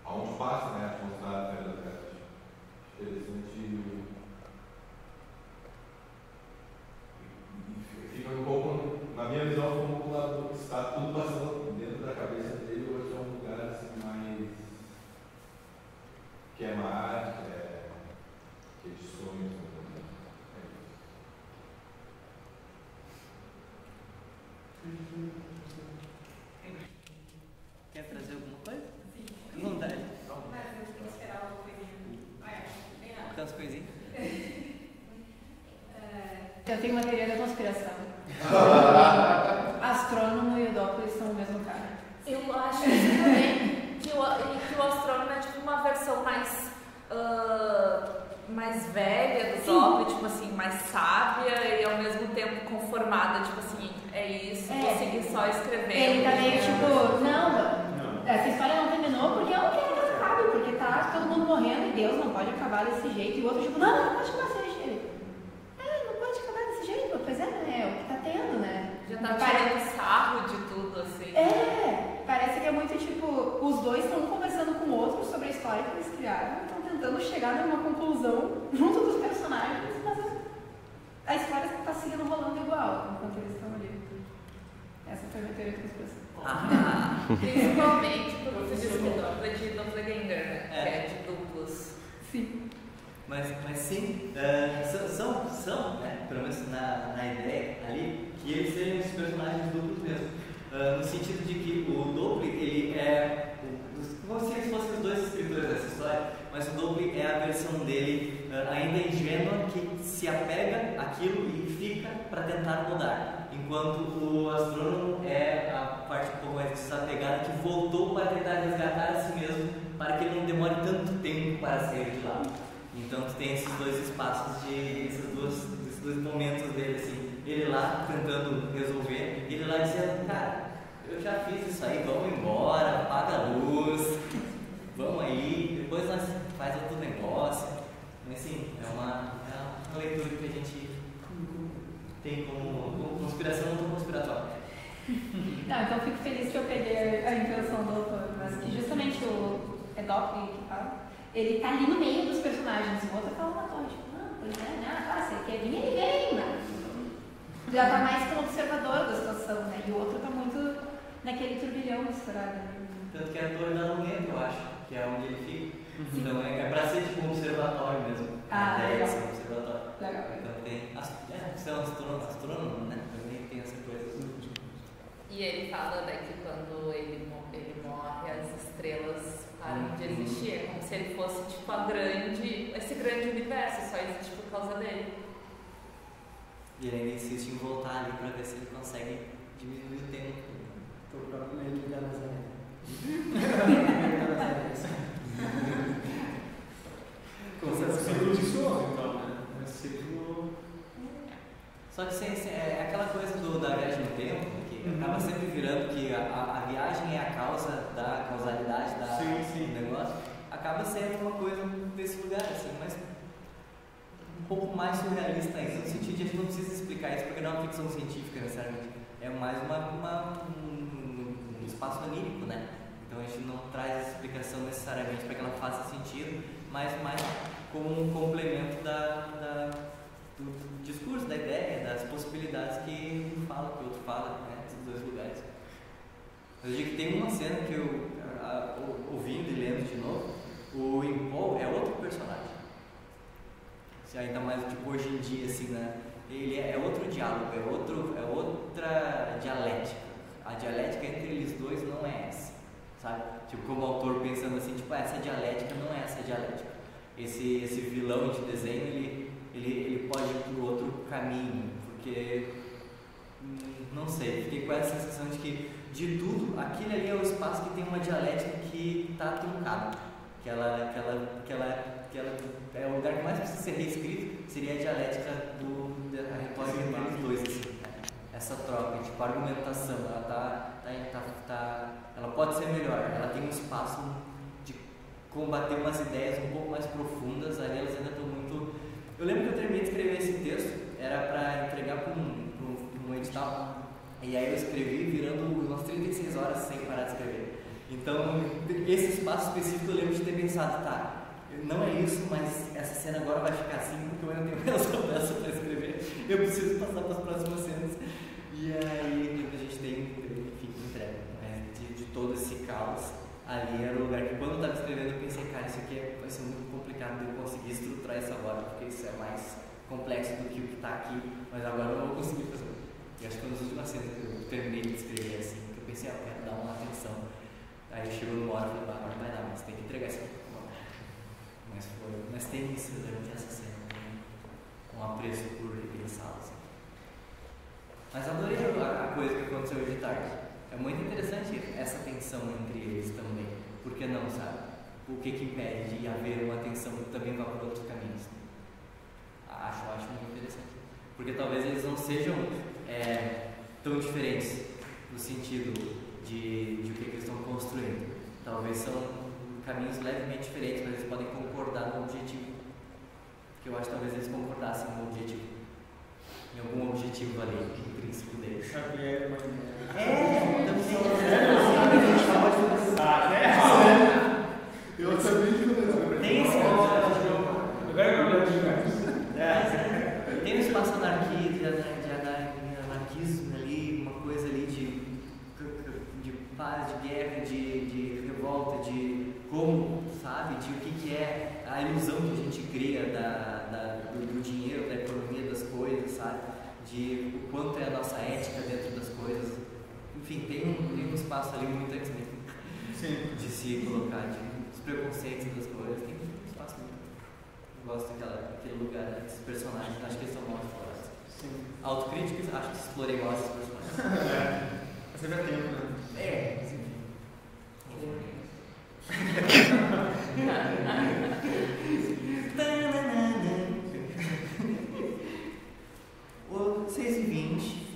Aonde passa, né, a atmosfera da Terra. Interessante. E fica um pouco, na minha visão, um pouco lá do que está tudo passando dentro da cabeça dele, hoje é um lugar assim mais. Que é mar, que é de sonhos. Quer trazer alguma coisa? Sim. Não dá. Mas eu tenho que esperar uma coisinha. Tem umas coisinhas? Eu tenho uma teoria da conspiração. Astrônomo e o Doppler são o mesmo cara. Eu acho isso também, que o astrônomo é tipo uma versão mais velha do Doppler, tipo assim, mais sábia e ao mesmo tempo conformada, tipo assim, é isso, vou seguir só escrevendo. Ele tá meio tipo, não, essa história não terminou porque eu não quero que ela acabe, porque tá todo mundo morrendo e Deus não pode acabar desse jeito. E o outro tipo, não pode acabar desse jeito. dois estão conversando com o outro sobre a história que eles criaram, estão tentando chegar numa conclusão junto dos personagens, mas a história está seguindo rolando igual enquanto eles estão ali. Essa foi a minha teoria de conspiração. Principalmente por o dupla de doppelganger, né? Que é de duplos. Sim. Mas sim, são, né, pelo menos na ideia ali, que eles seriam os personagens duplos mesmo. No sentido de que o Doppler, ele é, como se eles fossem os dois escritores dessa história, mas o Doppler é a versão dele ainda ingênua, que se apega àquilo e fica para tentar mudar, enquanto o astrônomo é a parte um pouco mais desapegada, que voltou para tentar resgatar a si mesmo, para que ele não demore tanto tempo para sair de lá. Então tu tem esses dois espaços, esses dois momentos dele, assim, ele lá tentando resolver, ele lá dizendo, cara, eu já fiz isso aí, vamos embora, apaga a luz, vamos aí, depois nós faz outro negócio. Mas sim, é uma leitura que a gente tem como conspiração não conspiratória. Não, então eu fico feliz que eu peguei a intenção do autor, mas que justamente o Doppler que fala, ele tá ali no meio dos personagens, o outro fala uma coisa, tipo, não, pois é, né, você quer vir, ele vem, né? Já tá mais como observador da situação, né? E o outro tá muito naquele turbilhão misturado. Tanto que é a torre da Luneta, eu acho, que é onde ele fica. Então é pra ser tipo um observatório mesmo. A ideia de ser um observatório. Legal. Então tem. Você é um astrônomo, né? Também tem essa coisa. E ele fala, né, que quando ele morre, as estrelas param de existir. É como se ele fosse tipo esse grande universo, só existe por causa dele. E ele ainda insiste em voltar ali pra ver se ele consegue diminuir o tempo. Tô próprio meio de Nazaré. Como se fosse ciclo vicioso, então, né? É ciclo. Só que é aquela coisa da viagem no tempo, que acaba sempre virando que a viagem é a causa da causalidade do negócio, acaba sendo uma coisa desse lugar, assim, mas um pouco mais surrealista ainda, no sentido de a gente não precisa explicar isso, porque não é uma ficção científica necessariamente, é mais um espaço onírico, né? Então a gente não traz essa explicação necessariamente para que ela faça sentido, mas mais como um complemento do discurso, da ideia, das possibilidades que um fala, que o outro fala, né? Esses dois lugares. Eu digo que tem uma cena que eu, ouvindo e lendo de novo, o Impol é outro personagem. Ainda mais tipo hoje em dia, assim, né? Ele é outro diálogo, é outra dialética. A dialética entre eles dois não é essa, sabe? Tipo, como autor pensando assim, tipo, essa dialética não é essa dialética. Esse vilão de desenho, ele pode ir para outro caminho, porque, não sei, fiquei com essa sensação de que, de tudo, aquele ali é o espaço que tem uma dialética que está truncada, que ela é o lugar que mais precisa ser reescrito, seria a dialética da retórica entre os dois, assim, né? Essa troca, tipo, a argumentação, ela pode ser melhor, ela tem um espaço de combater umas ideias um pouco mais profundas, ali elas ainda estão muito... Eu lembro que eu terminei de escrever esse texto, era para entregar para um edital, e aí eu escrevi virando umas 36 horas sem parar de escrever. Então, esse espaço específico eu lembro de ter pensado, tá, não é isso, mas essa cena agora vai ficar assim porque eu ainda tenho essa peça para escrever, eu preciso passar para as próximas cenas. E aí a gente tem, enfim, entrega, né? de todo esse caos. Ali era o lugar que quando eu estava escrevendo eu pensei, cara, isso aqui vai ser muito complicado de eu conseguir estruturar essa hora, porque isso é mais complexo do que o que está aqui, mas agora eu não vou conseguir fazer. E acho que foi nas últimas cenas que eu terminei de escrever assim, que eu pensei, eu quero dar uma atenção. Aí chegou numa hora e falei, agora não vai dar, mas tem que entregar isso aqui. Mas tem isso durante essa cena, com apreço por repensá-las. Mas adorei a coisa que aconteceu hoje de tarde. É muito interessante essa tensão entre eles também. Por que não, sabe? O que impede de haver uma tensão que também vá por outros caminhos? Acho muito interessante. Porque talvez eles não sejam tão diferentes no sentido de o que eles estão construindo. Talvez são caminhos levemente diferentes, mas eles podem concordar no objetivo. Que eu acho que talvez eles concordassem no objetivo. Em algum objetivo ali, intrínseco deles. Xavier, mas... É, também. paz, de guerra, de revolta, de como, sabe, de o que é a ilusão que a gente cria do dinheiro, da economia das coisas, sabe, de o quanto é a nossa ética dentro das coisas. Enfim, tem um espaço ali muito de se colocar, dos preconceitos das coisas, tem um espaço muito. Eu gosto daquele lugar, desses personagens, acho que eles são mal explorados. Autocríticos, acho que explorei mal esses personagens. Você já tem, né? O 6h20,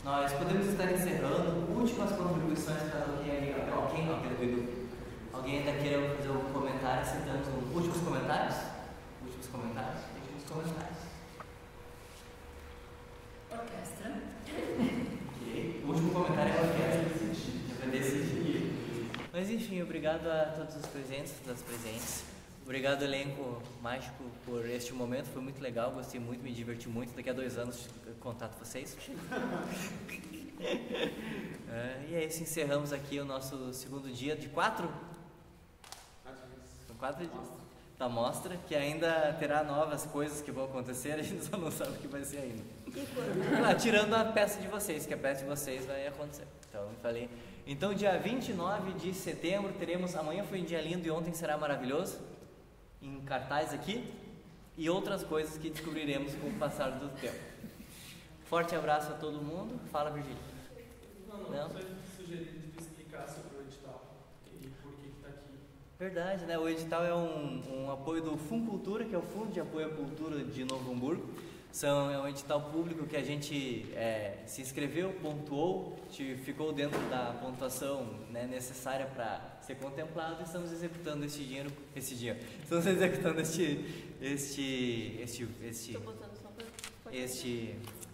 nós podemos estar encerrando. Últimas contribuições para alguém ainda queira fazer um comentário, citando últimos comentários? Últimos comentários? Orquestra. Ok. O último comentário é a orquestra. Já decidi. Mas enfim, obrigado a todos os presentes, das presentes. Obrigado, elenco mágico, por este momento. Foi muito legal, gostei muito, me diverti muito. Daqui a 2 anos contato vocês. E é isso, encerramos aqui o nosso segundo dia de 4? São 4 dias da mostra, que ainda terá novas coisas que vão acontecer, a gente só não sabe o que vai ser ainda. Tirando a peça de vocês, que a peça de vocês vai acontecer. Então, eu falei. Então, dia 29 de setembro, teremos. Amanhã foi um dia lindo e ontem será maravilhoso. Em cartaz aqui. E outras coisas que descobriremos com o passar do tempo. Forte abraço a todo mundo. Fala, Virgílio. Não? Você sugeriu de explicar sobre o edital e por que está aqui. Verdade, né? O edital é um apoio do Funcultura, que é o Fundo de Apoio à Cultura de Novo Hamburgo. É um edital público que a gente se inscreveu, pontuou, ficou dentro da pontuação, né, necessária para ser contemplado, e estamos executando estamos executando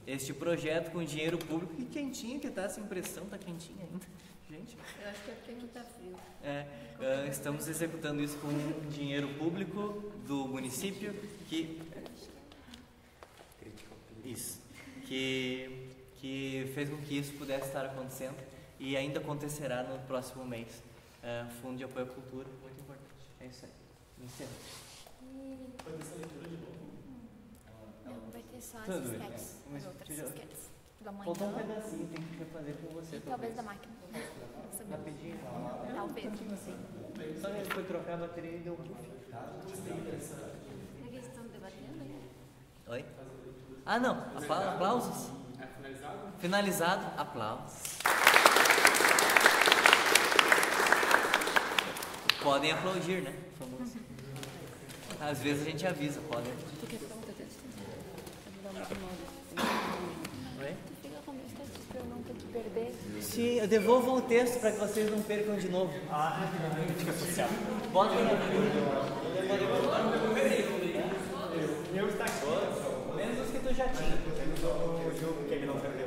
este projeto com dinheiro público. E quentinho que tá, essa impressão tá quentinha ainda, gente. Eu acho que é porque não tá frio. Estamos executando isso com dinheiro público do município que fez com que isso pudesse estar acontecendo e ainda acontecerá no próximo mês. Fundo de Apoio à Cultura, muito importante. É isso aí. Vai ter essa leitura de novo? Não, vai ter só as Tudo bem. sketches, as outras sketches. Da manhã. Faltou um pedacinho, tem que refazer com você. Talvez da máquina. Rapidinho. Talvez, não sei. Só ele foi trocar a bateria e deu um puff. Eles estão debatendo aí? Oi? Ah, não. Aplausos? É finalizado? Finalizado. Aplausos. Podem aplaudir, né? Famoso. Às vezes a gente avisa, podem. Tu quer perguntar antes? Oi? Fica com meus textos pra eu não ter que perder. Sim, eu devolvo o texto para que vocês não percam de novo. Crítica social. Bota na Eu está aqui. Menos os que tu já tinha. O jogo que ele não perdeu.